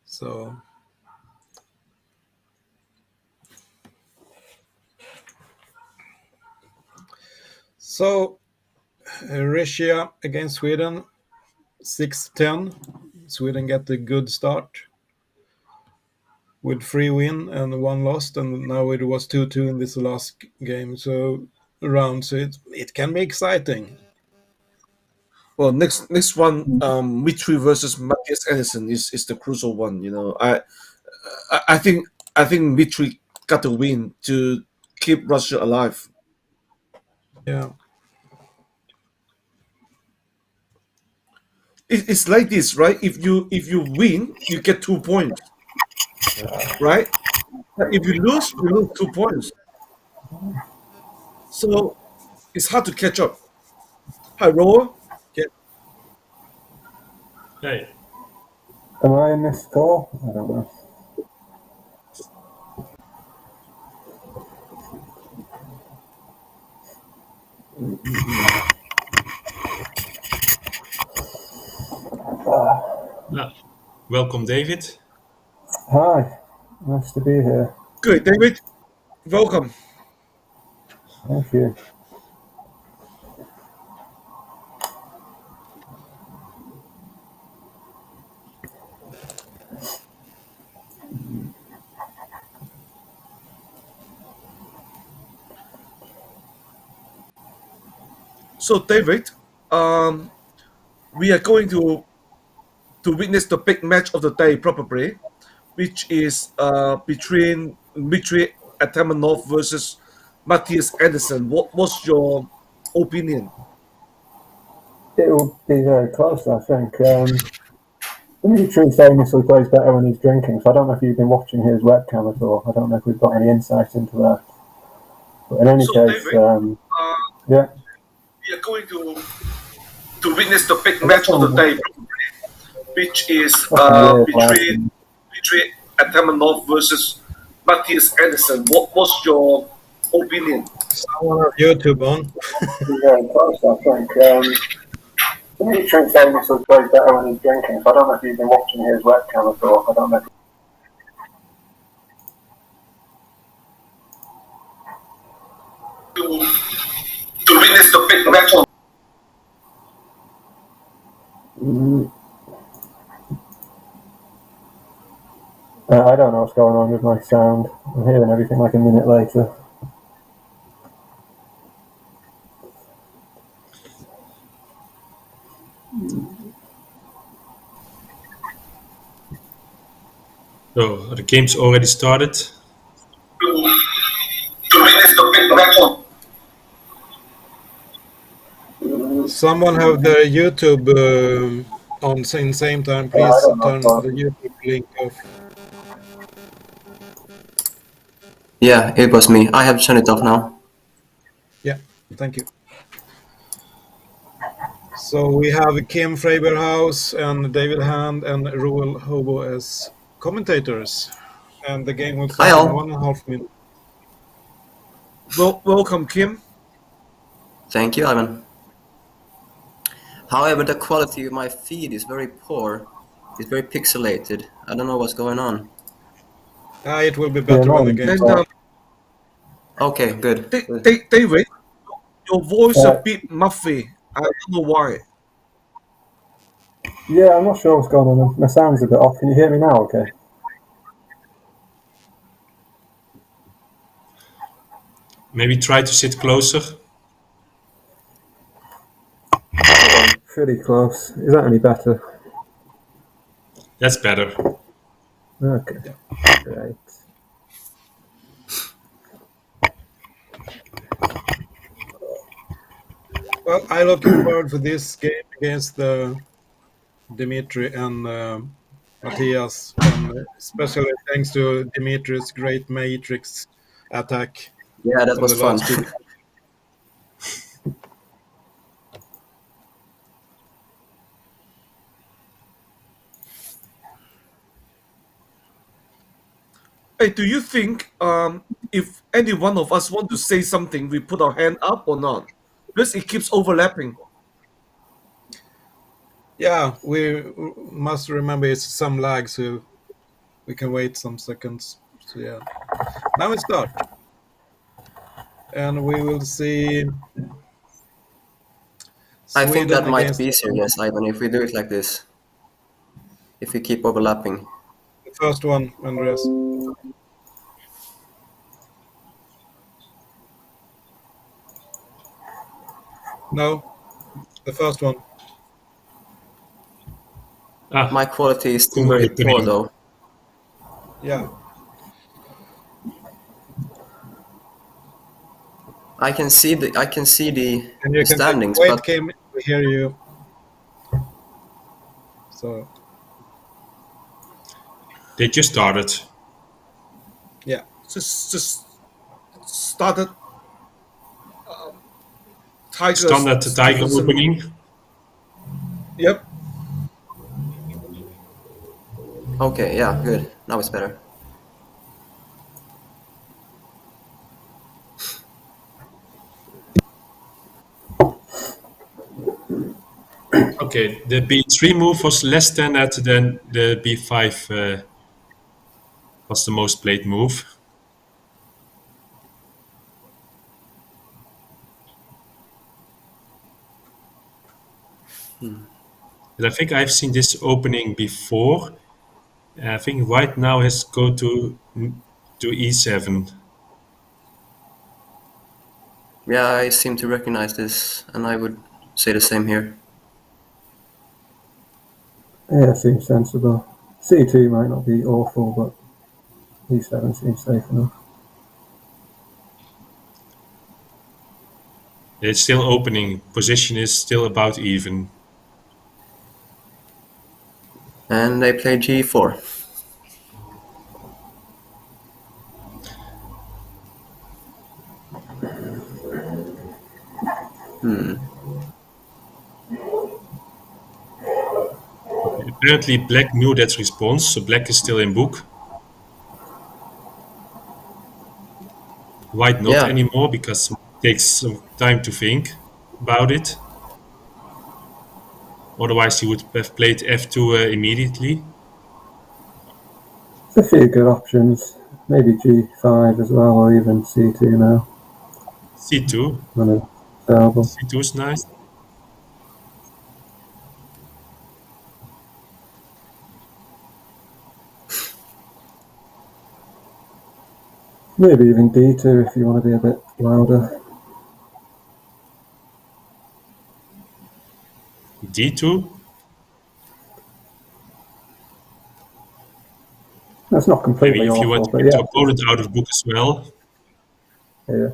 So Russia against Sweden, 6-10. Sweden got a good start with 3 win and 1 lost, and now it was 2-2 in this last game. So round, so it can be exciting. Well, next one, Mitri versus Matthias Anderson is the crucial one. I think Mitri got to win to keep Russia alive. Yeah, It's like this, right? If you win, you get 2 points, right? If you lose 2 points. So it's hard to catch up. Hi, Roel. yeah. Hey, Am I in this call? I don't know. welcome, David. Hi, nice to be here. Good, David. Welcome. Thank you. So, David, we are going to witness the big match of the day, probably, which is between Dmitry Atamanov versus Matthias Anderson. What's your opinion? It will be very close, I think. Dimitri famously plays better when he's drinking, so I don't know if you've been watching his webcam at all. I don't know if we've got any insight into that. But in any So, case, David, yeah. we are going to witness the big match of the day, which is between Dmitry Atamanov versus Matthias Anderson. What's your opinion? Someone on YouTube on. Very close, I think. Dimitri famously plays better when he's drinking, so I don't know if you've been watching his webcam at all. I don't know if to witness the big match of I don't know what's going on with my sound. I'm hearing everything like a minute later. Oh, the game's already started. to witness the big match of Someone have their YouTube on in same time. Please I don't know, turn but the YouTube link off. Yeah, it was me. I have turned it off now. Yeah, thank you. So we have Kim Freiburghaus and David Hand and Roel Hobo as commentators. And the game will Hi start in all. 1.5 minutes. Welcome, Kim. Thank you, Ivan. However, the quality of my feed is very poor. It's very pixelated. I don't know what's going on. It will be Yeah, better when the mine. game And starts. Okay, good. Good. David, your voice a Uh, bit muffy. I don't know why. yeah, I'm not sure what's going on. My sound's a bit off. Can you hear me now? Okay. Maybe try to sit closer. Pretty close. Is that any better? That's better. Okay. Yeah. Great. Well, I'm looking forward to this game against Dimitri and Matthias, and especially thanks to Dimitri's great matrix attack Yeah, that from was the fun. last two. Hey, do you think if any one of us want to say something, we put our hand up or not? Because it keeps overlapping. Yeah, we must remember it's some lag, so we can wait some seconds. So yeah, now we start, and we will see I think Sweden that might against be easier, yes, Ivan, if we do it like this. If we keep overlapping. the first one, Andreas. No, the first one. My Ah, quality is still cool very poor, opening. though. Yeah, I can see the and you can say, standings, "Wait, but Kim, we hear you." So They just started. yeah, Just started Tigers Standard Tiger Stephenson. opening. yep. okay, yeah, good. Now it's better. Okay, the B3 move was less standard than the B5 was the most played move. But I think I've seen this opening before. I think white now has go to E7. Yeah, I seem to recognize this, and I would say the same here. Yeah, seems sensible. C2 might not be awful, but E7 seems safe enough. It's still opening. Position is still about even. And they play G4. Apparently, black knew that response, so black is still in book. White not Yeah, anymore because it takes some time to think about it. Otherwise, he would have played F2 immediately. There's a few good options. Maybe G5 as well, or even C2 now. C2. I don't know. Terrible. C2 is nice. Maybe even D2 if you want to be a bit louder. D2. That's not Maybe completely if you want awful, to but get yeah, the opponent out of book as well. yeah.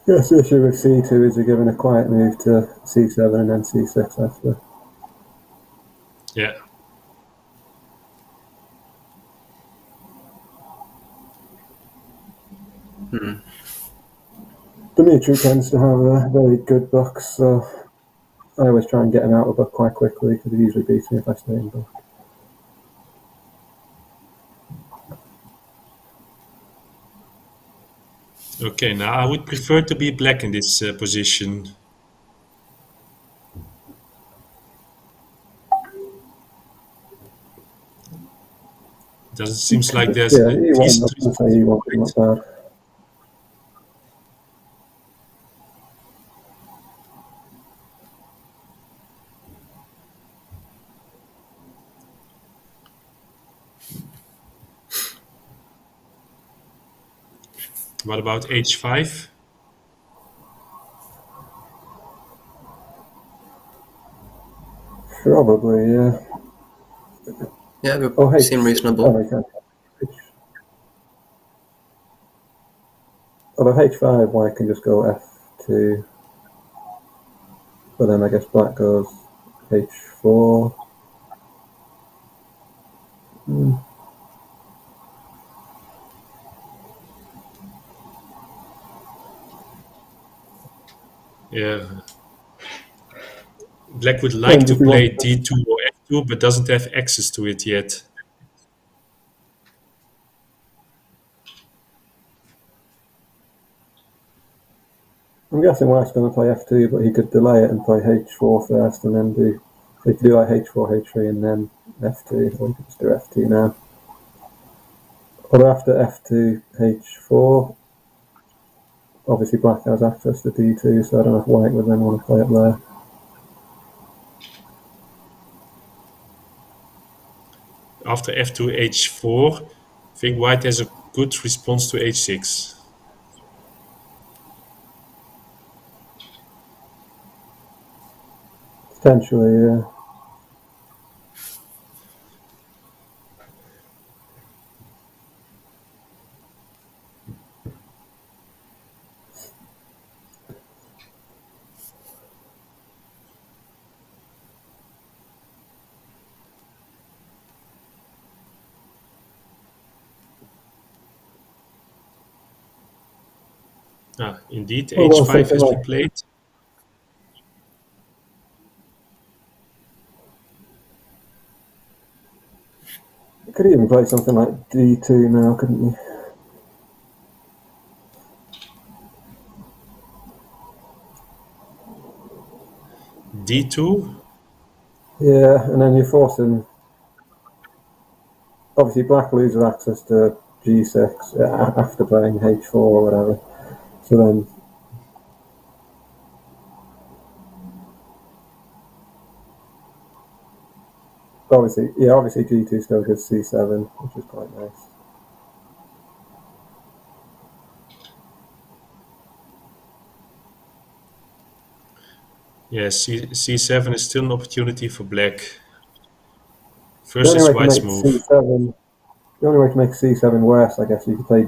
Yes, the issue with C2 is you're given a quiet move to C7 and then C6 after. Yeah. Dimitri tends to have very good books, so I always try and get him out of book quite quickly because he usually beats me if I stay in book. Okay, now I would prefer to be black in this position. Doesn't seem like there's Yeah, a he won. I decent was going to say response he to won, it. not bad. What about h5? Probably, yeah. Yeah, we Oh, H. seem reasonable. Oh, okay. Although H5, white can just go F2. But then I guess black goes H4. Yeah. Black would like to If you play want, d2 or f2, but doesn't have access to it yet. I'm guessing white's going to play F2, but he could delay it and play H4 first and then do. So he could do like H4, H3, and then F2, or he could just do F2 now. Although after F2, H4, obviously black has access to D2, so I don't know if white would then want to play it there. After f2, h4, I think white has a good response to h6. Potentially, yeah. Indeed, Oh, well, h5 something has like been played. you could even play something like D2 now, couldn't you? d2. Yeah, and then you're forcing. Obviously, black loses access to G6 after playing H4 or whatever. So then, obviously G2 still gives C7, which is quite nice. Yeah, c7 is still an opportunity for black The only versus way to white's make move. C7, the only way to make C7 worse, I guess, you could play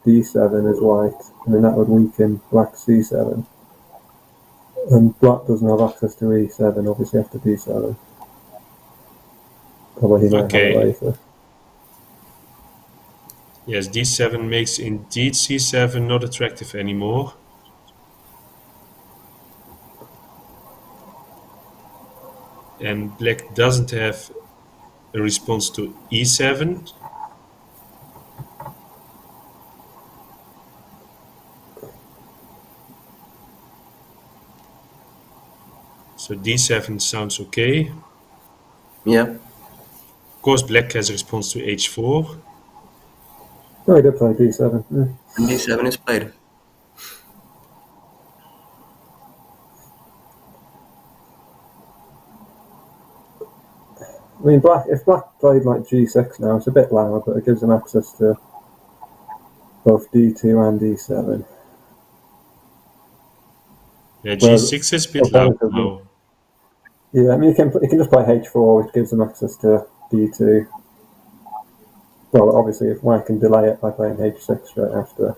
D7 as white, and then that would weaken black C7. And black doesn't have access to E7, obviously after D7. Although he might have it Okay. later. Yes, d7 makes indeed c7 not attractive anymore. And black doesn't have a response to e7. So d7 sounds okay. Yeah. Of course, black has a response to h4. Oh, he did play D7. Yeah. And D7 is played. I mean, if black played like G6 now, it's a bit loud, but it gives him access to both D2 and D7. Yeah, Whereas, g6 is a bit loud alternatively, now. yeah, I mean, he can just play H4, which gives him access to D2. Well, obviously, if white can delay it by playing H6 straight after.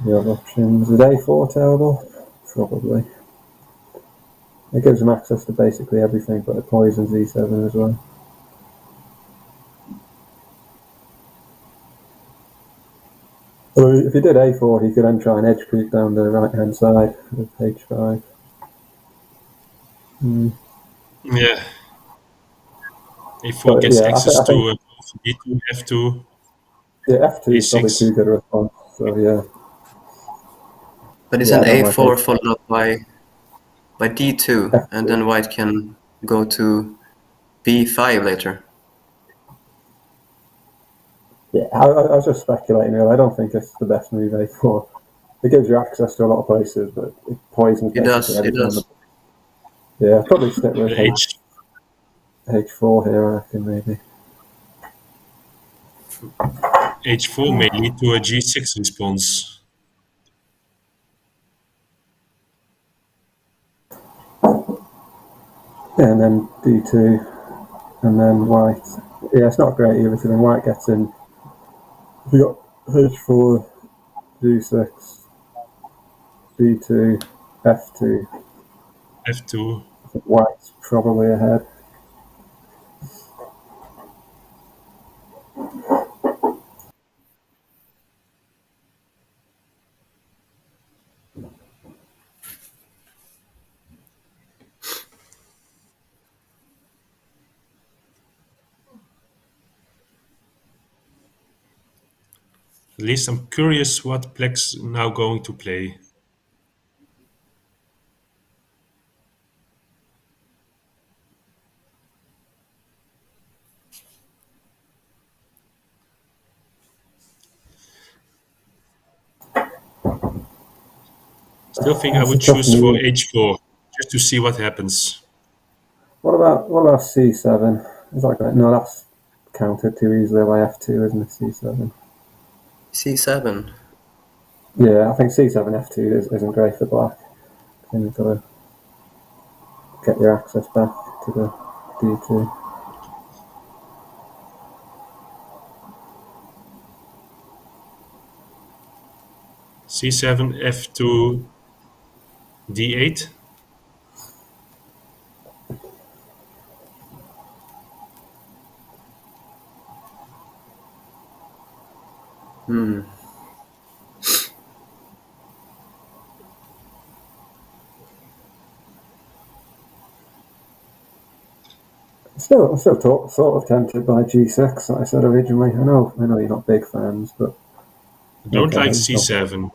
The other options. Is A4 terrible? Probably. It gives him access to basically everything, but it poisons e7 as well. So if he did a4, he could then try and edge creep down the right-hand side with h5. Yeah. A4 But gets yeah, access I think to d2, f2, yeah, f2 is probably too a6. good a response. So yeah, But yeah, isn't I don't like a4 h5. followed up by d2, and F2. then white can go to b5 later? Yeah, I was just speculating. Really, I don't think it's the best move a4. It gives you access to a lot of places, but it poisons It basically does. It everything on the. does. Yeah, I'd probably stick with H h4 here. I reckon maybe. h4 may lead to a g6 response. Yeah, and then d2, and then white. Yeah, it's not great either. So then white gets in. We got h4, g6, d2, f2. f2. I think white's probably ahead. At least I'm curious what Black's now going to play. Still think I It's a would tough choose for move. h4 just to see what happens. What about c7? Is that great? No, that's countered too easily by f2, isn't it? c7. c7. Yeah, I think c7 f2 isn't great for black. You've got to get your access back to the d2. c7, f2, d8. I'm still sort of tempted by g6, like I said originally. I know you're not big fans, but I don't okay, like it's not bad. c7.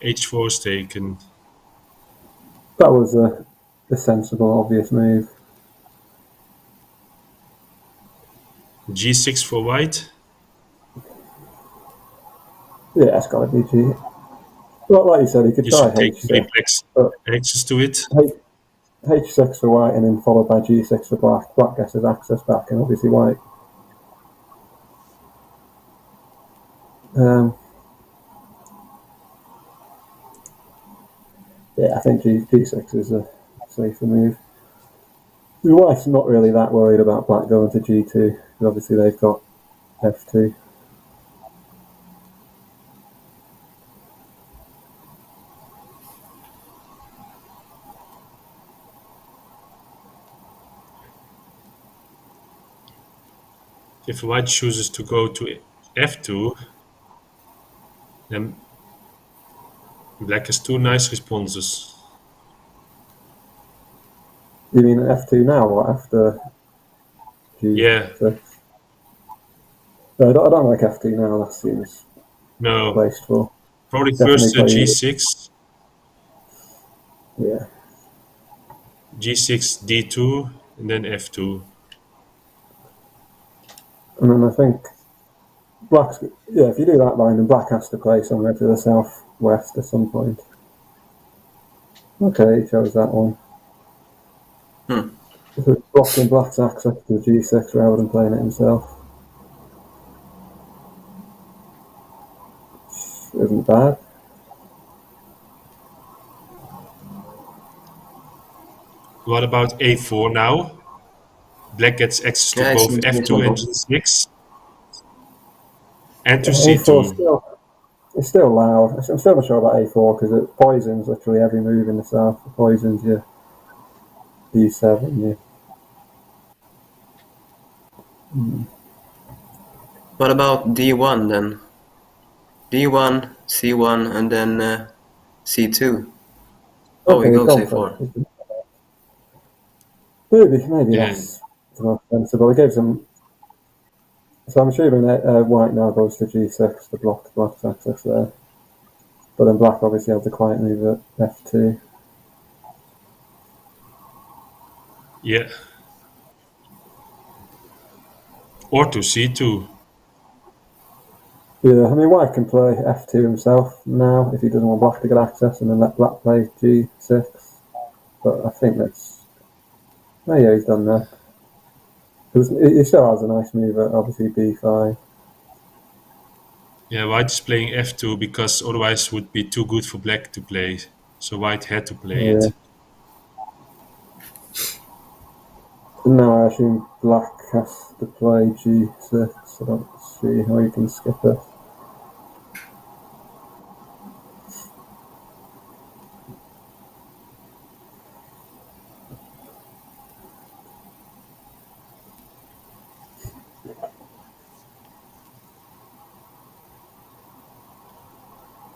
H4 is taken. That was a sensible, obvious move. g6 for white. Yeah, it's got to be g. Well, like you said, he could Just try to take away h6, Black's but access to it. h6 for white and then followed by g6 for black. Black gets his access back, and obviously white. Um, yeah, I think g6 is a safer move. White's not really that worried about black going to g2, because obviously they've got f2. If white chooses to go to f2, then black has two nice responses. You mean f2 now or after g6? Yeah, No, I don't like f2 now. That seems no. wasteful. Probably Definitely first play. g6, Yeah, g6, d2, and then f2. and then I think black's. Yeah, if you do that line, then black has to play somewhere to the southwest at some point. Okay, he chose that one. If we're blocking black's access to g6 rather than playing it himself, isn't bad. What about a4 now? Black gets access to Yeah, it both seems f2 and reasonable. g6 and to A4 c2. still. It's still loud. I'm still not sure about A4 because it poisons literally every move in the south. It poisons your D7. What about D1 then? D1, C1, and then C2. Oh, Okay, he he's goes gone for A4. it. Maybe Yeah. that's more sensible. It gives him. So I'm assuming that white now goes to G6 to block black's access there. But then black obviously has the quiet move at F2. Yeah. Or to C2. Yeah, I mean white can play F2 himself now if he doesn't want black to get access, and then let black play G6. But I think that's. Oh yeah, he's done that. He still has a nice move at obviously B5. Yeah, white is playing F2 because otherwise it would be too good for black to play. So white had to play Yeah. it. Now I assume black has to play G6. I don't see how you can skip it.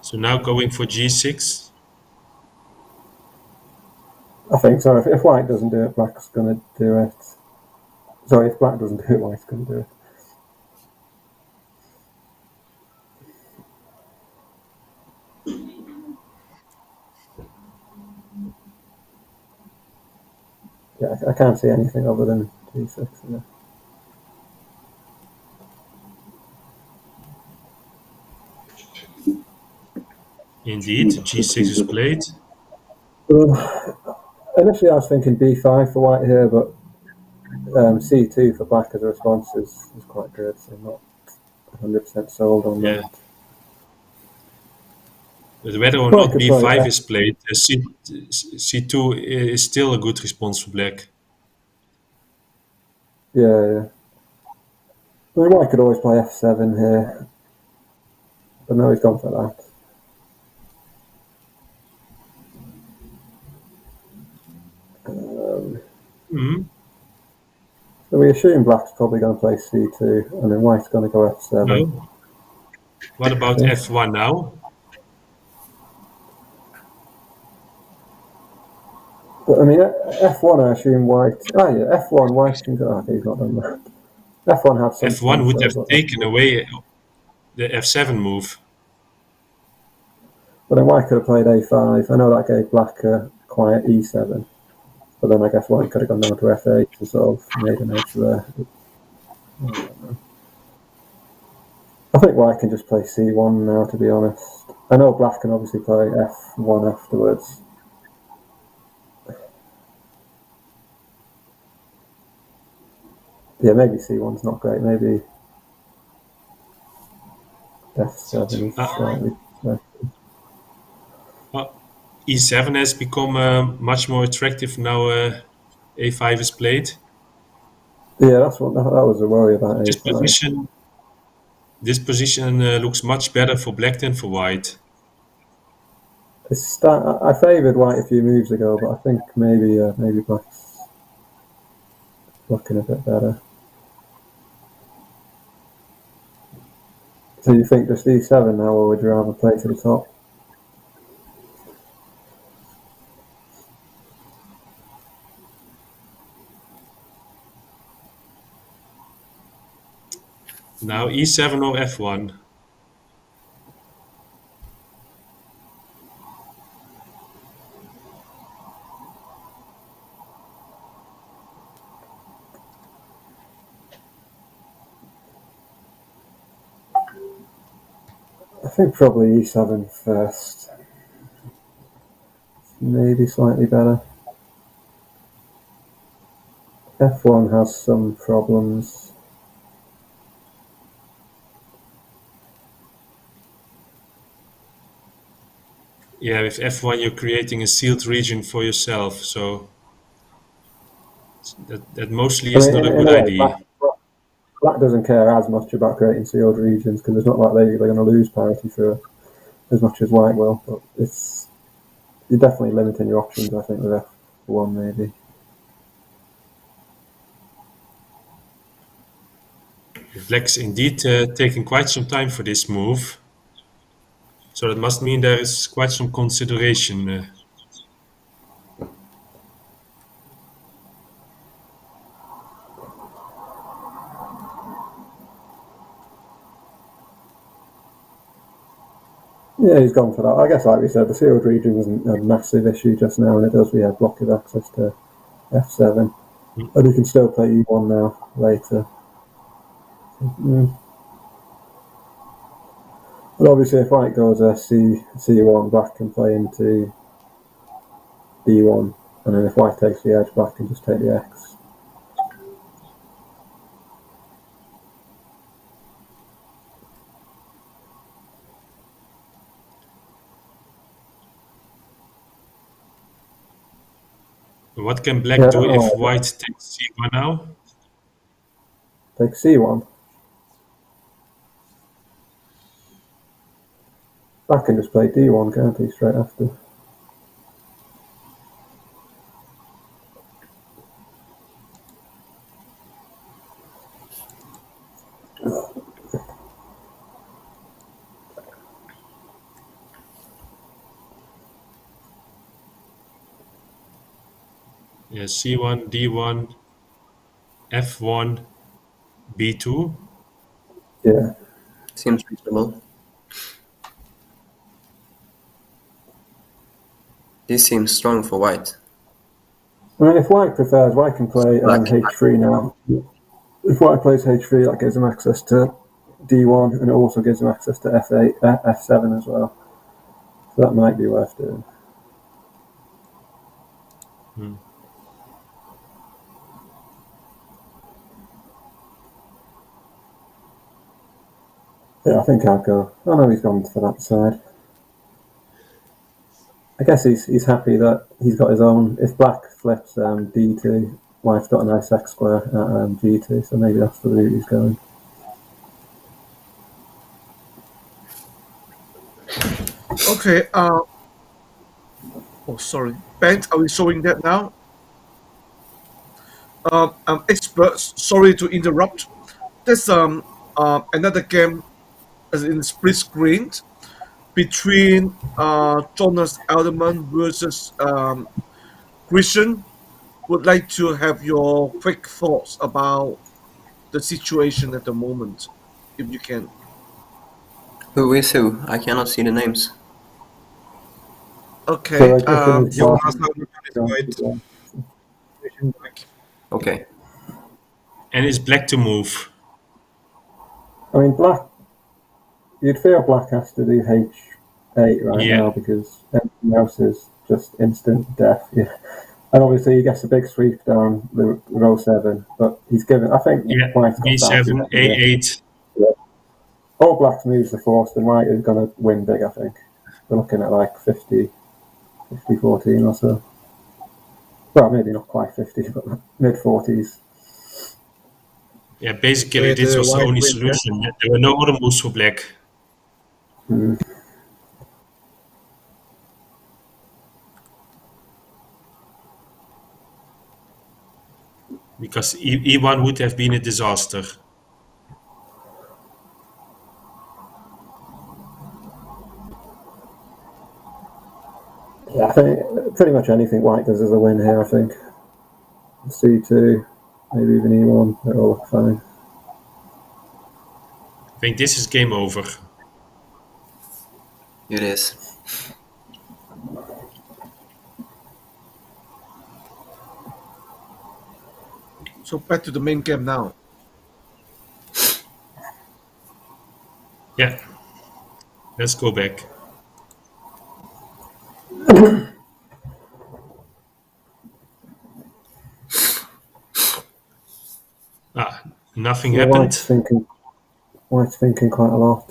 So now going for G6. I think so. If white doesn't do it, black's going to do it. Sorry, if black doesn't do it, white's going to do it. Yeah, I can't see anything other than G6 in there. Indeed, G6 is played. Initially, I was thinking B5 for white here, but C2 for black as a response is quite good, so I'm not 100% sold on Yeah. that. But whether or White not could play B5 F. is played, C2 is still a good response for black. Yeah. I mean, white could always play F7 here, but no, he's gone for that. So we assume black's probably going to play C2, and then white's going to go F7. No. What about F1 now? But I mean, F1, I assume white. F1, white can go. Okay, he's not done that. F1 has some F1 chance would have though, but taken away the F7 move. then white could have played A5. I know that gave black a quiet E7, but then I guess white could have gone down to F8 and sort of made an edge there. I think white can just play C1 now, to be honest. I know black can obviously play F1 afterwards. Yeah, maybe C1's not great. Maybe F7 is slightly better. E7 has become much more attractive now A5 is played. Yeah, that was a worry about A5. This position looks much better for black than for white. I favoured white a few moves ago, but I think maybe black's looking a bit better. So you think just E7 now, or would you rather play to the top? Now E7 or F1? I think probably E7 first. Maybe slightly better. F1 has some problems. Yeah, with F1 you're creating a sealed region for yourself, so that mostly is not a In good a way, idea. black doesn't care as much about creating sealed regions because it's not like they're going to lose parity for it. as much as white will, but you're definitely limiting your options, I think, with f1 maybe. Black's indeed taking quite some time for this move. So that must mean there is quite some consideration. Yeah, he's gone for that. I guess, like we said, the sealed region isn't a massive issue just now, and it does we have block of access to f7. And he can still play e1 now, later. And obviously, if white goes c1, black can play into d1, and then if white takes the edge, black can just take the x. What can black do if white takes c1 now? Take c1. Black can just play d1, can't he, straight after? Yeah, c1, d1, f1, b2. Yeah. Seems reasonable. This seems strong for white. I mean, if white prefers, white can play h3 now. If white plays h3, that gives him access to d1, and it also gives him access to f8, f7 as well. So that might be worth doing. Yeah, I think I'd go. I know he's gone for that side. I guess he's happy that he's got his own. If black flips d2, white's got a nice x square at g2, so maybe that's the route he's going. Okay. Oh, sorry. Ben, are we showing that now? Experts, sorry to interrupt. There's another game as in split screen between Jonas Alderman versus Christian. Would like to have your quick thoughts about the situation at the moment, if you can. Who is who? I cannot see the names. Okay. Jonas Alderman is white. Christian black. Okay. And is black to move? I mean, black. You'd feel black has to do h8 right now because everything else is just instant death. Yeah. And obviously he gets a big sweep down the row 7, but he's given. I think white's got b7, a8. Yeah. All black's moves are forced, and white is going to win big. I think we're looking at like 50-14 or so. Well, maybe not quite 50, but mid 40s. Yeah, basically this was the only solution. There were no other moves for black. Because e1 would have been a disaster. Yeah, I think pretty much anything white does is a win here, I think. C2, maybe even E1, they're all look fine. I think this is game over. It is. So back to the main game now. Yeah. Let's go back. Nothing happened. White's thinking quite a lot.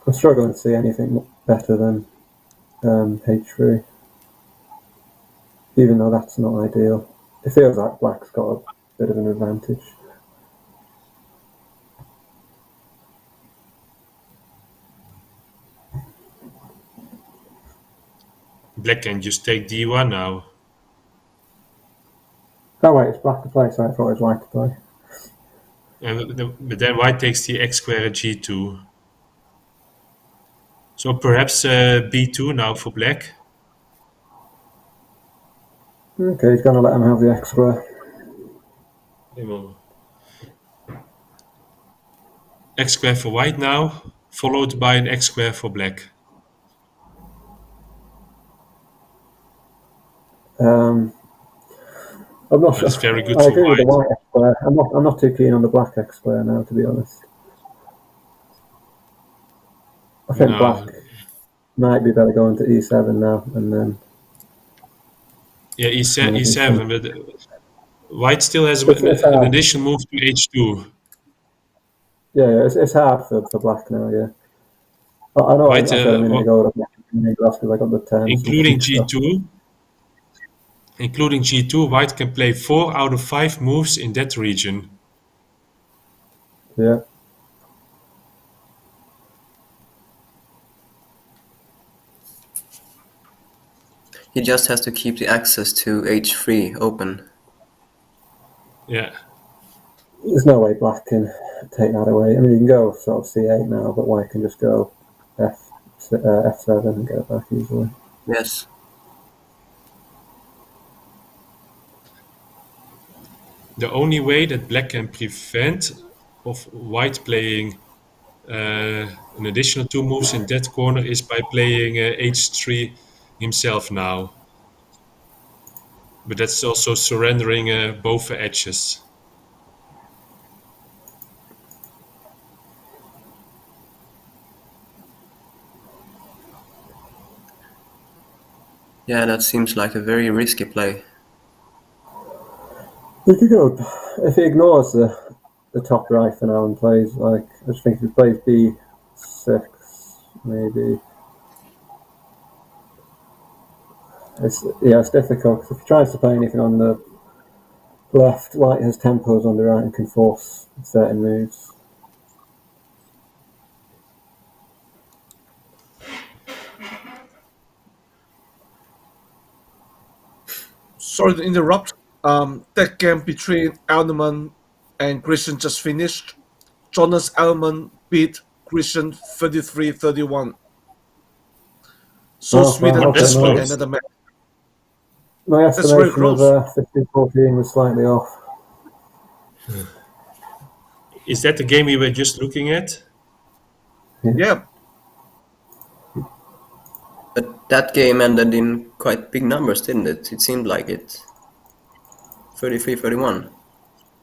I'm struggling to see anything better than h3. Even though that's not ideal. It feels like black's got a bit of an advantage. black can just take d1 now. Oh wait, it's black to play, so I thought it was white to play. But then white takes the x square at g2. So perhaps b2 now for black. Okay, he's going to let him have the X square. X square for white now, followed by an x square for black. I'm not sure. It's very good I for agree with the white. white X square. I'm not too keen on the black X square now, to be honest. I think black might be better going to E7 now, and then. Yeah, E7, but white still has It's an hard. additional move to H2. Yeah, it's hard for black now. Yeah, I know. White, I said a minute ago that black because I got the terms including and stuff. G2, white can play 4 out of 5 moves in that region. Yeah. He just has to keep the access to H3 open. Yeah. There's no way black can take that away. I mean, you can go sort of C8 now, but white can just go F7 and get it back easily. Yes. The only way that black can prevent of white playing an additional 2 moves in that corner is by playing H3 himself now. But that's also surrendering both edges. Yeah, that seems like a very risky play. He could go if he ignores the top right for now and plays like I just think if he plays B6 maybe. It's difficult because if he tries to play anything on the left, white has tempos on the right and can force certain moves. Sorry to interrupt. That game between Alderman and Christian just finished. Jonas Alderman beat Christian 33-31. So Oh, Sweden wow, okay, That's just won close. another match. My That's very estimation of close. 15-14 was slightly off. Is that the game we were just looking at? Yeah. But that game ended in quite big numbers, didn't it? It seemed like it. 33-31.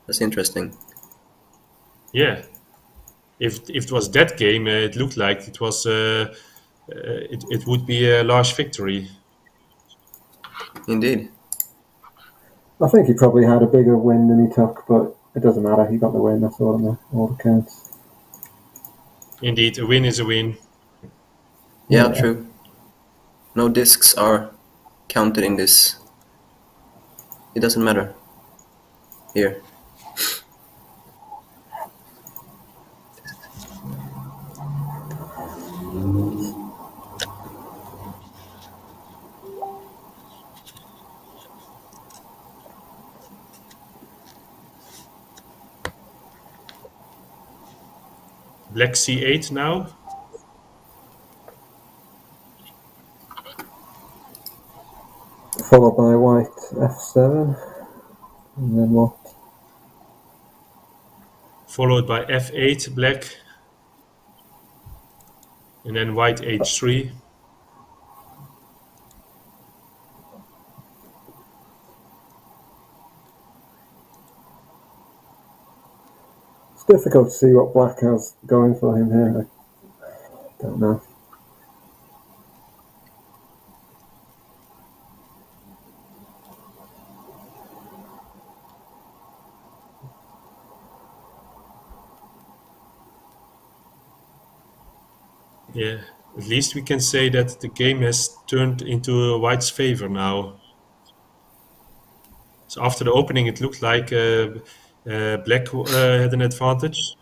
That's interesting. Yeah. If it was that game, it looked like it was. It would be a large victory. Indeed. I think he probably had a bigger win than he took, but it doesn't matter. He got the win. That's all that counts. Indeed, a win is a win. Yeah, true. No discs are counted in this. It doesn't matter. Here. Black C8 now. Followed by white F7, and then what? Followed by F8 black. And then white H3. It's difficult to see what black has going for him here. I don't know. Yeah, at least we can say that the game has turned into white's favor now. So after the opening, it looked like black had an advantage.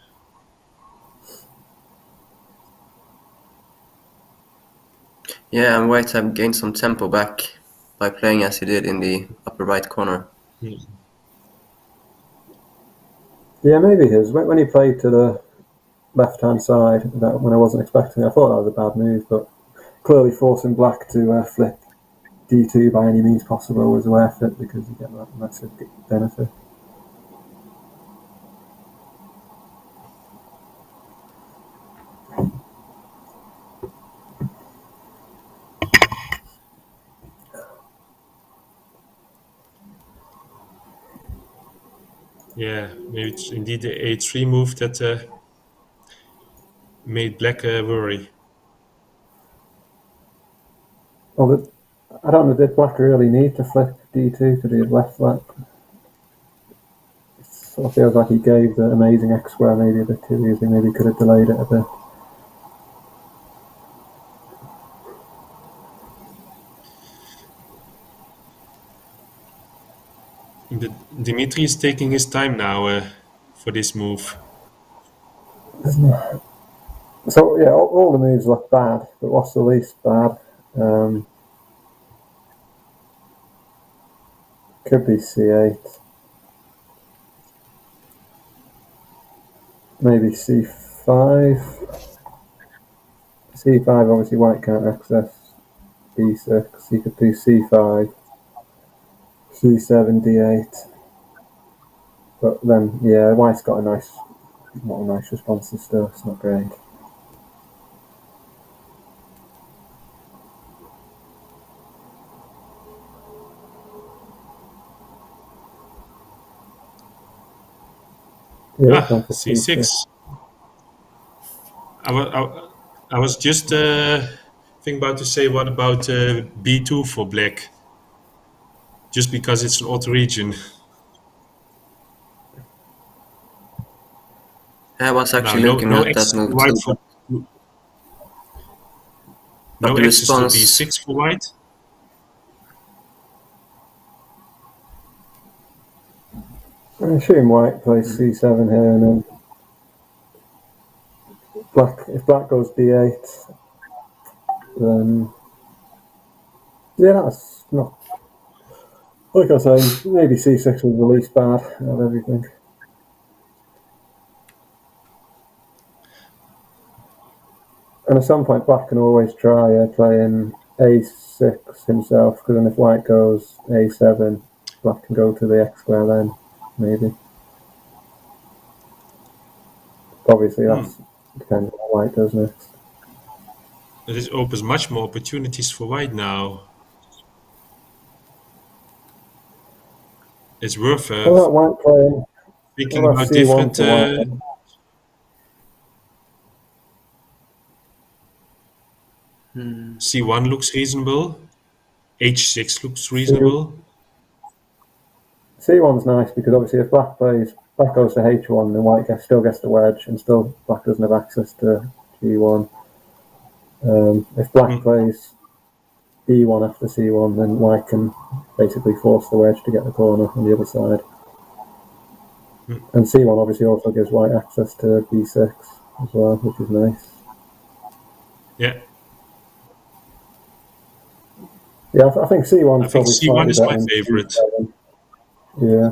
Yeah, and White have gained some tempo back by playing as he did in the upper right corner. Yeah, maybe his. When he played to the left-hand side, that when I wasn't expecting, I thought that was a bad move, but clearly forcing Black to flip D2 by any means possible was worth it because you get that massive benefit. Yeah, maybe it's indeed the A3 move that made Black worry. Well, I don't know, did Black really need to flip D2 because he had left flat? It sort of feels like he gave the amazing X square maybe a bit too easy, maybe could have delayed it a bit. But Dimitri is taking his time now for this move. So yeah, all the moves look bad, but what's the least bad? Could be C8. Maybe C5. C5, obviously White can't access B6. You could do C5, C7, D8. But then, yeah, White's got not a nice response still. It's not great. Yeah, C6. I was just thinking about to say, what about B2 for Black? Just because it's an odd region. I was actually No, looking no at that access move for White too, for but no the access to response. B6 for White. I assume White plays C7 here, and then if Black goes D8, then yeah, that's not. Like I was saying, maybe C6 was the least bad out of everything. And at some point, Black can always try playing A6 himself, because then if White goes A7, Black can go to the X square then, maybe. Obviously, that's depending on what White does next. This opens much more opportunities for White now. It's worth What about White playing? thinking What about about C1 different. for White? C1 looks reasonable. H6 looks C, reasonable. C1's nice because obviously if Black goes to H1, then White still gets the wedge, and still Black doesn't have access to G1. If Black plays E1 after C1, then White can basically force the wedge to get the corner on the other side. And C1 obviously also gives White access to B6 as well, which is nice. Yeah. Yeah, I think C1 is probably C1 slightly is better my than favorite. C7. Yeah.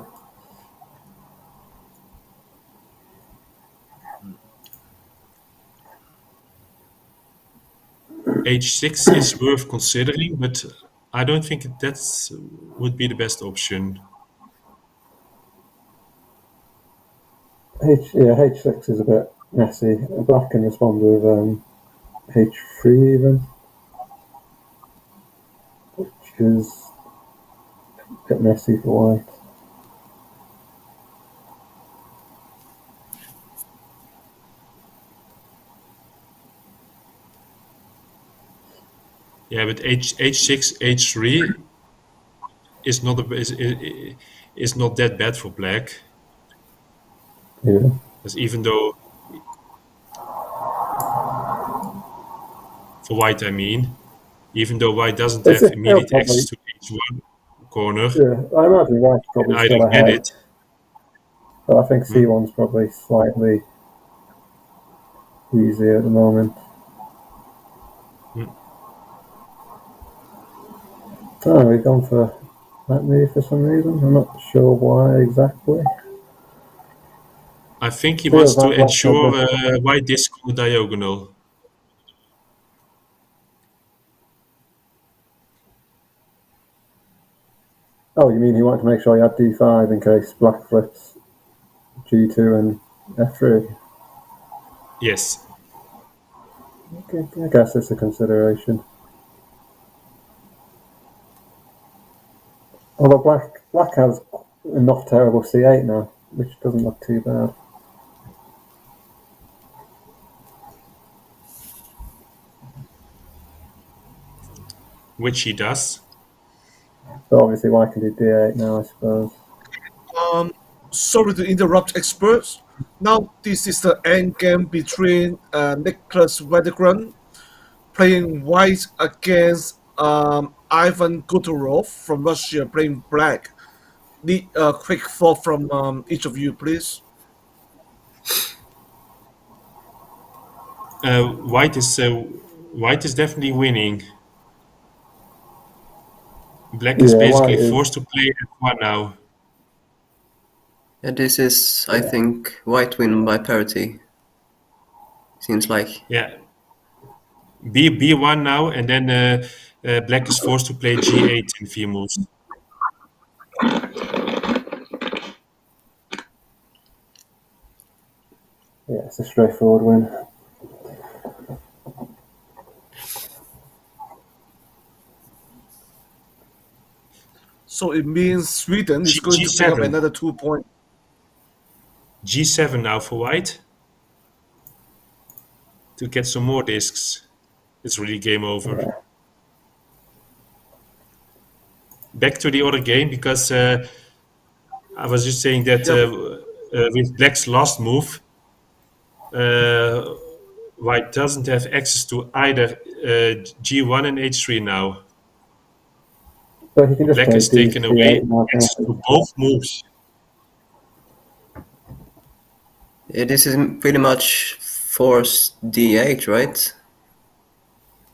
H6 is worth considering, but I don't think that would be the best option. H6 is a bit messy. Black can respond with H3 even, which is a bit messy for White. Yeah, but H6, H3 is not is not that bad for Black. Yeah. Because even though for White, I mean, even though White doesn't have immediate access to H1 corner, Yeah, I imagine White's and probably I still don't get ahead, it. but I think C1's probably slightly easier at the moment. Oh, we've gone for that move for some reason. I'm not sure why exactly. I think he wants Feels to like Black had ensure the... white disc on the diagonal. Oh, you mean he wanted to make sure he had d5 in case Black flips g2 and f3? Yes. Okay, I guess it's a consideration. Although Black has a not terrible c8 now, which doesn't look too bad. Which he does. So obviously White can do d8 now, I suppose. Sorry to interrupt, experts. Now this is the end game between Nicholas Wedegren playing white against Ivan Guturov from Russia playing black. Need a quick thought from each of you, please. White is definitely winning. Black is Yeah, basically White is... forced to play f1 now. Yeah, this is, I think, white win by parity. Seems like. Yeah. B1 now, and then black is forced to play g8 in few moves. Yeah, it's a straightforward win. So it means Sweden is going to pick up G7. another 2 points. G7 now for white to get some more discs. It's really game over. Yeah. Back to the other game, because I was just saying that Yep. with black's last move, white doesn't have access to either G1 and H3 now. So he can just Black play has taken away d8 now, can't access he? to both moves. Yeah, this is pretty much forced d8, right?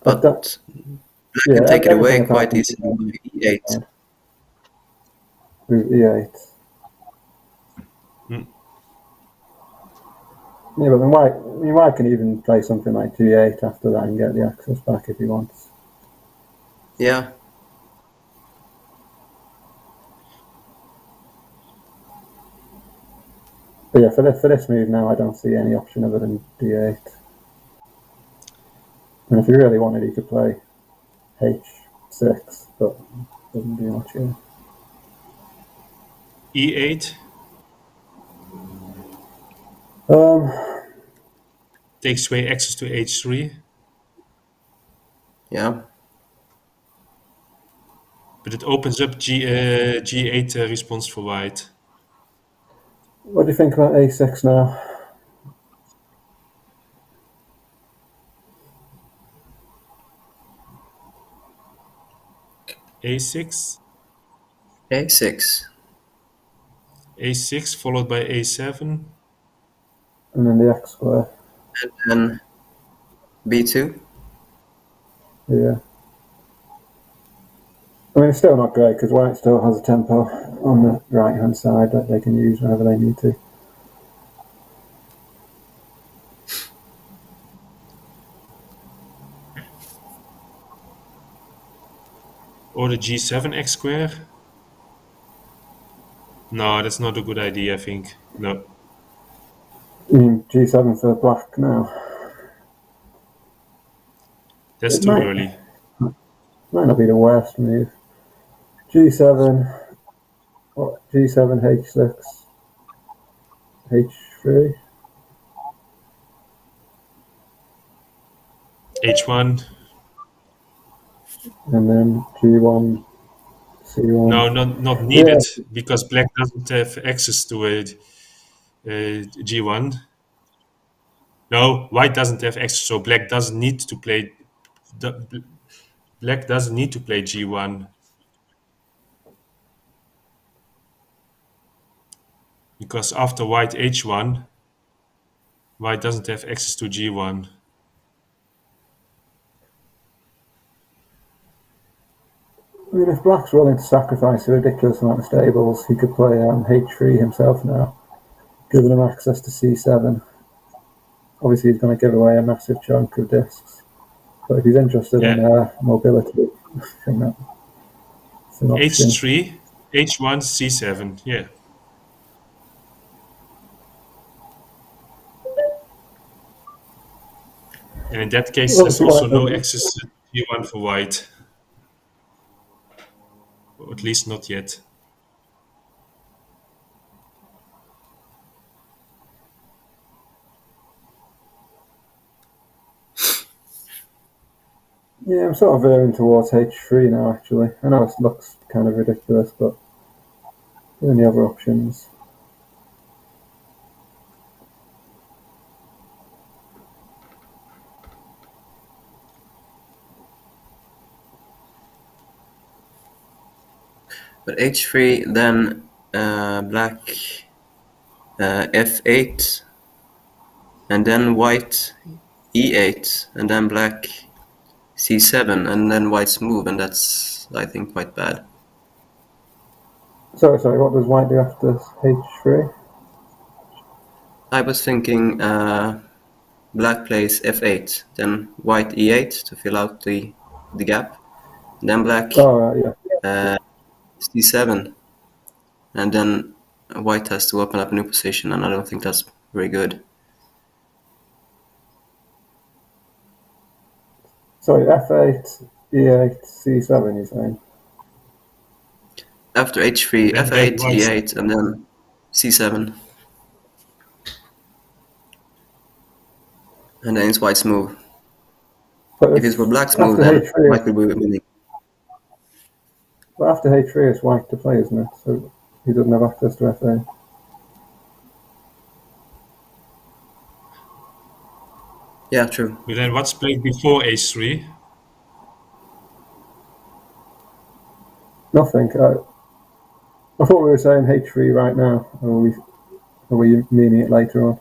But that, But Black can take it everything away has quite happened easily with e8. with e8. Mm. Yeah, but then White can even play something like g8 after that and get the access back if he wants. Yeah. But yeah, for this move now, I don't see any option other than d8. And if he really wanted, he could play h6, but doesn't do much here. E8 takes away access to H3, Yeah. but it opens up G8 response for white. What do you think about a6 now? A6, a6. A6 followed by A7. And then the x square. And then b2. Yeah. I mean, it's still not great because White still has a tempo on the right hand side that they can use whenever they need to. Or the G7 X square. No, that's not a good idea, I think. No. You mean g7 for Black now? That's It too might early. not be the worst move. G7, what, G7, H6, H3. H1. And then G1, C1. No, not needed, because black doesn't have access to a G1. No, white doesn't have access, so black doesn't need to play. Black doesn't need to play G1 because after white H1, white doesn't have access to G1. I mean, if Black's willing to sacrifice a ridiculous amount of stables, he could play H3 himself now, giving him access to C7. Obviously, he's going to give away a massive chunk of discs. But if he's interested in mobility, I think that's an option. H3, H1, C7. Yeah. And in that case, there's also no access to G1 for white. Or at least not yet. Yeah, I'm sort of veering towards H3 now, actually. I know it looks kind of ridiculous, but there are any other options? But H3, then Black F8, and then White E8, and then Black C7, and then White's move, and that's, I think, quite bad. Sorry, what does White do after H3? I was thinking Black plays F8, then White E8 to fill out the gap, then Black C7, and then White has to open up a new position, and I don't think that's very good. Sorry, F8, E8, C7, you're saying? After H3, Then F8, White. E8, and then C7. And then it's White's move. But if it's for Black's move, then H3, White will be winning. But after H3, it's White to play, isn't it? So he doesn't have access to F8. Yeah, true. But then what's played before H3? Nothing. I thought we were saying H3 right now. Or are we meaning it later on?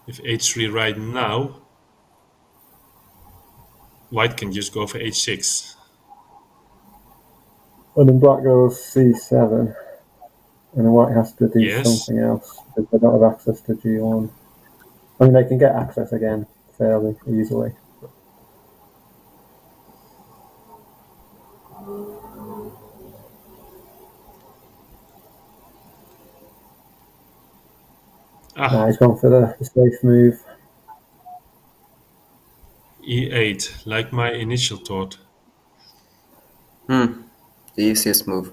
If H3 right now, White can just go for H6. And then Black goes C7. And then White has to do something else because they don't have access to G1. I mean, they can get access again fairly easily. He's gone for the safe move. E8, like my initial thought. The easiest move.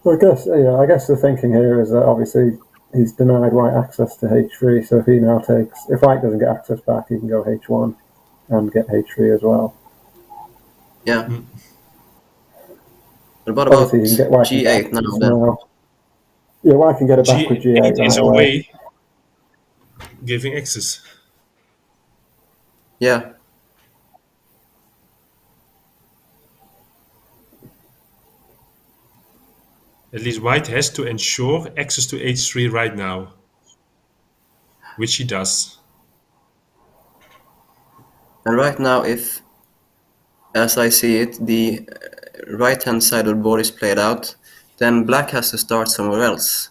Well, I guess the thinking here is that obviously he's denied White access to H3, so if White doesn't get access back, he can go H1 and get H3 as well. Yeah. But what about Obviously, he can get G8 now? Yeah, White can get it back with G8 is right a away. way giving access. Yeah. At least White has to ensure access to H3 right now, which he does. And right now, if, as I see it, the right-hand side of the board is played out, then Black has to start somewhere else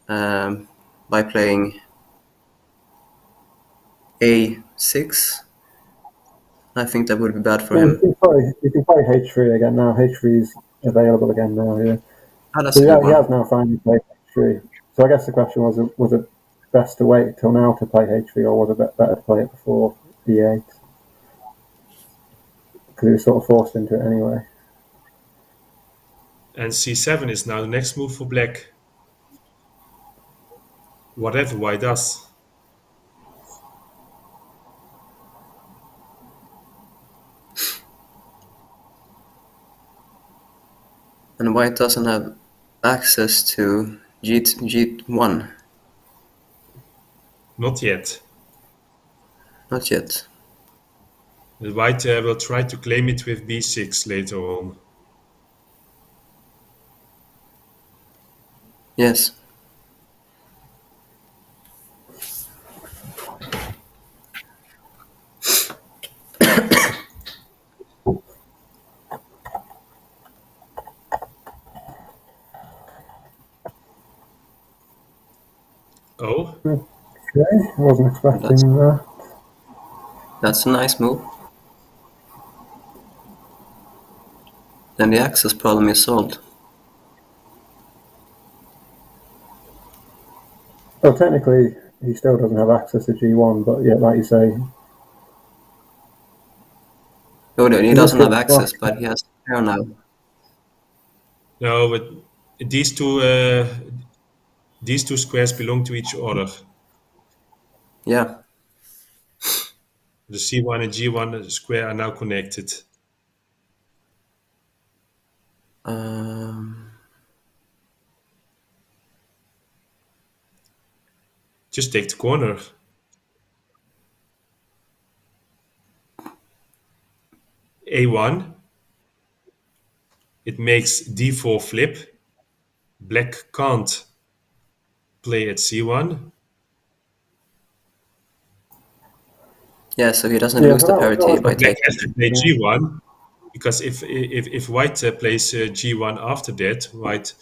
by playing A6. I think that would be bad for him. You can play H3 again now. H3 is available again now, yeah. That's a good one. He has now finally played H3. So I guess the question was it best to wait till now to play H3, or was it better to play it before E8? Because he was sort of forced into it anyway. And C7 is now the next move for Black. Whatever White does. And White doesn't have access to G1. Not yet. Not yet. The white will try to claim it with b6 later on. Yes. Oh, Okay, I wasn't That's, expecting that. that's a nice move. Then the access problem is solved. Well, technically, he still doesn't have access to G1, but yeah, like you say, No, he this doesn't have gives access, Black. but he has pair now. no, but these two squares belong to each other. Yeah. The c1 and g1 square are now connected. Just take the corner. a1. It makes d4 flip. Black can't play at c1. Yeah, so he doesn't Yeah, lose so the that parity was by So black has taking. to play g1, because if white plays g1 after that, white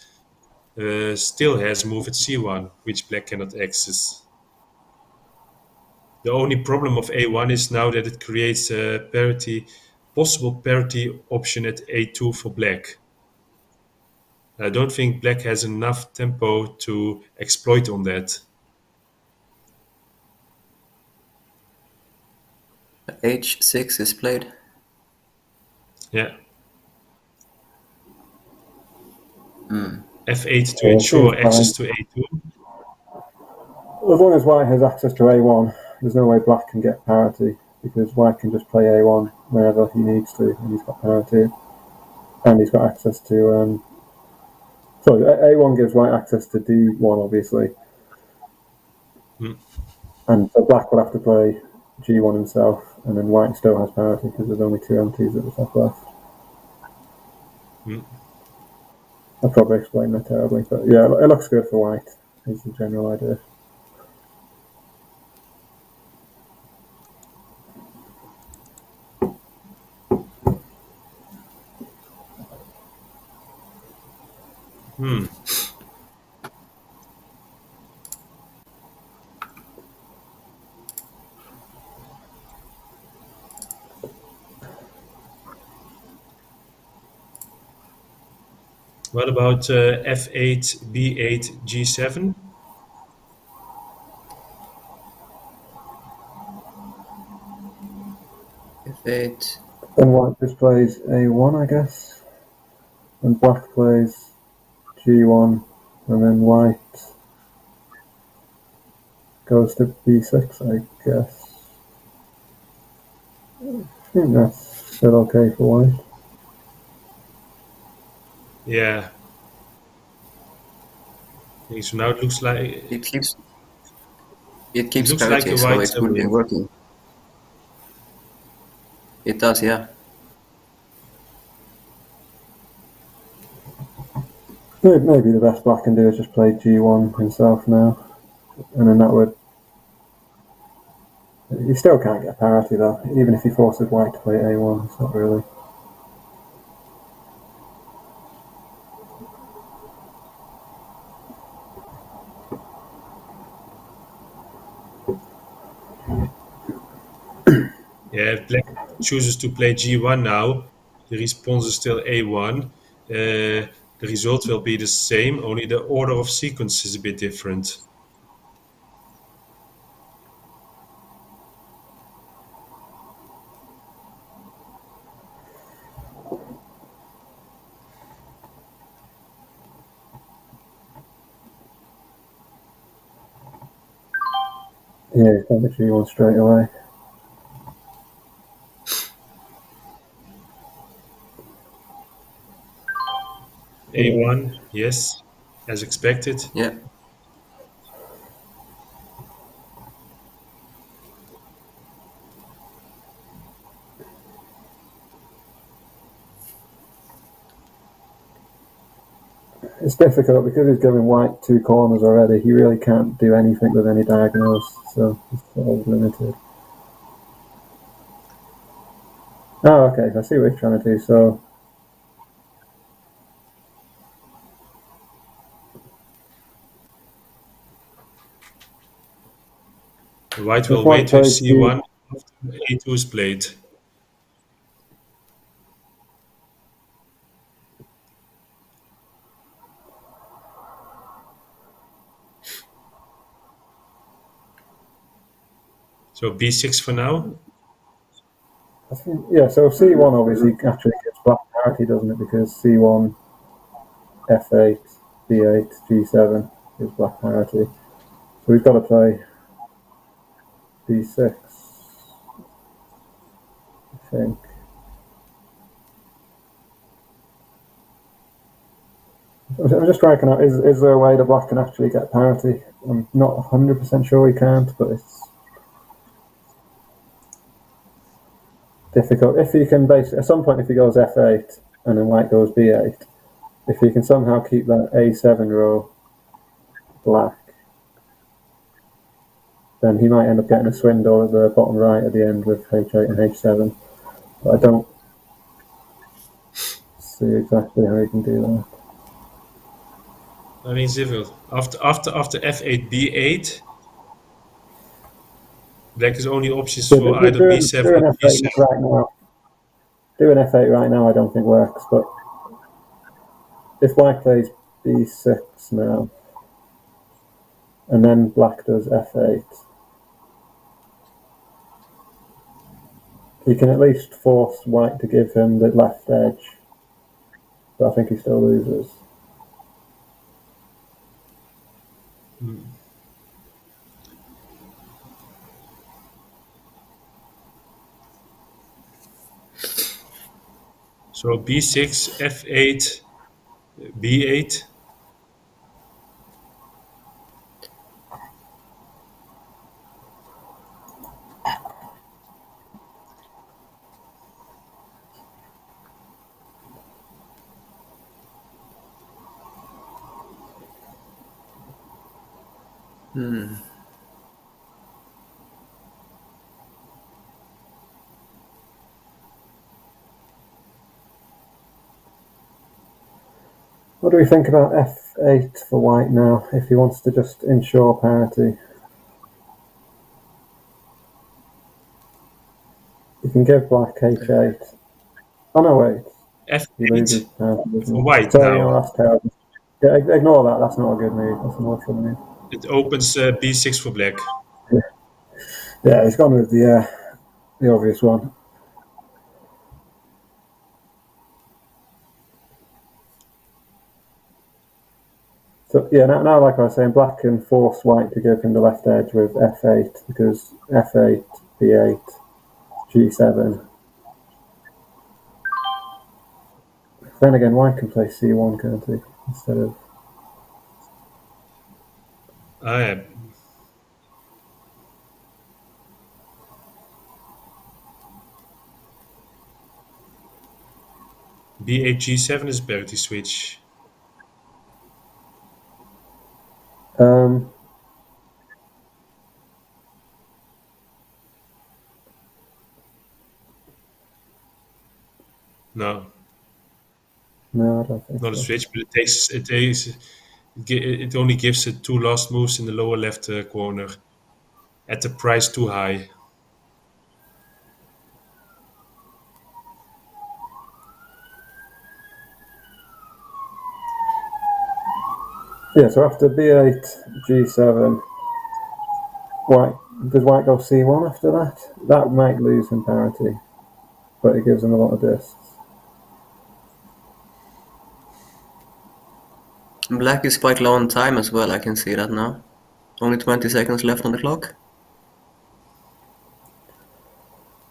still has move at c1, which black cannot access. The only problem of a1 is now that it creates a possible parity option at a2 for black. I don't think black has enough tempo to exploit on that. H6 is played. Yeah. Hmm. f8 to yeah, it seems ensure access fine. to a2. As long as White has access to A1, there's no way Black can get parity because White can just play A1 whenever he needs to, and he's got parity, and he's got access to. Sorry, A1 gives White access to D1, obviously, Hmm. and so Black will have to play G1 himself, and then White still has parity because there's only two empties at the top left. Hmm. I probably explained that terribly, but yeah, it looks good for White. Is the general idea. Hmm. What about f8, b8, g7? F8. Then White just plays A1, I guess, and Black plays G1, and then White goes to B6, I guess. I think that's still okay for White. Yeah. Okay, so now it looks like It keeps a parity, so white it would be move. working. It does, yeah. Maybe the best Black can do is just play G1 himself now, and then that would. He still can't get parity though, even if he forces White to play A1. It's not really. Yeah, if black chooses to play g1 now, the response is still a1. The result will be the same, only the order of sequence is a bit different. Yeah, he's got the G1 straight away. a1, yes, as expected. Yeah. It's difficult because he's giving white 2 corners already. He really can't do anything with any diagonals, so he's sort of limited. Oh, okay, so I see what he's trying to do. So White if will white wait with plays c1 after a2 is played. So b6 for now. I think, yeah, so C1 obviously actually gets black parity, doesn't it? Because C1, F8, B8, G7 is black parity. So we've got to play B6, I think. I'm just working out, is there a way the black can actually get parity? I'm not 100% sure we can't, but it's difficult. If he can at some point, if he goes F8 and then white goes B8, if he can somehow keep that A7 row black, then he might end up getting a swindle at the bottom right at the end with H8 and H7. But I don't see exactly how he can do that. I mean, it's difficult. After f8, b8, black is only options Yeah, for either b7 doing or F8 g7. right now. Doing F8 right now, I don't think works. But if white plays B6 now, and then black does F8, he can at least force white to give him the left edge. But I think he still loses. So b6, f8, b8. What do we think about F8 for white now, if he wants to just ensure parity? You can give black H8. Oh no, wait. He loses f8 parity, doesn't for he? white Sorry, now. that's terrible. Yeah, ignore that. That's not a good move. That's a more trouble move. It opens b6 for black. Yeah, he's gone with the obvious one. So yeah, now like I was saying, black can force white to give him the left edge with F8 because F8, B8, G7. Then again, white can play C1, can't he? Instead of Yeah. b8, g7 is parity switch. um, No, no, I don't think not a so. switch, but it only gives the 2 last moves in the lower left corner at the price too high. Yeah, so after B8, G7, does white go C1 after that? That might lose him parity, but it gives him a lot of discs. Black is quite low on time as well, I can see that now. Only 20 seconds left on the clock.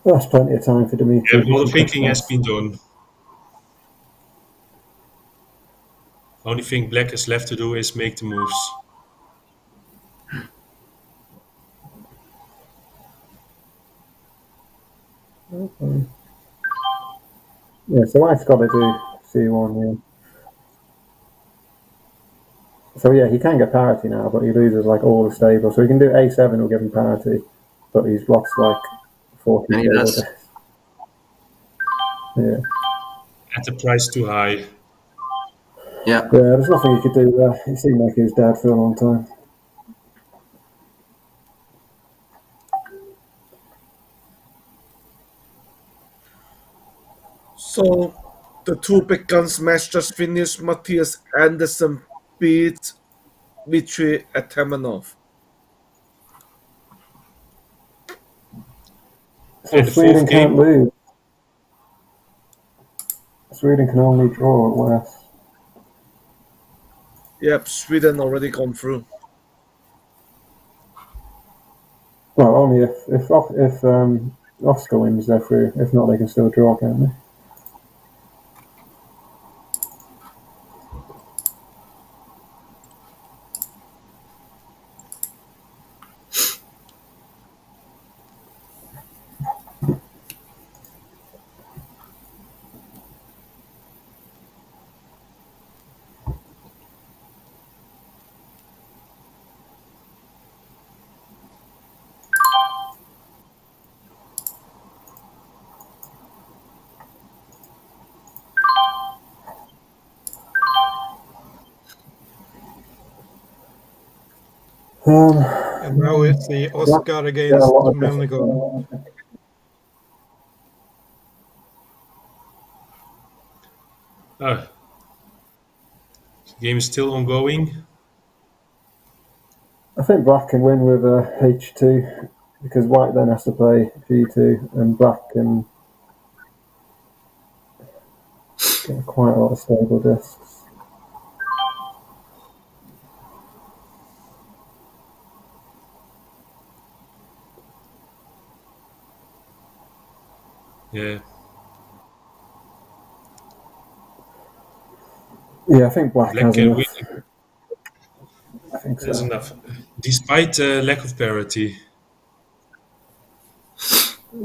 Well, that's plenty of time for Yeah, Dimitri. but all the thinking has been done. Only thing black has left to do is make the moves. Yeah, so white's got to do C1, yeah. So yeah, he can get parity now, but he loses like all the stable. So he can do A7 will give him parity, but he's lost like 40 And he stable does. discs. Yeah. At the price too high. Yeah. Yeah, there's nothing he could do there. He seemed like he was dead for a long time. So the two big guns match just finished. Matthias Anderson beat Dmitry Atamanov. So And the Sweden fourth can't game, lose. Sweden can only draw at worst. Yep, Sweden already gone through. Well, only if Oscar wins, they're through. If not, they can still draw, can't they? And now it's the Oscar Get a against lot of Melnikov. the game is still ongoing. I think Black can win with a H2 because White then has to play G2 and Black can get quite a lot of stable discs. Yeah, Yeah, I think Black Black has can enough. win. I think There's so. enough, despite lack of parity.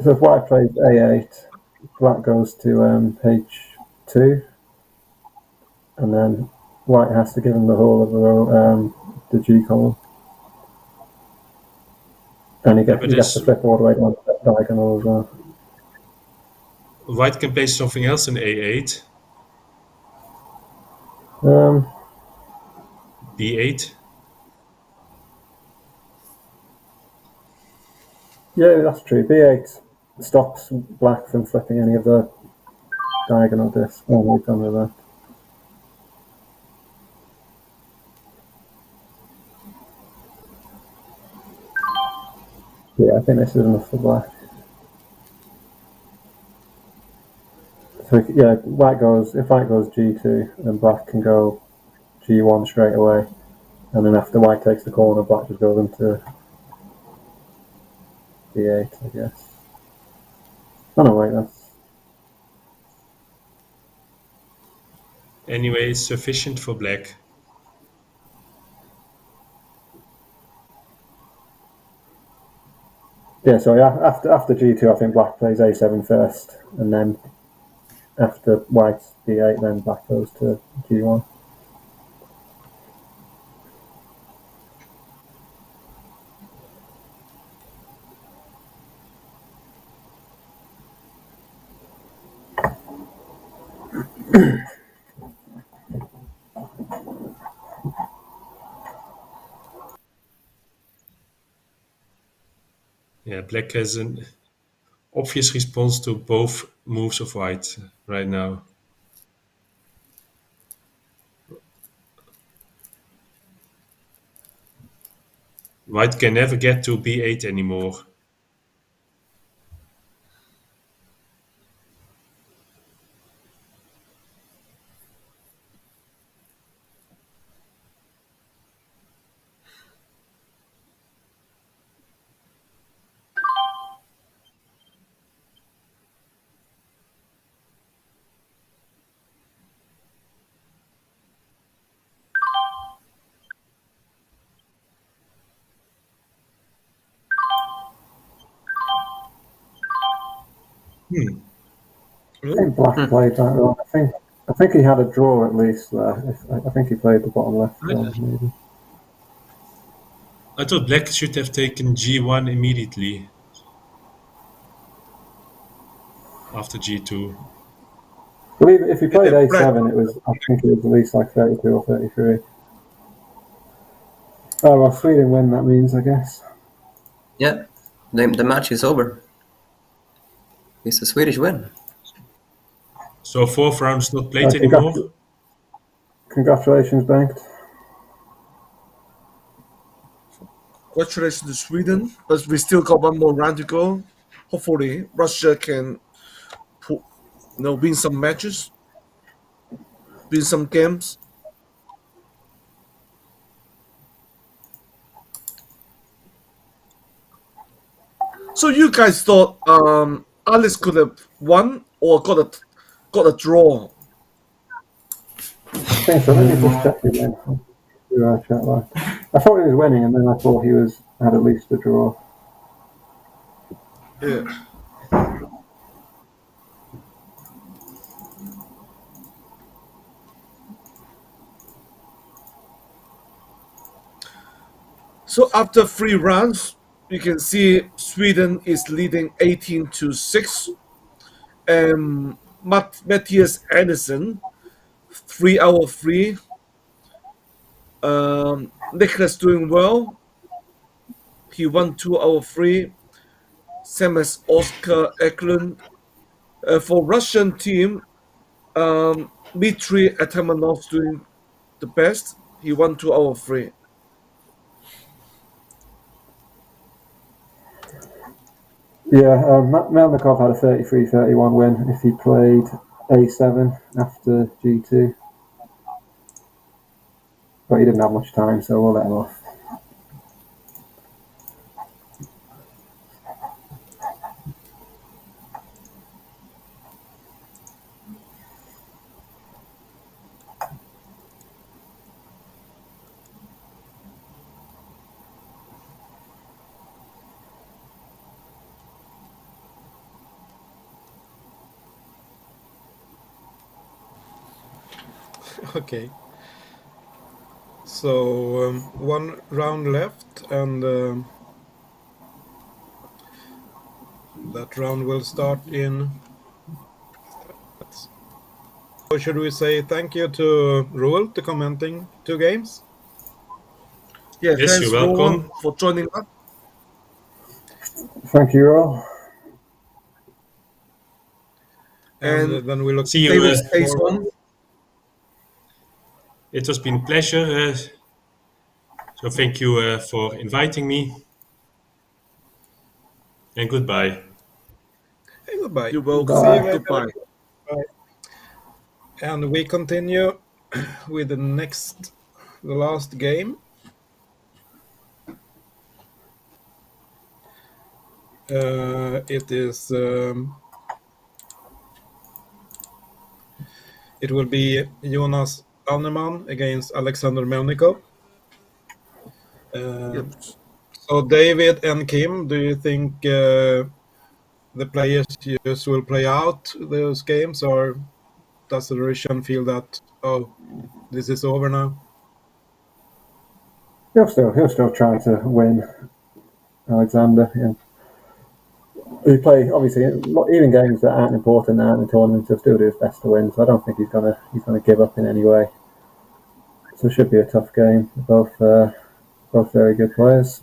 So if White plays A8, Black goes to H2, and then White has to give him the whole of the G column. And he Yeah, but gets to flip all the way down to that diagonal as well. White can play something else in A8, Um, B8. yeah, that's true. B8 stops Black from flipping any of the diagonal discs. Oh, we've done with that. Yeah, I think this is enough for Black. So yeah, if White goes G2, then Black can go G1 straight away, and then after White takes the corner, Black just goes into B8, I guess. Oh no, wait, that's Anyway, sufficient for Black. yeah. So yeah, after G2, I think Black plays A7 first, and then after White's B8, then Black goes to G1. Yeah, Black has an obvious response to both moves of White right now. White can never get to B8 anymore. I think Black played that wrong. I think he had a draw at least there. I think he played the bottom left there, maybe. I thought black should have taken G1 immediately after G2. I believe if he played Yeah, A7, I think it was at least like 32 or 33. Oh, well, Sweden win, that means, I guess. Yeah, the match is over. It's a Swedish win. So fourth round is not played anymore. Congratulations, Bengt. congratulations to Sweden, but we still got one more round to go. Hopefully, Russia can, win some matches, win some games. So you guys thought Alice could have won or got a draw? I think so. Let me just check again. I thought he was winning, and then I thought he had at least a draw. Yeah. So after 3 rounds, you can see Sweden is leading 18-6. Matthias Andersen, 3 out of 3. Nicholas doing well. He won 2 out of 3. Same as Oscar Eklund. For Russian team, Dmitry Atamanov doing the best. He won 2 out of 3. Yeah, Melnikov had a 33-31 win if he played A7 after G2. But he didn't have much time, so we'll let him off. Okay. So one round left, and that round will start in. Or should we say thank you to Roel to commenting 2 games? Yeah, Yes, thanks, you're welcome. Roel, for joining us. Thank you, Roel. And then we look. See you. David stays on. It has been a pleasure. So thank you for inviting me. And goodbye. Hey, goodbye. You're welcome. Bye. See you later. Goodbye. Bye. And we continue with the last game. It is. It will be Jonas Alneman against Alexander Melnikov. Yep. So David and Kim, do you think the players just will play out those games, or does the Russian feel that this is over now? He'll still try to win, Alexander. Yeah. He play obviously even games that aren't important, aren't in tournaments. He'll still do his best to win. So I don't think he's gonna give up in any way. So it should be a tough game. Both very good players.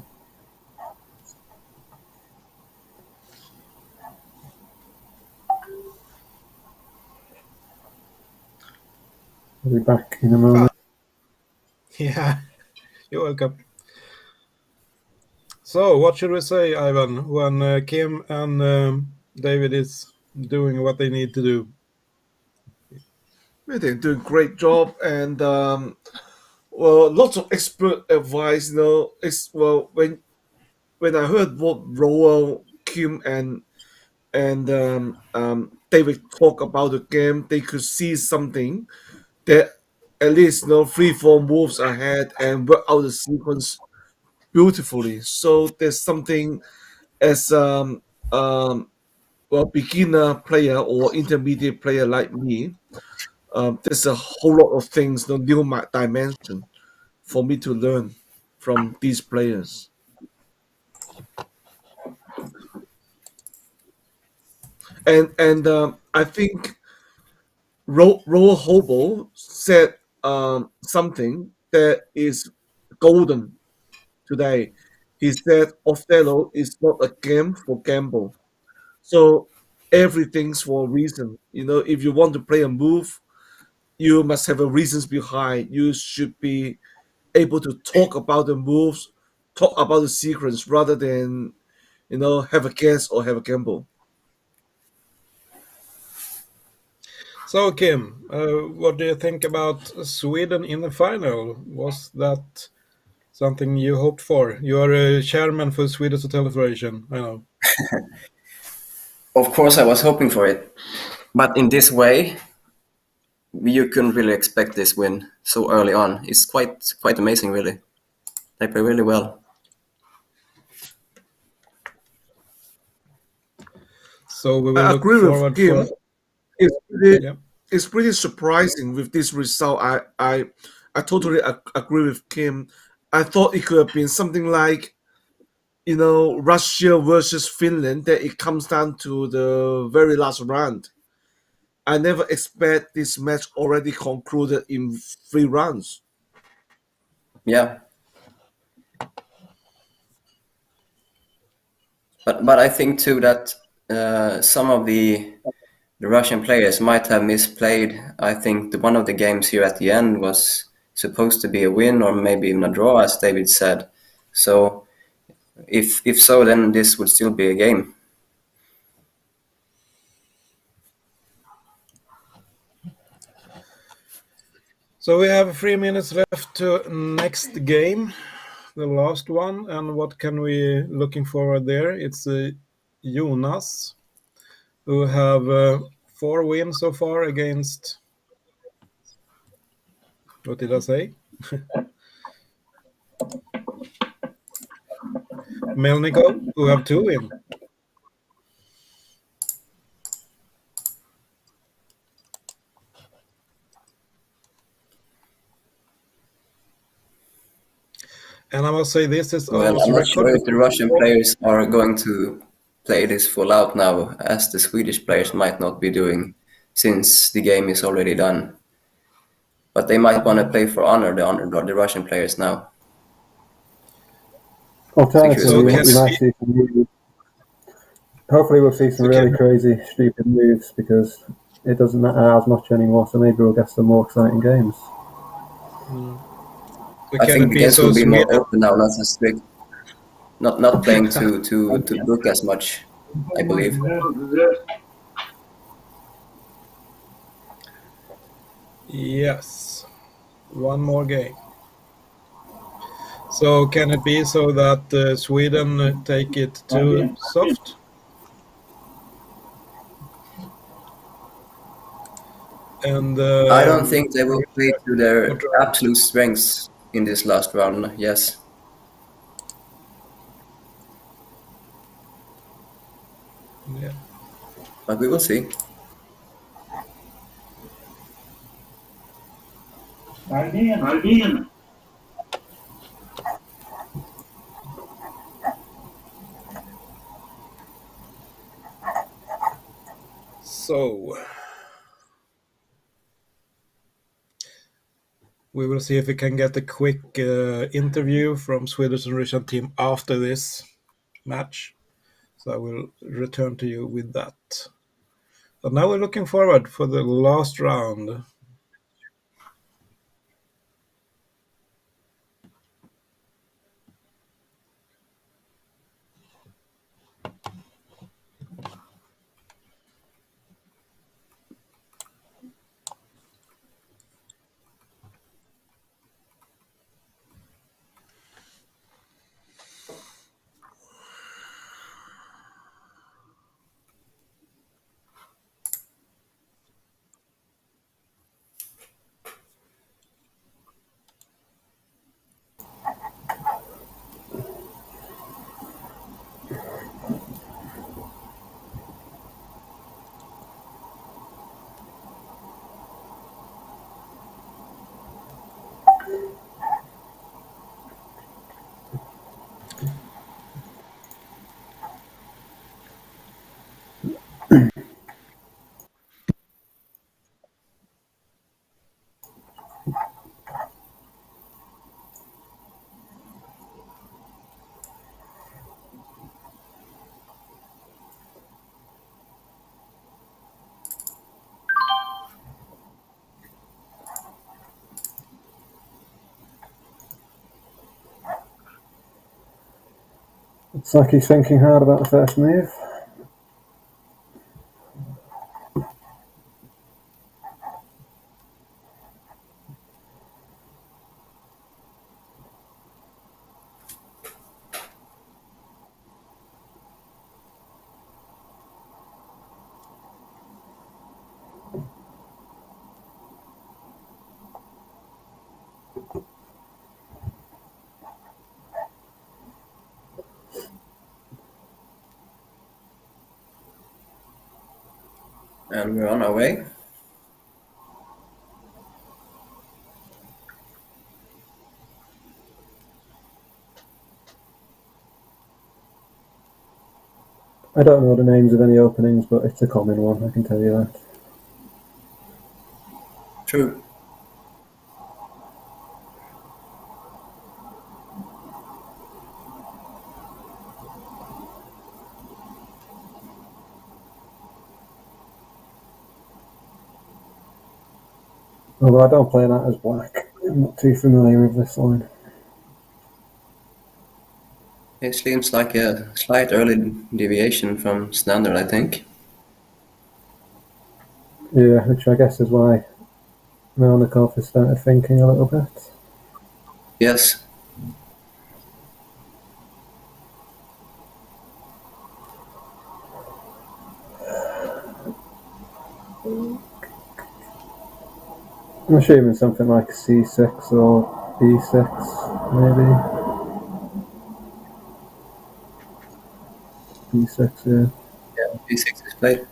We'll be back in a moment. Yeah, you're welcome. So, what should we say, Ivan, when Kim and David is doing what they need to do? They're doing a great job, and lots of expert advice. It's when I heard what Roel, Kim, and David talk about the game, they could see something that at least 3-4 moves ahead and work out the sequence beautifully. So there's something as beginner player or intermediate player like me, There's a whole lot of things, no new dimension for me to learn from these players. And I think Roel Hobo said something that is golden today. He said Othello is not a game for gamble. So everything's for a reason. You know, if you want to play a move, you must have a reasons behind. You should be able to talk about the moves, talk about the sequence rather than have a guess or have a gamble. So, Kim, what do you think about Sweden in the final? Was that something you hoped for? You are a chairman for Swedish Hotel Federation, I know. Of course, I was hoping for it, but in this way, you couldn't really expect this win so early on. It's quite amazing, really. They play really well. So we will I look agree with forward for. him. It's pretty, Yeah. it's pretty surprising with this result. I totally agree with Kim. I thought it could have been something like Russia versus Finland, that it comes down to the very last round. I never expect this match already concluded in 3 rounds. Yeah, but I think too that some of the Russian players might have misplayed. I think one of the games here at the end was supposed to be a win or maybe even a draw, as David said. So if so, then this would still be a game. So we have 3 minutes left to next game, the last one, and what can we looking forward there? It's Jonas, who have 4 wins so far against. What did I say? Melnikov, who have 2 wins. And I must say this is Well, almost I'm a not record. sure if the Russian players are going to play this full out now, as the Swedish players might not be doing, since the game is already done. But they might want to play for honor, the Russian players now. Alternatively, So can we might see some hopefully we'll see some really crazy, stupid moves because it doesn't matter as much anymore. So maybe we'll get some more exciting games. So I can think it the be games so will be more Sweden? open now, not as strict, not playing to book as much, I believe. Yes, one more game. So can it be so that Sweden take it too soft? And I don't think they will play to their what- absolute strengths in this last round. Yes, yeah. but we will see. Albin. So we will see if we can get a quick interview from Swedish and Russian team after this match. So I will return to you with that. But now we're looking forward for the last round. It's like he's thinking hard about the first move. And we're on our way. I don't know the names of any openings, but it's a common one, I can tell you that. True. Although I don't play that as black. I'm not too familiar with this line. It seems like a slight early deviation from standard, I think. Yeah, which I guess is why Melnikov has started thinking a little bit. Yes. I'm assuming something like C6 or B6, maybe. B6, yeah. Yeah, B6 is played.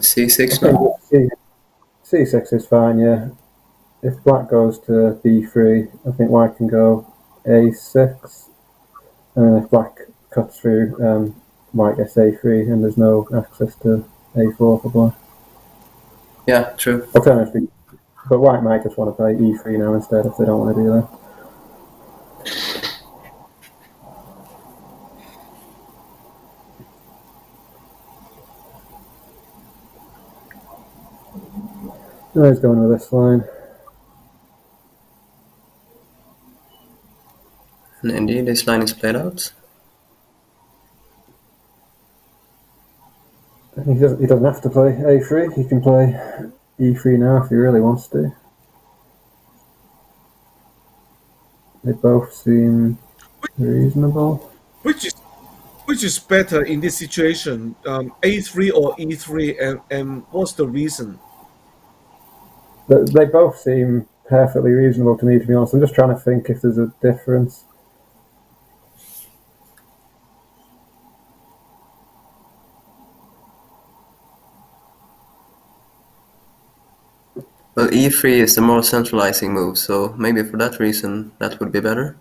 C6 now. C6 is fine, yeah. If black goes to B3, I think white can go A6. And then if black cuts through, white gets A3, and there's no access to A4 for black. Yeah, true. Alternatively, but white might just want to play E3 now instead if they don't want to do that. No, he's going with this line. And indeed, this line is played out. He doesn't have to play A3. He can play E3 now if he really wants to. They both seem reasonable. Which is better in this situation, A3 or E3, and what's the reason? They both seem perfectly reasonable to me, to be honest. I'm just trying to think if there's a difference. Well, E3 is the more centralizing move, so maybe for that reason that would be better.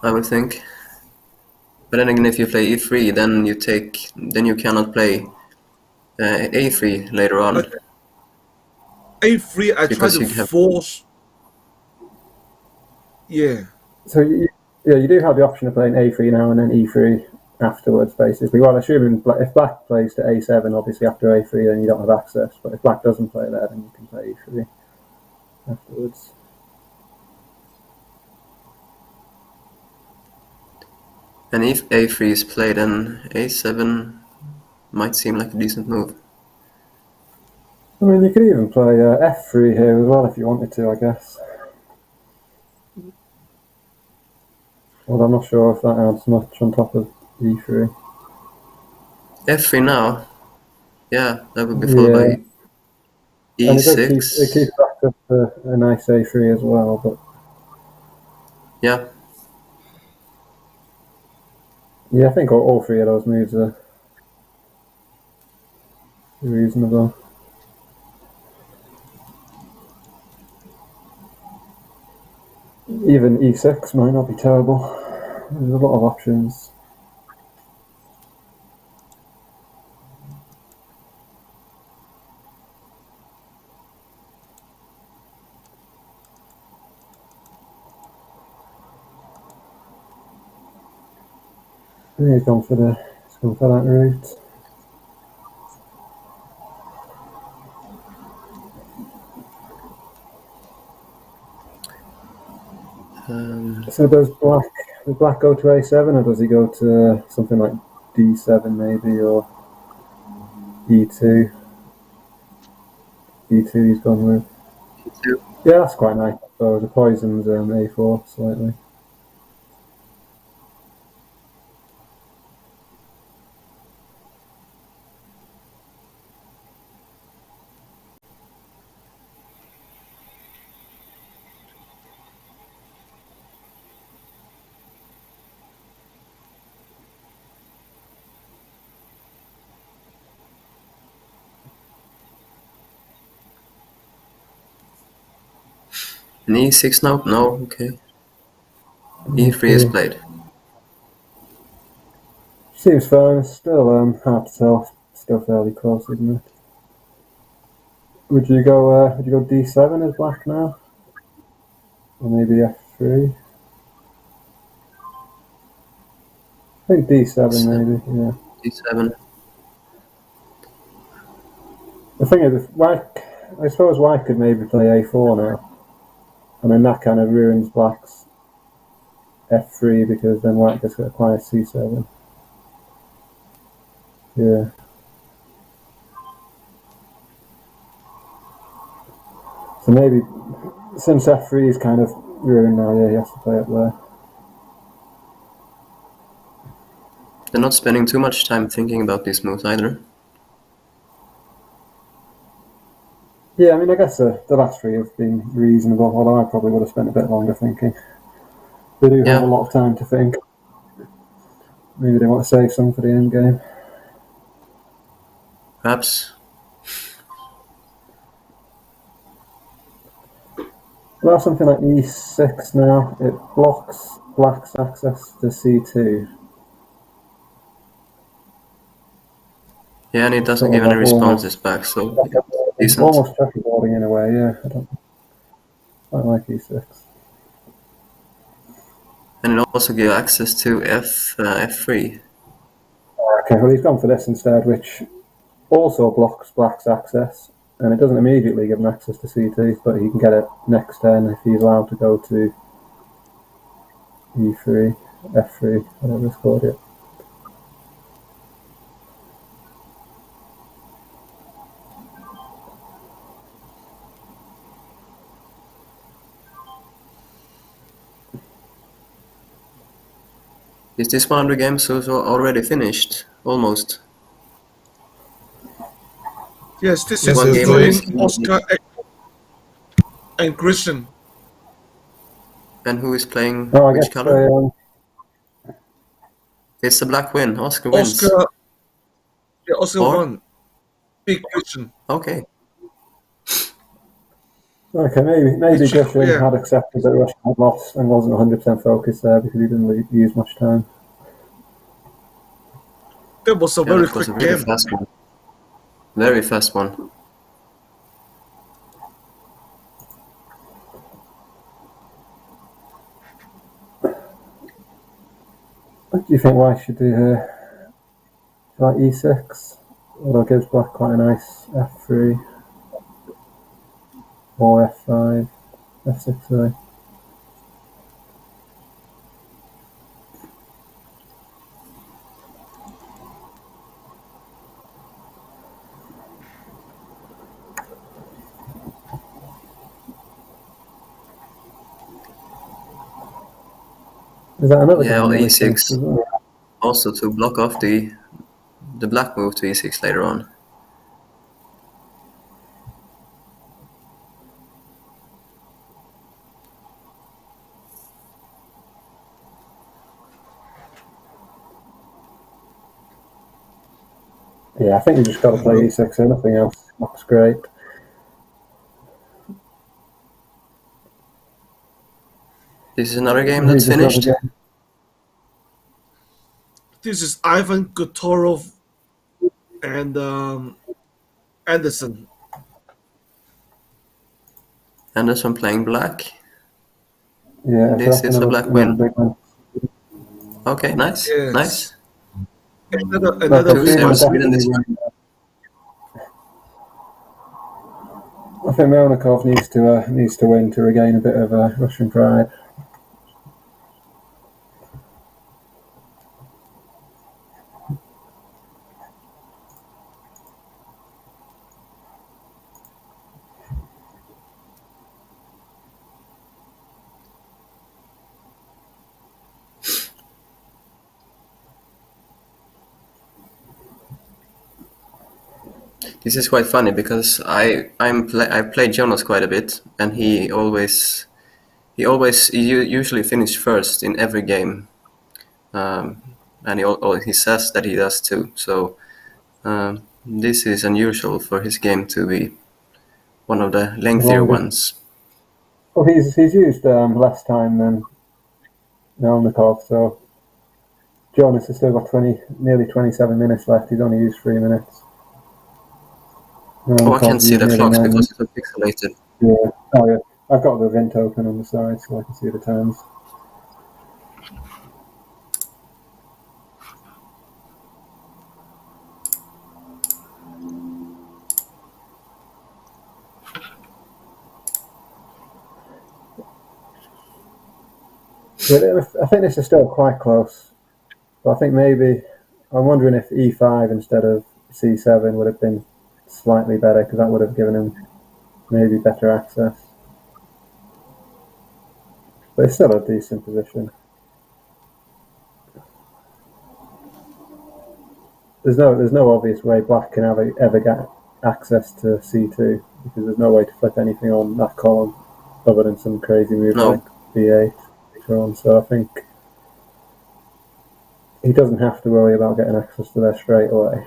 I would think. But then again, if you play E3, then you cannot play A3 later on. A3, I try Because to you have- force. Yeah. So you do have the option of playing A3 now and then E3 afterwards, basically. Well, assuming if black plays to A7, obviously after A3, then you don't have access. But if black doesn't play there, then you can play E3 afterwards. And if A3 is played, then A7 might seem like a decent move. I mean, you could even play F3 here as well if you wanted to, I guess. Well, I'm not sure if that adds much on top of E3. F3 now? Yeah, that would be followed by E6. And it keeps back up a nice A3 as well, but Yeah. yeah, I think all three of those moves are reasonable. Even E6 might not be terrible. There's a lot of options. Yeah, he's gone for that route. So does black go to a7, or does he go to something like d7 maybe, or e2? E2 he's gone with. Yeah, that's quite nice. So the poison's a4 slightly. An e6 now? No, okay. e3 is played. Seems fine. It's still hard to tell. Still fairly close, isn't it? Would you go d7 as black now, or maybe f3? I think d7 maybe. Yeah. d7. The thing is, if white, I suppose white could maybe play a4 now, and then that kind of ruins black's f3 because then white gets to acquire c7. Yeah. So maybe since f3 is kind of ruined now, yeah, he has to play up there. They're not spending too much time thinking about these moves either. Yeah, I mean, I guess the last three have been reasonable, although I probably would have spent a bit longer thinking. They do have a lot of time to think. Maybe they want to save some for the end game. Perhaps. Well, something like e6 now. It blocks black's access to c2. Yeah, and it doesn't give any responses back, so it's decent. Almost checkerboarding in a way, yeah. I like e6. And it also gives access to f3. Okay, well he's gone for this instead, which also blocks black's access, and it doesn't immediately give him access to c2, but he can get it next turn if he's allowed to go to e3, f3, whatever it's called it. Is this one of the games already finished? Almost. Yes, this Yes, is it's between Oscar and Christian. And who is playing Oh, I which guess color? It's a black win. Oscar wins. Oscar won. Big Christian. Okay. Okay, maybe Christian had accepted that Russia had lost and wasn't 100% focused there because he didn't use much time. That was a very quick really game. Fast one. Very fast one. What do you think white should do here? Like e6? Although it gives black quite a nice f3. Or f5. f6, sorry. Is that another game? Yeah, e6. Also to block off the black move to e6 later on. Yeah, I think you just got to play e6 here. Nothing else looks great. This is another game that's finished. This is Ivan Gotorov and Anderson. Anderson playing black. Yeah, this is a black win. Okay, nice. Yes. Nice. Another Two big zeros one. Sweden this time. I think Melnikov needs to win to regain a bit of Russian pride. This is quite funny because I played Jonas quite a bit, and he usually finished first in every game, and he says that he does too. So this is unusual for his game to be one of the lengthier ones. Well, he's used less time than Melnikov, so Jonas has still got nearly 27 minutes left. He's only used 3 minutes. I can't see the clocks because it's so pixelated. Yeah. Oh yeah. I've got the Vint open on the side so I can see the times. Yeah, I think this is still quite close. But I think maybe I'm wondering if E5 instead of C7 would have been slightly better because that would have given him maybe better access. But it's still a decent position. There's no obvious way Black can ever get access to C2 because there's no way to flip anything on that column other than some crazy move like B8 later on. So I think he doesn't have to worry about getting access to there straight away.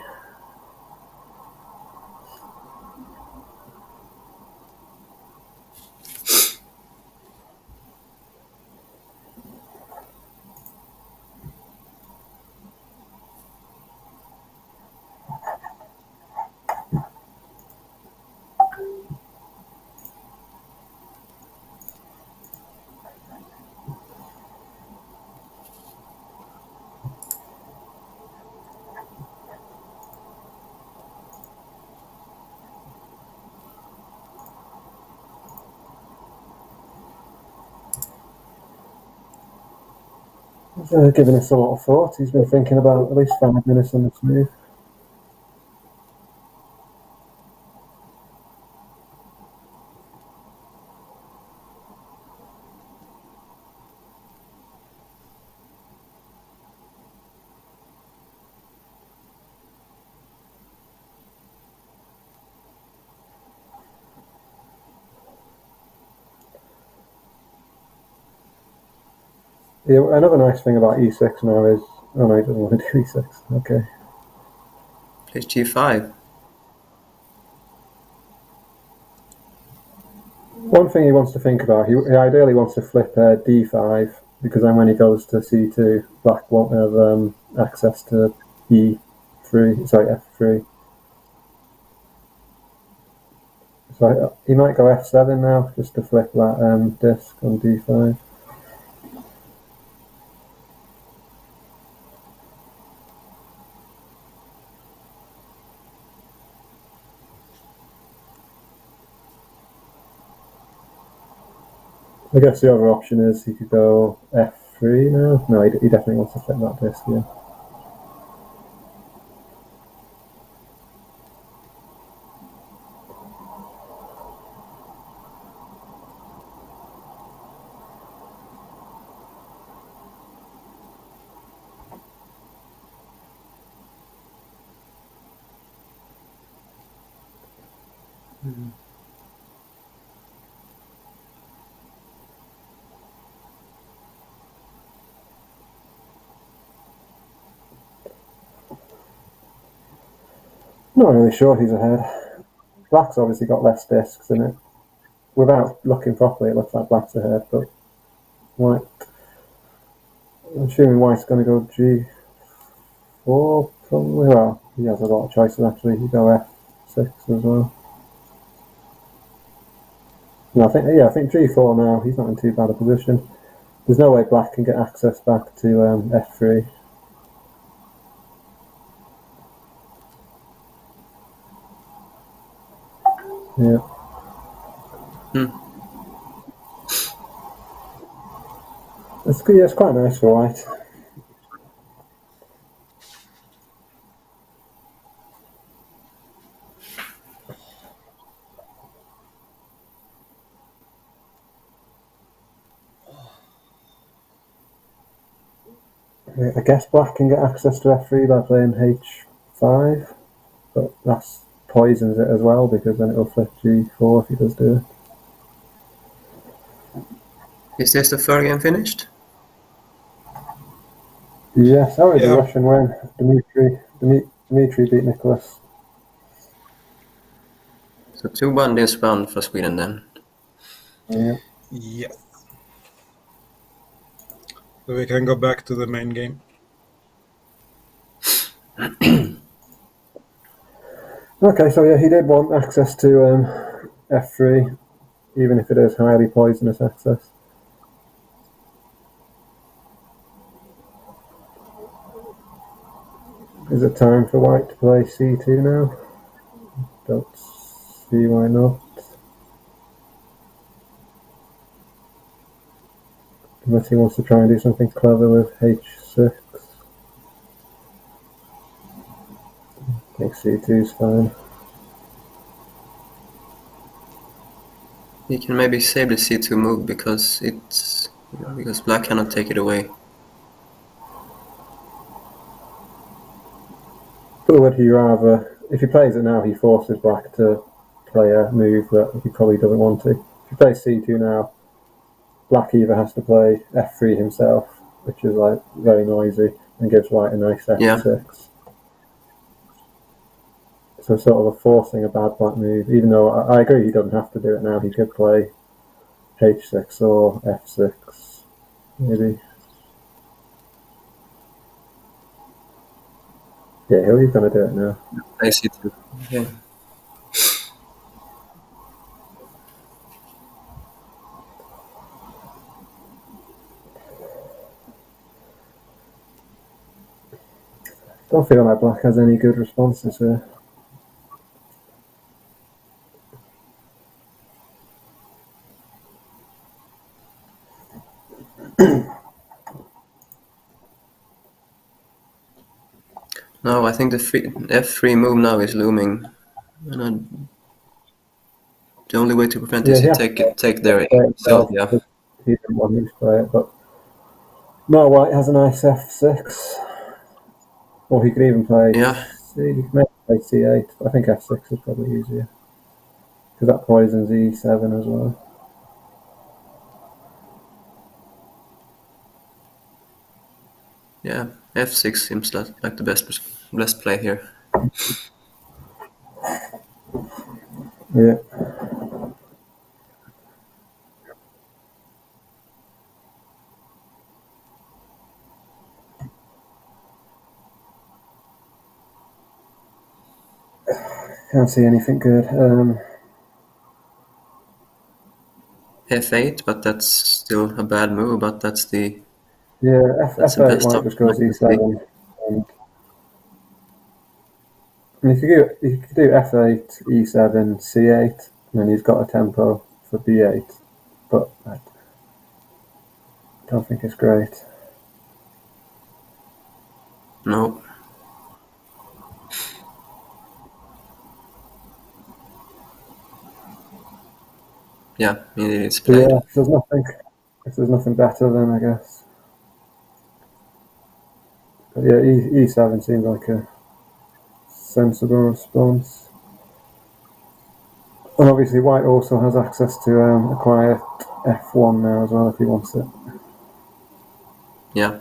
He's given us a lot of thought. He's been thinking about at least 5 minutes on this move. Yeah, another nice thing about E6 now is... Oh no, he doesn't want to do E6. Okay. It's G5. One thing he wants to think about, he ideally wants to flip D5 because then when he goes to C2, Black won't have access to F3. So he might go F7 now just to flip that disc on D5. I guess the other option is he could go F3 now. No, he definitely wants to flip that disc, yeah. Not really sure he's ahead. Black's obviously got less discs in it. Without looking properly, it looks like Black's ahead, but White... I'm assuming White's going to go G4, probably. Well, he has a lot of choices actually. He go F6 as well. No, I think G4 now. He's not in too bad a position. There's no way Black can get access back to F3. Yeah. It's good. Yeah, it's quite nice for white. I guess black can get access to f3 by playing h5, but that's poisons it as well because then it'll flip g4 if he does do it. Is this the third game finished? Yes, that was a Yeah. Russian win. Dmitry beat Nicholas. So 2-1 this round for Sweden then. Yeah. Yes. So we can go back to the main game. Okay, so yeah, he did want access to f3, even if it is highly poisonous access. Is it time for white to play c2 now? Don't see why not. Unless he wants to try and do something clever with h6. I think c2 is fine. He can maybe save the c2 move because because black cannot take it away. But would he rather, if he plays it now, he forces black to play a move that he probably doesn't want to. If he plays c2 now, black either has to play f3 himself, which is like very noisy, and gives white a nice f6. Yeah. So sort of forcing a bad black move, even though I agree he doesn't have to do it now. He could play h6 or f6, maybe. Yeah, he's going to do it now. Play c2. Okay. Don't feel like black has any good responses here. No, I think the f3 move now is looming. And the only way to prevent is to take their so yeah. He didn't want to play it, but no, white has a nice f6. Or he could even play he could maybe play c8, but I think f6 is probably easier. Because that poisons e7 as well. Yeah, f6 seems like the best play here. Yeah. Can't see anything good. f8, but that's still a bad move, but that's the... Yeah, f8 white just goes e7. And you could do f8, e7, c8, and then he's got a tempo for b8. But I don't think it's great. No. Yeah, it's played. Yeah, if there's nothing better, then I guess. But yeah, e7 seems like a sensible response. And obviously white also has access to a quiet f1 now as well if he wants it. Yeah.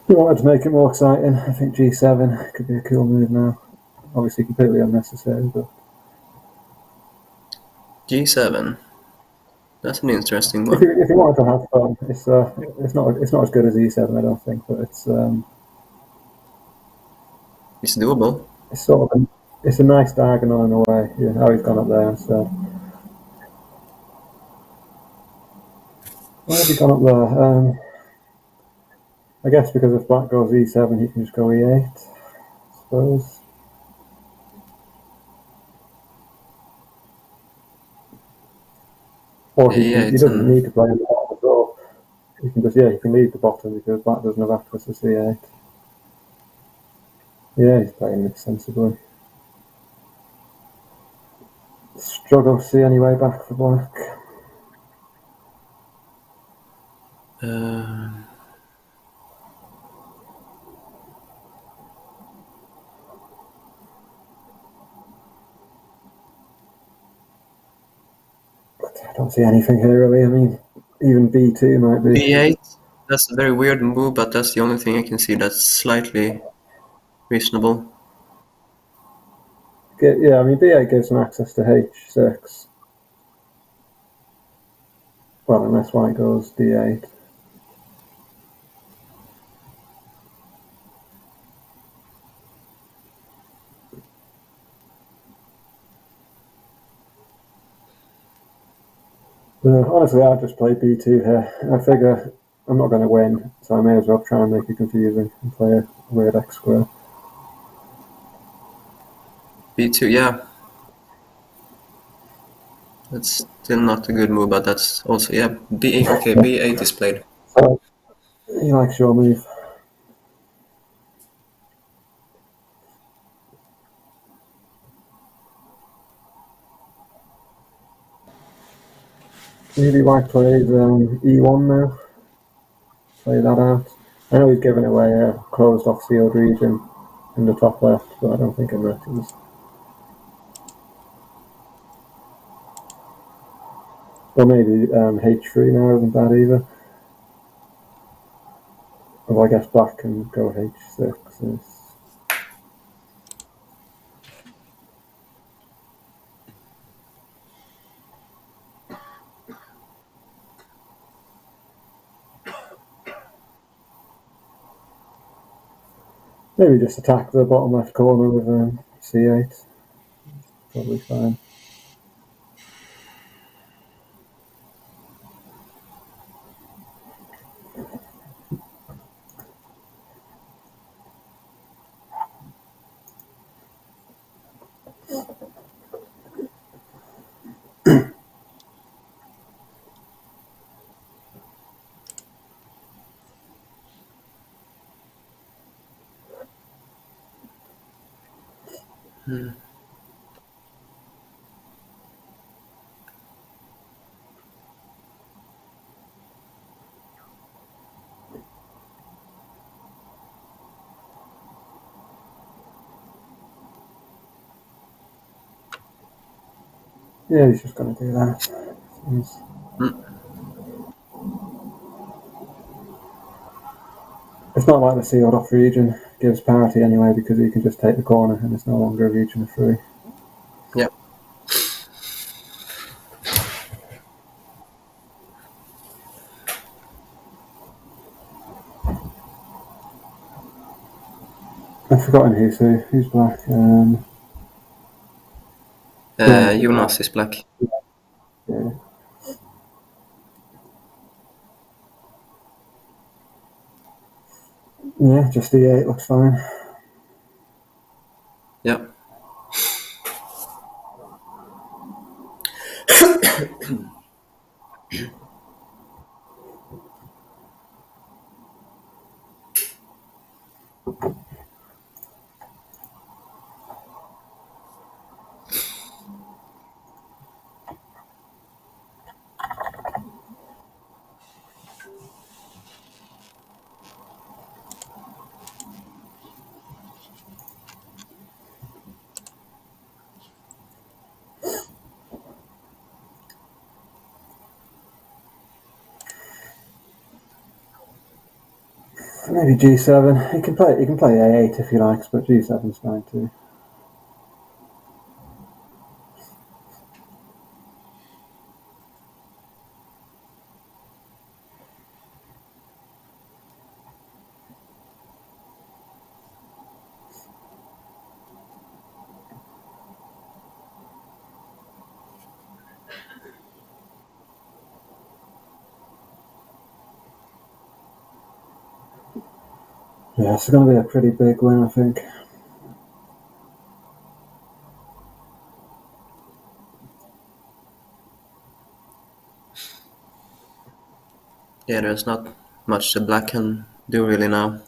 If you wanted to make it more exciting, I think g7 could be a cool move now. Obviously completely unnecessary, but... g7. That's an interesting If one. you wanted to have fun, it's not as good as E7, I don't think, but It's doable. it's sort of it's a nice diagonal in a way. Yeah, how he's gone up there instead. Why has he gone up there? I guess because if black goes E7, he can just go E8, I suppose. Or he E8 doesn't and need to play in the bottom at all. He can just he can leave the bottom because black doesn't have access to C8. Yeah, he's playing this sensibly. Struggle to see any way back for black. I don't see anything here really. I mean, even B2 might be. B8. That's a very weird move, but that's the only thing I can see that's slightly reasonable. Yeah, I mean, B8 gives him access to H6. Well, unless white goes D8. Honestly, I'd just play B2 here. I figure I'm not going to win, so I may as well try and make it confusing and play a weird X square. B2, yeah. That's still not a good move, but that's also, yeah, B8, okay, B8 is played. So, he likes your move. Maybe white plays E1 now. Play that out. I know he's given away a closed off sealed region in the top left, but I don't think it matters. Or maybe H3 now isn't bad either. Or I guess black can go H6. Yes. Maybe just attack the bottom left corner with C8. Probably fine. Yeah, he's just going to do that. It's not like the sealed off region gives parity anyway because he can just take the corner and it's no longer a region of 3. Yeah. I've forgotten who's black. Jonas is black. Yeah. Yeah, just D8 looks fine. Yeah. Maybe G7. He can play A8 if he likes, but G7's fine too. Yeah, it's going to be a pretty big win, I think. Yeah, there's not much the black can do really now.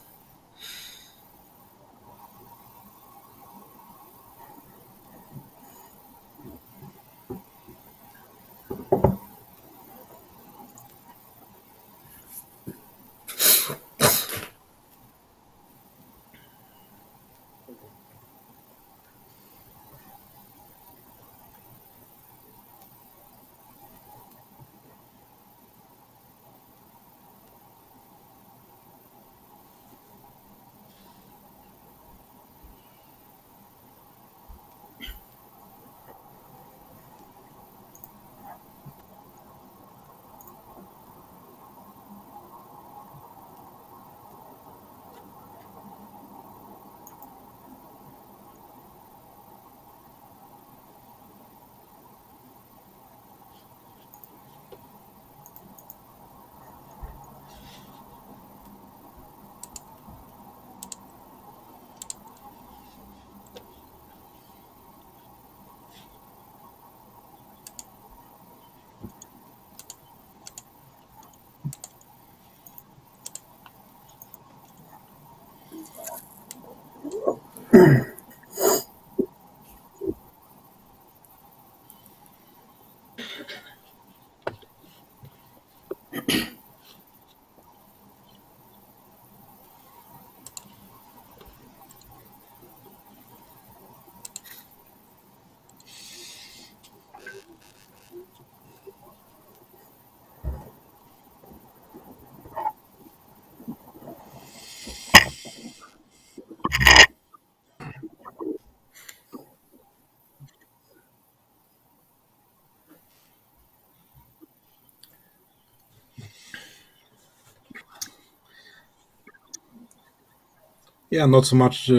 Yeah, not so much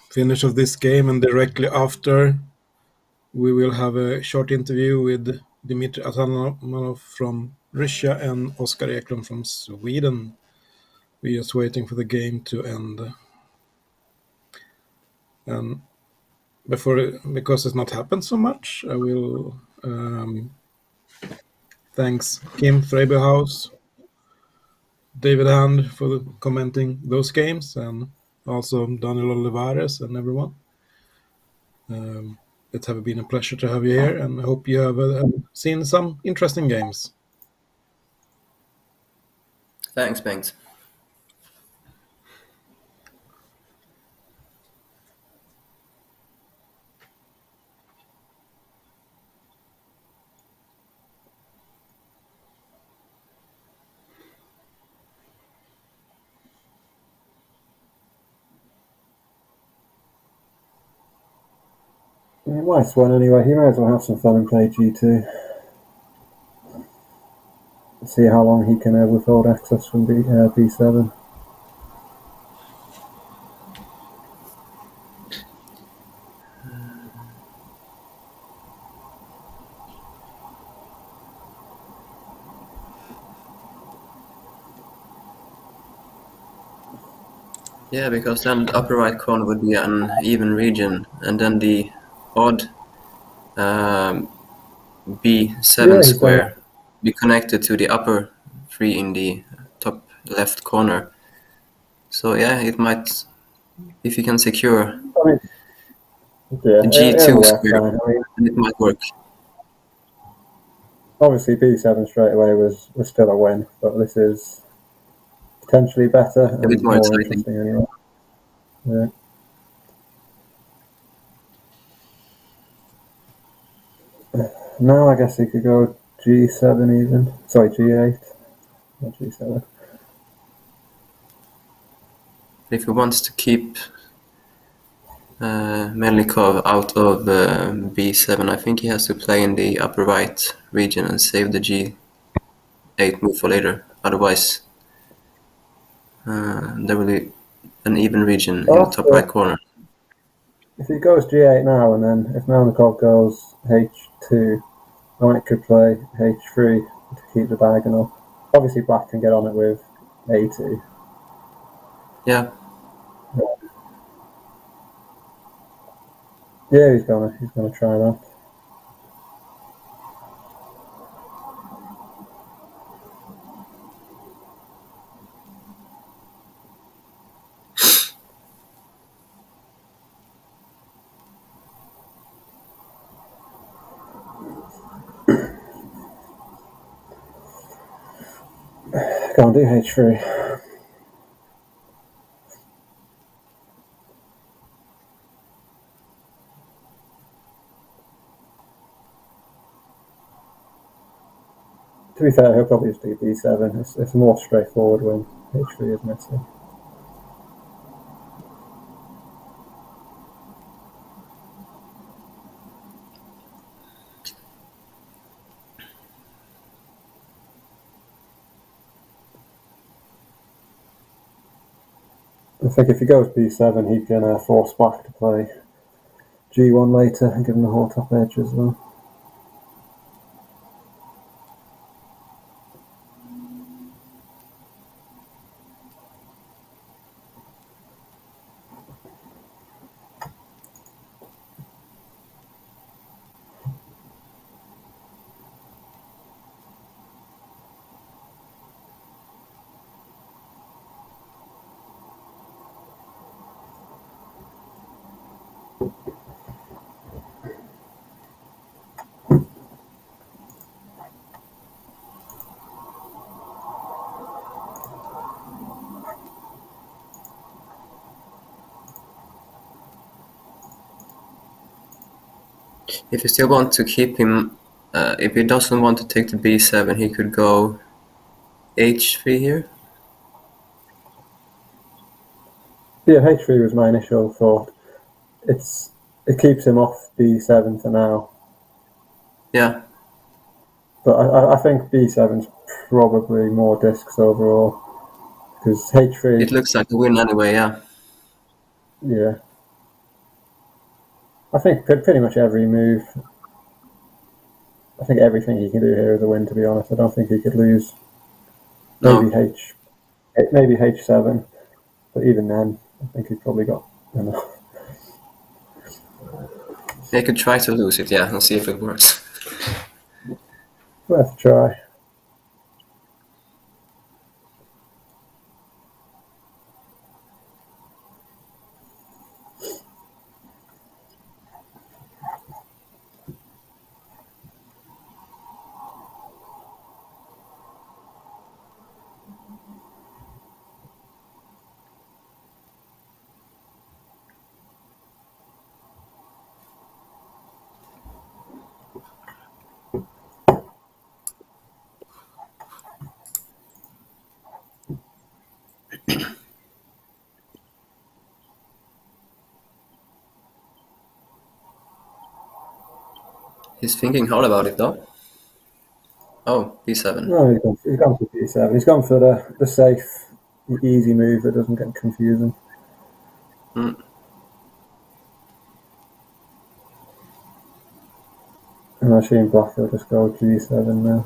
finish of this game, and directly after we will have a short interview with Dmitry Atamanov from Russia and Oskar Eklund from Sweden. We're just waiting for the game to end. And because it's not happened so much, I will thanks Kim Freiburghaus, David Hand for commenting those games, and also Daniel Olivares and everyone. It has been a pleasure to have you here, and I hope you have seen some interesting games. Thanks, Bengt. Nice one anyway. He may as well have some fun and play G2. See how long he can withhold access from B7. Yeah, because then the upper right corner would be an even region, and then the odd B7 square be connected to the upper 3 in the top left corner. So yeah, it might, if you can secure the G2 square, it might work. Obviously, B7 straight away was still a win, but this is potentially better and more interesting anyway. Yeah. Now I guess he could go G7 even. Sorry, G8. Not G7. If he wants to keep Melnikov out of B7, I think he has to play in the upper right region and save the G8 move for later. Otherwise, there will be an even region in the top right corner. If he goes G8 now, and then if Melnikov goes H2, White could play H3 to keep the diagonal. Obviously, Black can get on it with A2. Yeah, Yeah, he's gonna try that. Go on, do h3. To be fair, he'll probably just do b7. It's a more straightforward when h3 is messy. I think if he goes b7, he can force black to play g1 later and give him the whole top edge as well. If you still want to keep him, if he doesn't want to take the b7, he could go h3 here. Yeah, h3 was my initial thought. It keeps him off b7 for now. Yeah. But I think b7's probably more discs overall. Because h3... It looks like a win anyway, yeah. Yeah. I think pretty much every move... I think everything he can do here is a win, to be honest. I don't think he could lose. Maybe No. maybe h7. But even then, I think he's probably got enough. They could try to lose it, yeah, and see if it works. Worth a try. He's thinking hard about it, though. Oh, b7. No, he's gone for b7. He's gone for the safe, easy move that doesn't get confusing. Mm. And I assume black will just go g7 now.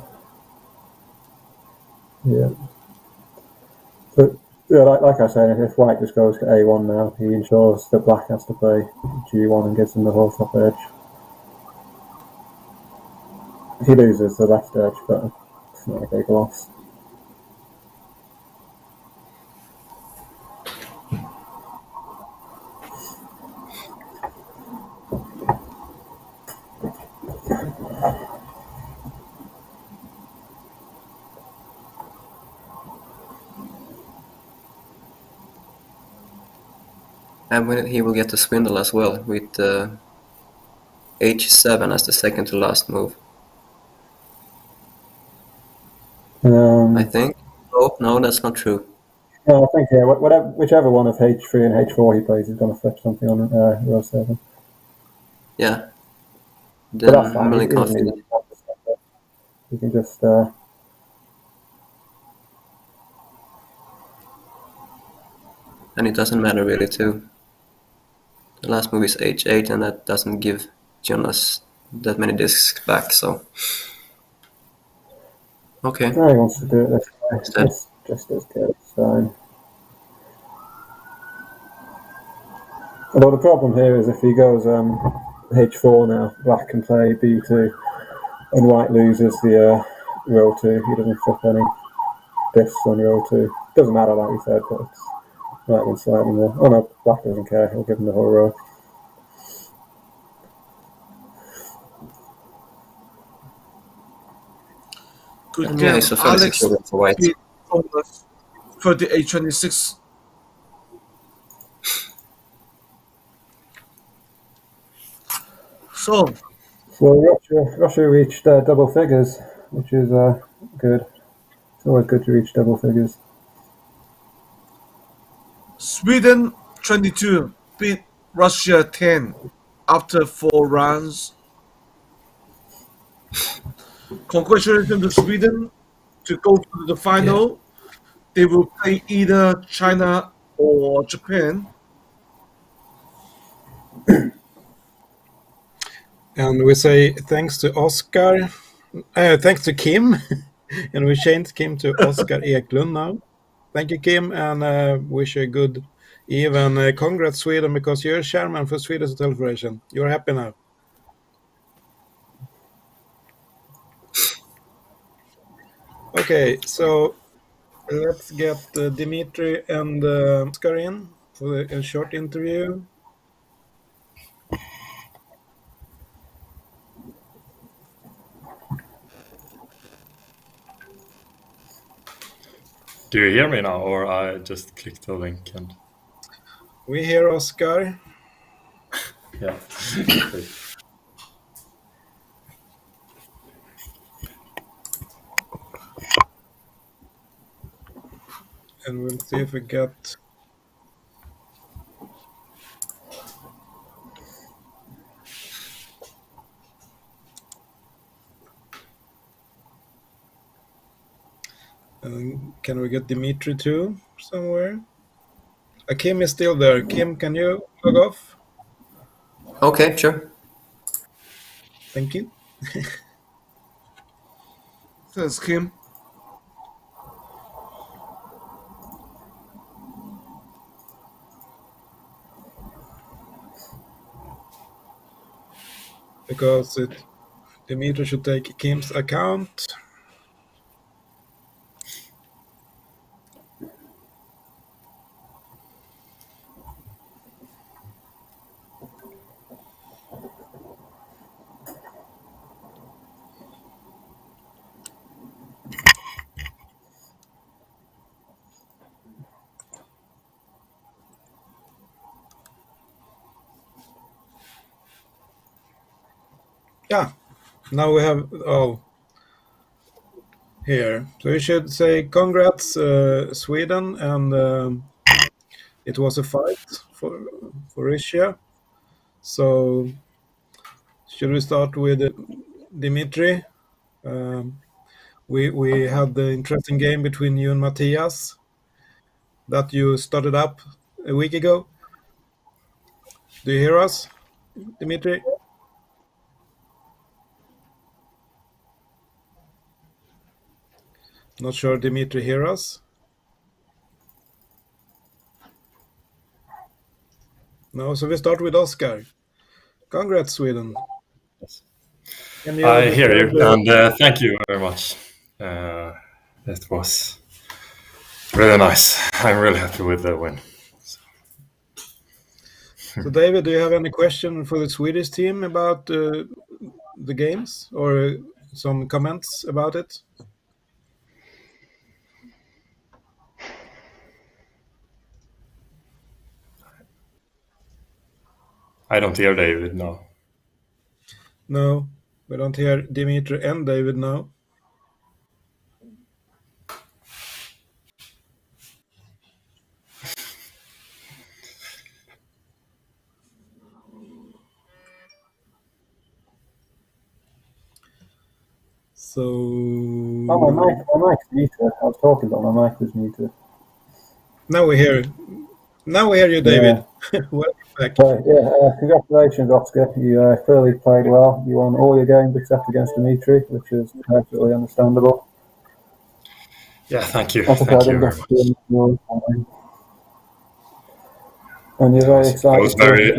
Yeah. But yeah, like I said, if white just goes to a1 now, he ensures that black has to play g1 and gives him the whole top edge. He loses the left edge, but it's not a big loss. And when he will get to swindle as well with h7 as the second to last move. I think. Oh, no, that's not true. No, I think whichever one of h3 and h4 he plays is going to flip something on row 7. Yeah. But Then that's fine. I'm really confident. You can just... And it doesn't matter really too. The last move is h8 and that doesn't give Jonas that many discs back, so... Okay. No, he wants to do it this way. Instead. It's just as good. It's fine. Although the problem here is if he goes H4 now. Black can play B2, and white loses the row 2. He doesn't flip any diffs on row 2. Doesn't matter, like you said, but it's might win slightly more. Oh no, black doesn't care. He'll give him the whole row. Good And game. yeah, it's a fairly Alex secure for white. beat Thomas 38-26. So, Russia reached double figures, which is good. It's always good to reach double figures. Sweden 22 beat Russia 10 after 4 rounds. Congratulations to Sweden to go to the final. They will play either China or Japan. And we say thanks to Oscar, thanks to Kim, and we changed Kim to Oscar Eklund now. Thank you, Kim, and wish you a good eve. And congrats, Sweden, because you're chairman for Swedish Hotel Federation. You're happy now. Okay, so let's get Dimitri and Oscar in for a short interview. Do you hear me now, or I just clicked the link and? We hear Oscar. Yeah. And we'll see if we get. Can we get Dimitri too somewhere? Kim is still there. Kim, can you log off? Okay, sure. Thank you. Thanks, Kim. Because Dimitri should take Kim's account. Yeah, now we have all here. So we should say congrats, Sweden, and it was a fight for Russia. So should we start with Dimitri? We had the interesting game between you and Matthias that you started up a week ago. Do you hear us, Dimitri? Not sure Dimitri hear us. No, so we start with Oscar. Congrats, Sweden. Yes. Can I hear you, describe and thank you very much. It was really nice. I'm really happy with the win. So, David, do you have any question for the Swedish team about the games or some comments about it? I don't hear David now. No, we don't hear Dimitri and David now. So Oh, my mic's muted. I was talking, but my mic was muted. now we hear you, David. Welcome back. Congratulations, Oscar. You clearly played well. You won all your games except against Dimitri, which is perfectly understandable. Yeah, thank you. Thank you very much. And you're very excited. I was very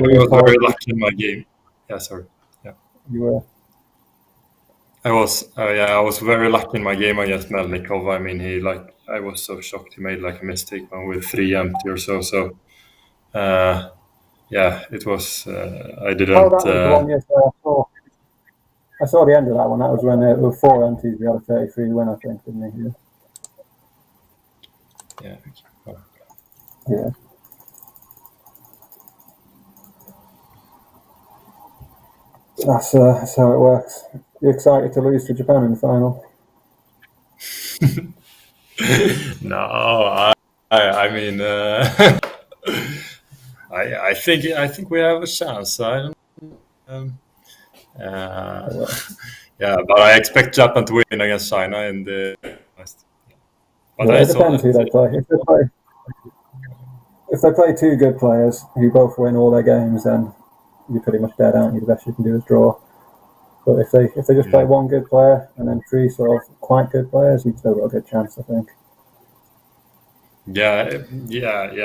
lucky in my game. Yeah, sorry. Yeah. You were. I was very lucky in my game against Melnikov. I mean, I was so shocked. He made like a mistake one with 3 empty or so. So, yeah, it was. I Oh, didn't. that was the one yesterday. I saw the end of that one. That was when it was 4 empties. We had a 33 win, I think, didn't he? Yeah. Yeah. That's how it works. You're excited to lose to Japan in the final? No, I mean, I think we have a chance. I don't. Yeah, but I expect Japan to win against China in the. But Yeah, I it saw depends who that. they play. If they play 2 good players who both win all their games, then you're pretty much dead, aren't you? The best you can do is draw. But if they just play 1 good player and then 3 sort of quite good players, you've still got a good chance, I think. Yeah,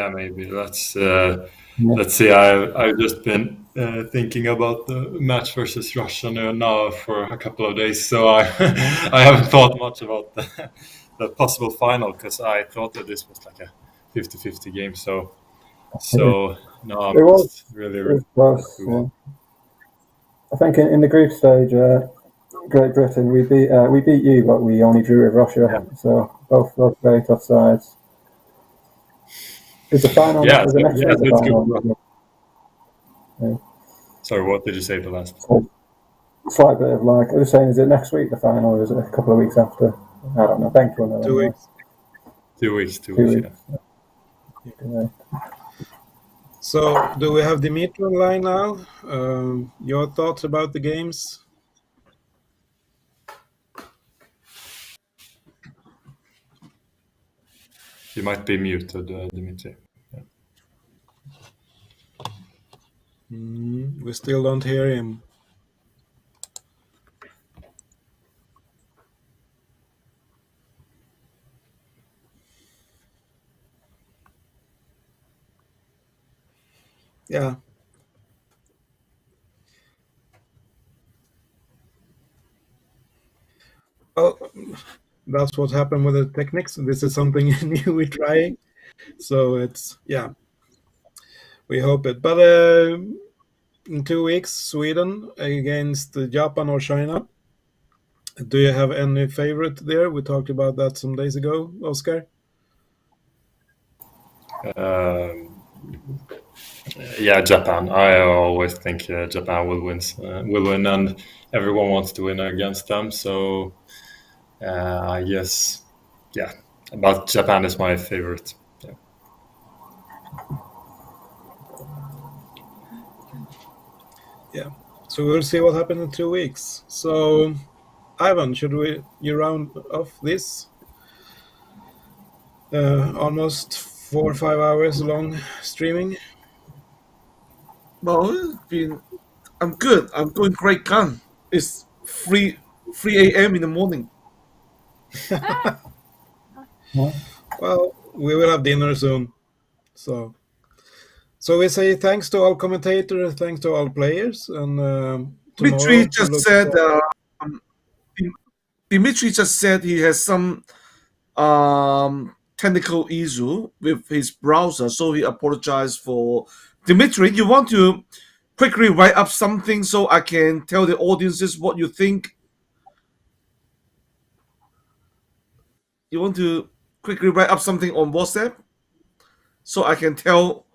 maybe. Let's see. I've just been thinking about the match versus Russia now for a couple of days, so I I haven't thought much about the possible final because I thought that this was like a 50-50 game. So no, I'm It was, just really, it really was close. happy. Yeah. I think in the group stage, Great Britain, we beat you, but we only drew with Russia. Yeah. So both very tough sides. Is the final? Yeah, Is so, it next yeah, week? so The it's good. final. Yeah. Sorry, what did you say the last? So, slight bit of like I was saying, is it next week the final, or is it a couple of weeks after? I don't know. Bengt will know 2 anyway. weeks. 2 weeks. 2 Yeah. weeks. Yeah. So, do we have Dimitri online now? Your thoughts about the games? You might be muted, Dimitri. We still don't hear him. Yeah. Well, that's what happened with the techniques. This is something new we're trying. So it's, yeah, we hope it. But in 2 weeks, Sweden against Japan or China. Do you have any favorite there? We talked about that some days ago, Oscar. Yeah, Japan. I always think Japan will win, and everyone wants to win against them. So I guess, yeah, but Japan is my favorite. Yeah. Yeah. So we'll see what happens in 2 weeks. So, Ivan, should you round off this? Almost 4 or 5 hours long streaming. Well, I'm good. I'm doing great gun. It's 3 a.m. in the morning. Well, we will have dinner soon. So we say thanks to all commentators, thanks to all players, and tomorrow Dimitri we just look said. for. Dimitri just said he has some technical issue with his browser, so he apologized for. Dimitri, you want to quickly write up something so I can tell the audiences what you think? You want to quickly write up something on WhatsApp so I can tell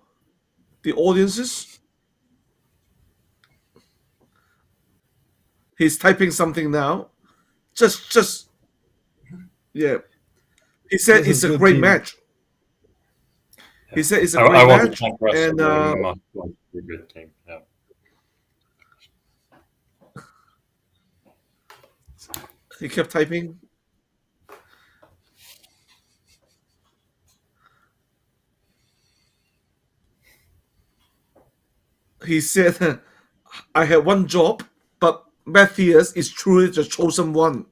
the audiences? He's typing something now. Just yeah. He said This is it's a good great team. match. He said it's a I great want to match, thank Russia and very much. A good team. Yeah. he kept typing. He said, "I had one job, but Matthias is truly the chosen one."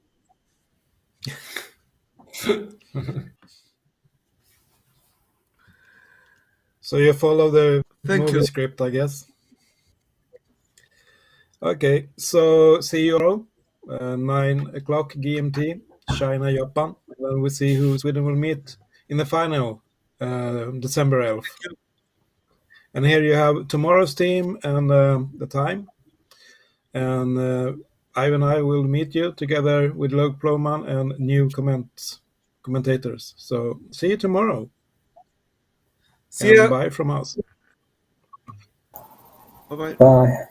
So you follow the Thank movie you. script, I guess. Okay, so see you tomorrow, 9 o'clock GMT, China, Japan. And then we see who Sweden will meet in the final, December 11th. And here you have tomorrow's team and the time. And Ivan and I will meet you together with Log Ploman and new commentators. So see you tomorrow. See And ya. bye from us. Bye bye. Bye.